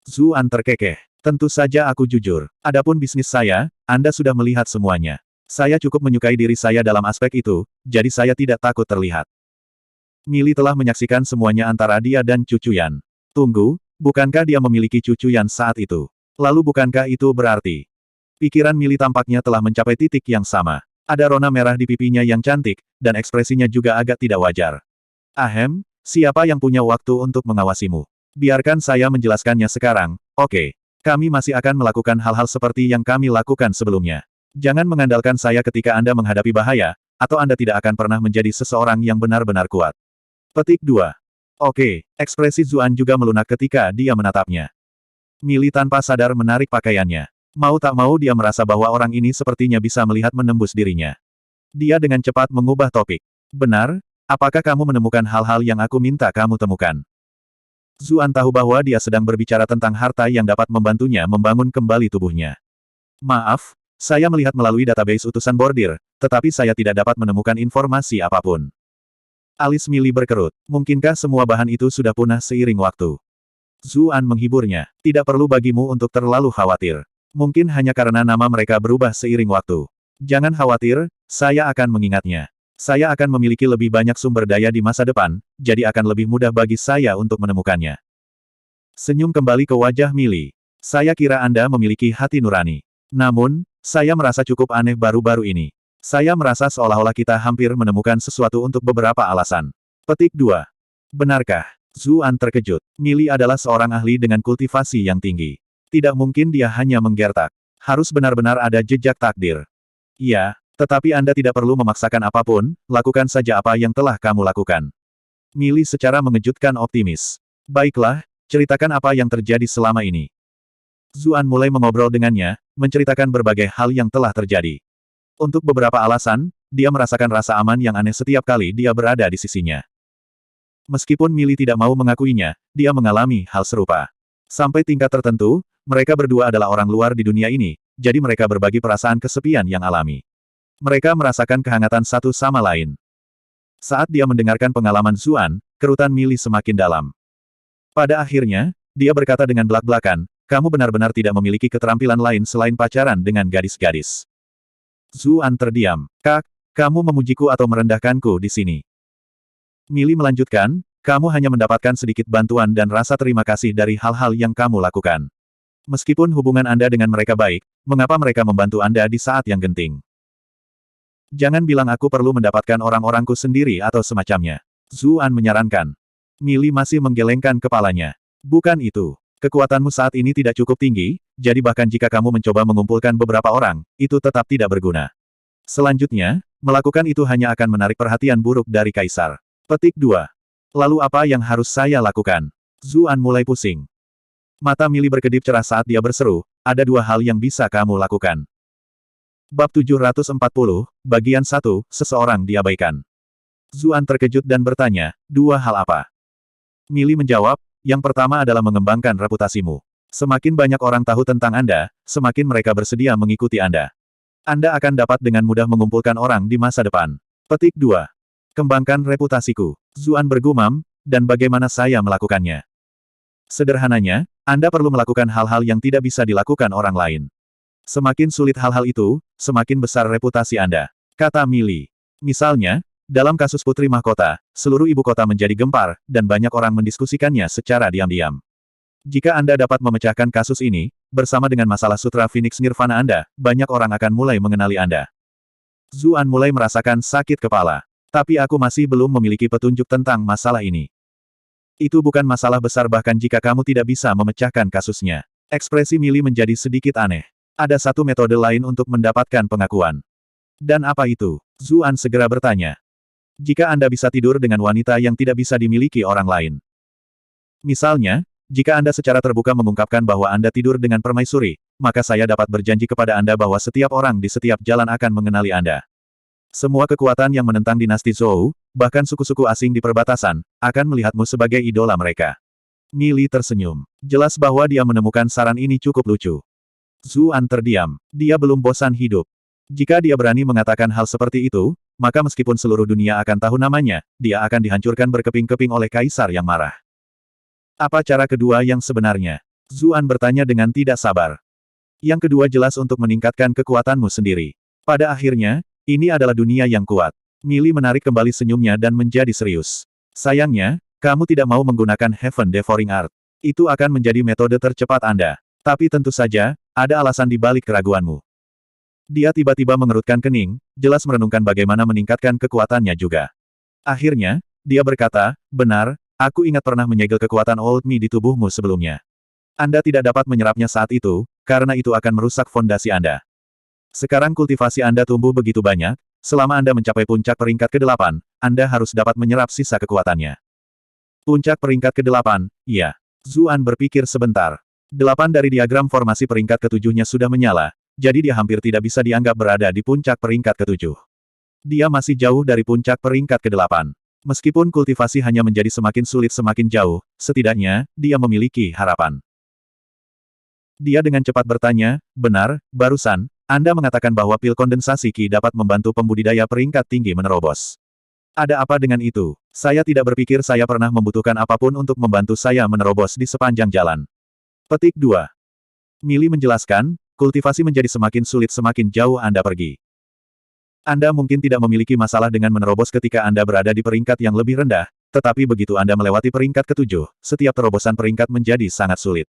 Zuan terkekeh. Tentu saja aku jujur. Adapun bisnis saya, Anda sudah melihat semuanya. Saya cukup menyukai diri saya dalam aspek itu, jadi saya tidak takut terlihat. Mili telah menyaksikan semuanya antara dia dan Cucuyan. Tunggu. Bukankah dia memiliki Cucuyan saat itu? Lalu bukankah itu berarti? Pikiran Mili tampaknya telah mencapai titik yang sama. Ada rona merah di pipinya yang cantik, dan ekspresinya juga agak tidak wajar. Ahem, siapa yang punya waktu untuk mengawasimu? Biarkan saya menjelaskannya sekarang, oke. Kami masih akan melakukan hal-hal seperti yang kami lakukan sebelumnya. Jangan mengandalkan saya ketika Anda menghadapi bahaya, atau Anda tidak akan pernah menjadi seseorang yang benar-benar kuat. Petik 2. Oke, ekspresi Zuan juga melunak ketika dia menatapnya. Mili tanpa sadar menarik pakaiannya. Mau tak mau dia merasa bahwa orang ini sepertinya bisa melihat menembus dirinya. Dia dengan cepat mengubah topik. Benar, apakah kamu menemukan hal-hal yang aku minta kamu temukan? Zuan tahu bahwa dia sedang berbicara tentang harta yang dapat membantunya membangun kembali tubuhnya. Maaf, saya melihat melalui database utusan bordir, tetapi saya tidak dapat menemukan informasi apapun. Alis Mili berkerut. Mungkinkah semua bahan itu sudah punah seiring waktu? Zuan menghiburnya. Tidak perlu bagimu untuk terlalu khawatir. Mungkin hanya karena nama mereka berubah seiring waktu. Jangan khawatir, saya akan mengingatnya. Saya akan memiliki lebih banyak sumber daya di masa depan, jadi akan lebih mudah bagi saya untuk menemukannya. Senyum kembali ke wajah Mili. Saya kira Anda memiliki hati nurani. Namun, saya merasa cukup aneh baru-baru ini. Saya merasa seolah-olah kita hampir menemukan sesuatu untuk beberapa alasan. Petik 2. Benarkah? Zuan terkejut. Mili adalah seorang ahli dengan kultivasi yang tinggi. Tidak mungkin dia hanya menggertak. Harus benar-benar ada jejak takdir. Iya, tetapi Anda tidak perlu memaksakan apapun, lakukan saja apa yang telah kamu lakukan. Mili secara mengejutkan optimis. Baiklah, ceritakan apa yang terjadi selama ini. Zuan mulai mengobrol dengannya, menceritakan berbagai hal yang telah terjadi. Untuk beberapa alasan, dia merasakan rasa aman yang aneh setiap kali dia berada di sisinya. Meskipun Millie tidak mau mengakuinya, dia mengalami hal serupa. Sampai tingkat tertentu, mereka berdua adalah orang luar di dunia ini, jadi mereka berbagi perasaan kesepian yang alami. Mereka merasakan kehangatan satu sama lain. Saat dia mendengarkan pengalaman Zuan, kerutan Millie semakin dalam. Pada akhirnya, dia berkata dengan belak-belakan, kamu benar-benar tidak memiliki keterampilan lain selain pacaran dengan gadis-gadis. Zuan terdiam. Kak, kamu memujiku atau merendahkanku di sini? Millie melanjutkan, kamu hanya mendapatkan sedikit bantuan dan rasa terima kasih dari hal-hal yang kamu lakukan. Meskipun hubungan Anda dengan mereka baik, mengapa mereka membantu Anda di saat yang genting? Jangan bilang aku perlu mendapatkan orang-orangku sendiri atau semacamnya. Zuan menyarankan. Millie masih menggelengkan kepalanya. Bukan itu. Kekuatanmu saat ini tidak cukup tinggi, jadi bahkan jika kamu mencoba mengumpulkan beberapa orang, itu tetap tidak berguna. Selanjutnya, melakukan itu hanya akan menarik perhatian buruk dari Kaisar. Petik 2. Lalu apa yang harus saya lakukan? Zuan mulai pusing. Mata Millie berkedip cerah saat dia berseru, ada dua hal yang bisa kamu lakukan. Bab 740, Bagian 1, Seseorang diabaikan. Zuan terkejut dan bertanya, dua hal apa? Millie menjawab, yang pertama adalah mengembangkan reputasimu. Semakin banyak orang tahu tentang Anda, semakin mereka bersedia mengikuti Anda. Anda akan dapat dengan mudah mengumpulkan orang di masa depan. Petik 2. Kembangkan reputasiku. Zuan bergumam, dan bagaimana saya melakukannya? Sederhananya, Anda perlu melakukan hal-hal yang tidak bisa dilakukan orang lain. Semakin sulit hal-hal itu, semakin besar reputasi Anda. Kata Millie. Misalnya, dalam kasus Putri Mahkota, seluruh ibu kota menjadi gempar, dan banyak orang mendiskusikannya secara diam-diam. Jika Anda dapat memecahkan kasus ini, bersama dengan masalah Sutra Phoenix Nirvana Anda, banyak orang akan mulai mengenali Anda. Zuan mulai merasakan sakit kepala. Tapi aku masih belum memiliki petunjuk tentang masalah ini. Itu bukan masalah besar bahkan jika kamu tidak bisa memecahkan kasusnya. Ekspresi Millie menjadi sedikit aneh. Ada satu metode lain untuk mendapatkan pengakuan. Dan apa itu? Zuan segera bertanya. Jika Anda bisa tidur dengan wanita yang tidak bisa dimiliki orang lain. Misalnya, jika Anda secara terbuka mengungkapkan bahwa Anda tidur dengan permaisuri, maka saya dapat berjanji kepada Anda bahwa setiap orang di setiap jalan akan mengenali Anda. Semua kekuatan yang menentang dinasti Zhou, bahkan suku-suku asing di perbatasan, akan melihatmu sebagai idola mereka. Millie tersenyum. Jelas bahwa dia menemukan saran ini cukup lucu. Zuan terdiam. Dia belum bosan hidup. Jika dia berani mengatakan hal seperti itu, maka meskipun seluruh dunia akan tahu namanya, dia akan dihancurkan berkeping-keping oleh kaisar yang marah. Apa cara kedua yang sebenarnya? Zuan bertanya dengan tidak sabar. Yang kedua jelas untuk meningkatkan kekuatanmu sendiri. Pada akhirnya, ini adalah dunia yang kuat. Millie menarik kembali senyumnya dan menjadi serius. Sayangnya, kamu tidak mau menggunakan Heaven Devouring Art. Itu akan menjadi metode tercepat Anda. Tapi tentu saja, ada alasan di balik keraguanmu. Dia tiba-tiba mengerutkan kening, jelas merenungkan bagaimana meningkatkan kekuatannya juga. Akhirnya, dia berkata, benar, aku ingat pernah menyegel kekuatan Old Me di tubuhmu sebelumnya. Anda tidak dapat menyerapnya saat itu, karena itu akan merusak fondasi Anda. Sekarang kultivasi Anda tumbuh begitu banyak, selama Anda mencapai puncak peringkat ke-8, Anda harus dapat menyerap sisa kekuatannya. Puncak peringkat ke-8, iya. Zuan berpikir sebentar. 8 dari diagram formasi peringkat ke-7-nya sudah menyala, jadi dia hampir tidak bisa dianggap berada di puncak peringkat ke-7. Dia masih jauh dari puncak peringkat ke-8. Meskipun kultivasi hanya menjadi semakin sulit semakin jauh, setidaknya, dia memiliki harapan. Dia dengan cepat bertanya, benar, barusan, Anda mengatakan bahwa pil kondensasi Qi dapat membantu pembudidaya peringkat tinggi menerobos. Ada apa dengan itu? Saya tidak berpikir saya pernah membutuhkan apapun untuk membantu saya menerobos di sepanjang jalan. Petik 2. Millie menjelaskan, kultivasi menjadi semakin sulit semakin jauh Anda pergi. Anda mungkin tidak memiliki masalah dengan menerobos ketika Anda berada di peringkat yang lebih rendah, tetapi begitu Anda melewati peringkat ke-7, setiap terobosan peringkat menjadi sangat sulit.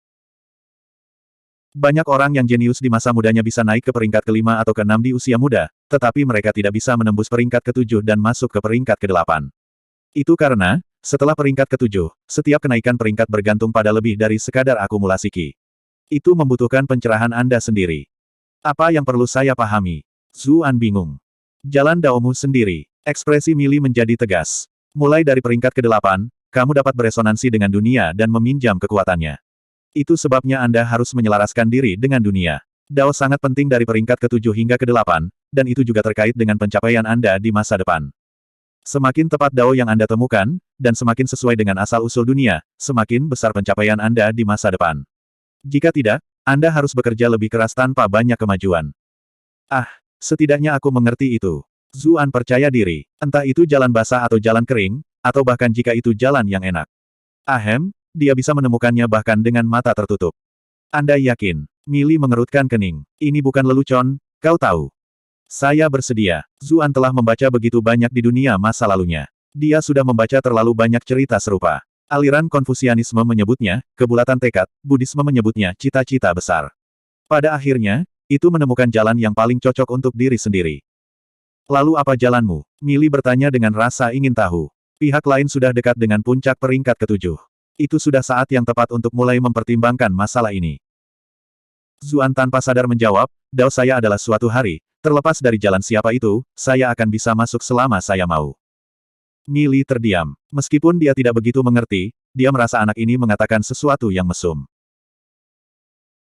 Banyak orang yang jenius di masa mudanya bisa naik ke peringkat ke-5 atau ke-6 di usia muda, tetapi mereka tidak bisa menembus peringkat ke-7 dan masuk ke peringkat ke-8. Itu karena, setelah peringkat ke-7, setiap kenaikan peringkat bergantung pada lebih dari sekadar akumulasi Qi. Itu membutuhkan pencerahan Anda sendiri. Apa yang perlu saya pahami? Zuan bingung. Jalan daomu sendiri. Ekspresi Millie menjadi tegas. Mulai dari peringkat ke-8, kamu dapat beresonansi dengan dunia dan meminjam kekuatannya. Itu sebabnya Anda harus menyelaraskan diri dengan dunia. Dao sangat penting dari peringkat ke-7 hingga ke-8, dan itu juga terkait dengan pencapaian Anda di masa depan. Semakin tepat Dao yang Anda temukan, dan semakin sesuai dengan asal-usul dunia, semakin besar pencapaian Anda di masa depan. Jika tidak, Anda harus bekerja lebih keras tanpa banyak kemajuan. Ah, setidaknya aku mengerti itu. Zuan percaya diri, entah itu jalan basah atau jalan kering, atau bahkan jika itu jalan yang enak. Ahem, dia bisa menemukannya bahkan dengan mata tertutup. Anda yakin? Mili mengerutkan kening. Ini bukan lelucon, kau tahu. Saya bersedia. Zuan telah membaca begitu banyak di dunia masa lalunya. Dia sudah membaca terlalu banyak cerita serupa. Aliran Konfusianisme menyebutnya, kebulatan tekad, Buddhisme menyebutnya, cita-cita besar. Pada akhirnya, itu menemukan jalan yang paling cocok untuk diri sendiri. Lalu apa jalanmu? Mili bertanya dengan rasa ingin tahu. Pihak lain sudah dekat dengan puncak peringkat ke-7. Itu sudah saat yang tepat untuk mulai mempertimbangkan masalah ini. Zuan tanpa sadar menjawab, Dao saya adalah suatu hari, terlepas dari jalan siapa itu, saya akan bisa masuk selama saya mau. Mili terdiam. Meskipun dia tidak begitu mengerti, dia merasa anak ini mengatakan sesuatu yang mesum.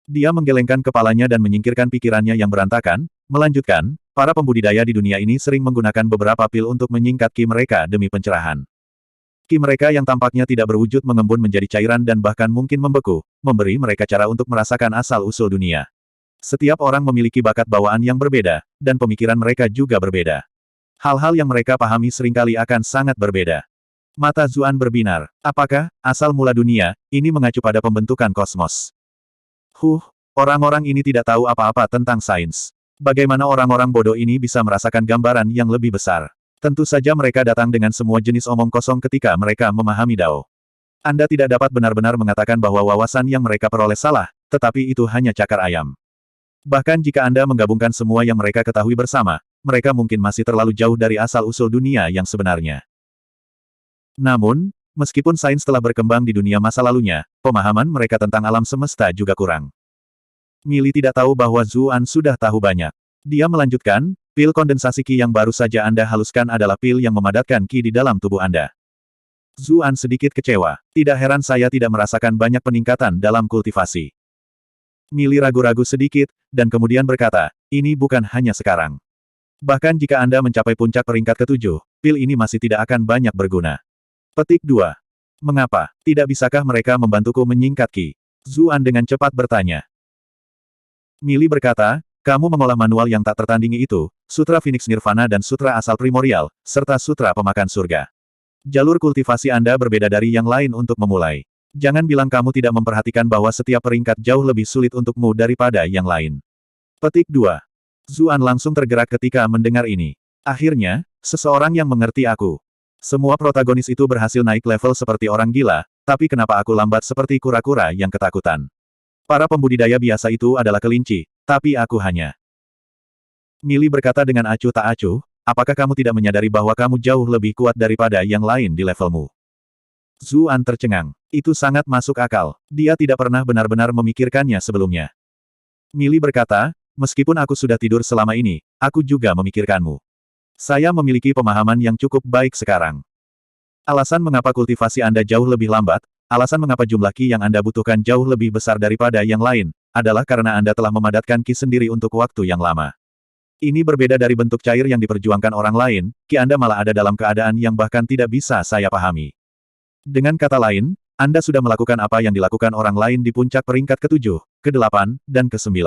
Dia menggelengkan kepalanya dan menyingkirkan pikirannya yang berantakan, melanjutkan, para pembudidaya di dunia ini sering menggunakan beberapa pil untuk menyingkat ki mereka demi pencerahan. Ki mereka yang tampaknya tidak berwujud mengembun menjadi cairan dan bahkan mungkin membeku, memberi mereka cara untuk merasakan asal-usul dunia. Setiap orang memiliki bakat bawaan yang berbeda, dan pemikiran mereka juga berbeda. Hal-hal yang mereka pahami seringkali akan sangat berbeda. Mata Zuan berbinar. Apakah, asal mula dunia, ini mengacu pada pembentukan kosmos? Orang-orang ini tidak tahu apa-apa tentang sains. Bagaimana orang-orang bodoh ini bisa merasakan gambaran yang lebih besar? Tentu saja mereka datang dengan semua jenis omong kosong ketika mereka memahami Dao. Anda tidak dapat benar-benar mengatakan bahwa wawasan yang mereka peroleh salah, tetapi itu hanya cakar ayam. Bahkan jika Anda menggabungkan semua yang mereka ketahui bersama, mereka mungkin masih terlalu jauh dari asal-usul dunia yang sebenarnya. Namun, meskipun sains telah berkembang di dunia masa lalunya, pemahaman mereka tentang alam semesta juga kurang. Mili tidak tahu bahwa Zuan sudah tahu banyak. Dia melanjutkan, pil kondensasi ki yang baru saja Anda haluskan adalah pil yang memadatkan ki di dalam tubuh Anda. Zuan sedikit kecewa. Tidak heran saya tidak merasakan banyak peningkatan dalam kultivasi. Mili ragu-ragu sedikit, dan kemudian berkata, ini bukan hanya sekarang. Bahkan jika Anda mencapai puncak peringkat ke-7, pil ini masih tidak akan banyak berguna. Petik 2. Mengapa? Tidak bisakah mereka membantuku menyingkat ki? Zuan dengan cepat bertanya. Mili berkata, kamu mengolah manual yang tak tertandingi itu, Sutra Phoenix Nirvana dan Sutra Asal Primordial, serta Sutra Pemakan Surga. Jalur kultivasi Anda berbeda dari yang lain untuk memulai. Jangan bilang kamu tidak memperhatikan bahwa setiap peringkat jauh lebih sulit untukmu daripada yang lain. Petik 2. Zuan langsung tergerak ketika mendengar ini. Akhirnya, seseorang yang mengerti aku. Semua protagonis itu berhasil naik level seperti orang gila, tapi kenapa aku lambat seperti kura-kura yang ketakutan? Para pembudidaya biasa itu adalah kelinci, tapi aku hanya. Mili berkata dengan acuh tak acuh, apakah kamu tidak menyadari bahwa kamu jauh lebih kuat daripada yang lain di levelmu? Zuan tercengang. Itu sangat masuk akal. Dia tidak pernah benar-benar memikirkannya sebelumnya. Mili berkata, meskipun aku sudah tidur selama ini, aku juga memikirkanmu. Saya memiliki pemahaman yang cukup baik sekarang. Alasan mengapa kultivasi Anda jauh lebih lambat, alasan mengapa jumlah ki yang Anda butuhkan jauh lebih besar daripada yang lain, adalah karena Anda telah memadatkan ki sendiri untuk waktu yang lama. Ini berbeda dari bentuk cair yang diperjuangkan orang lain, ki Anda malah ada dalam keadaan yang bahkan tidak bisa saya pahami. Dengan kata lain, Anda sudah melakukan apa yang dilakukan orang lain di puncak peringkat ke-7, ke-8, dan ke-9.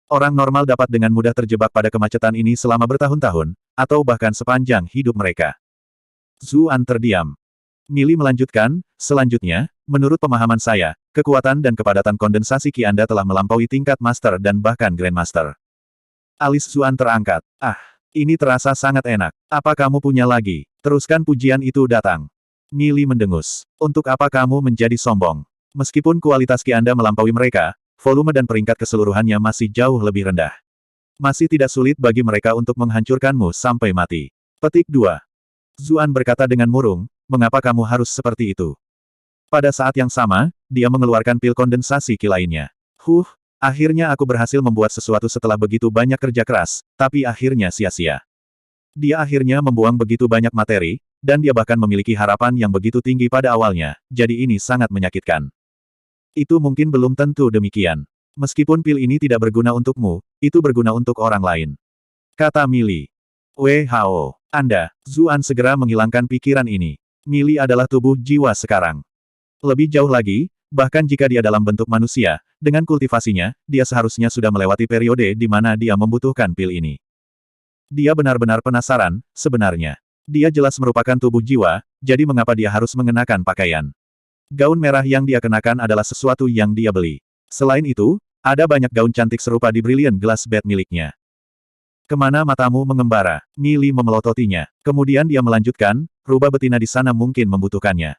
Orang normal dapat dengan mudah terjebak pada kemacetan ini selama bertahun-tahun, atau bahkan sepanjang hidup mereka. Zuan terdiam. Mili melanjutkan, selanjutnya, menurut pemahaman saya, kekuatan dan kepadatan kondensasi ki Anda telah melampaui tingkat Master dan bahkan Grandmaster. Alis Zuan terangkat. Ah, ini terasa sangat enak. Apa kamu punya lagi? Teruskan pujian itu datang. Mili mendengus. Untuk apa kamu menjadi sombong? Meskipun kualitas ki Anda melampaui mereka, volume dan peringkat keseluruhannya masih jauh lebih rendah. Masih tidak sulit bagi mereka untuk menghancurkanmu sampai mati. Petik 2. Zuan berkata dengan murung, mengapa kamu harus seperti itu? Pada saat yang sama, dia mengeluarkan pil kondensasi ki lainnya. Akhirnya aku berhasil membuat sesuatu setelah begitu banyak kerja keras, tapi akhirnya sia-sia. Dia akhirnya membuang begitu banyak materi, dan dia bahkan memiliki harapan yang begitu tinggi pada awalnya, jadi ini sangat menyakitkan. Itu mungkin belum tentu demikian. Meskipun pil ini tidak berguna untukmu, itu berguna untuk orang lain. Kata Mili. Wei Hao, Anda, Zuan segera menghilangkan pikiran ini. Mili adalah tubuh jiwa sekarang. Lebih jauh lagi, bahkan jika dia dalam bentuk manusia, dengan kultivasinya, dia seharusnya sudah melewati periode di mana dia membutuhkan pil ini. Dia benar-benar penasaran, sebenarnya. Dia jelas merupakan tubuh jiwa, jadi mengapa dia harus mengenakan pakaian? Gaun merah yang dia kenakan adalah sesuatu yang dia beli. Selain itu, ada banyak gaun cantik serupa di Brilliant Glass Bed miliknya. Kemana matamu mengembara? Mili memelototinya. Kemudian dia melanjutkan, rubah betina di sana mungkin membutuhkannya.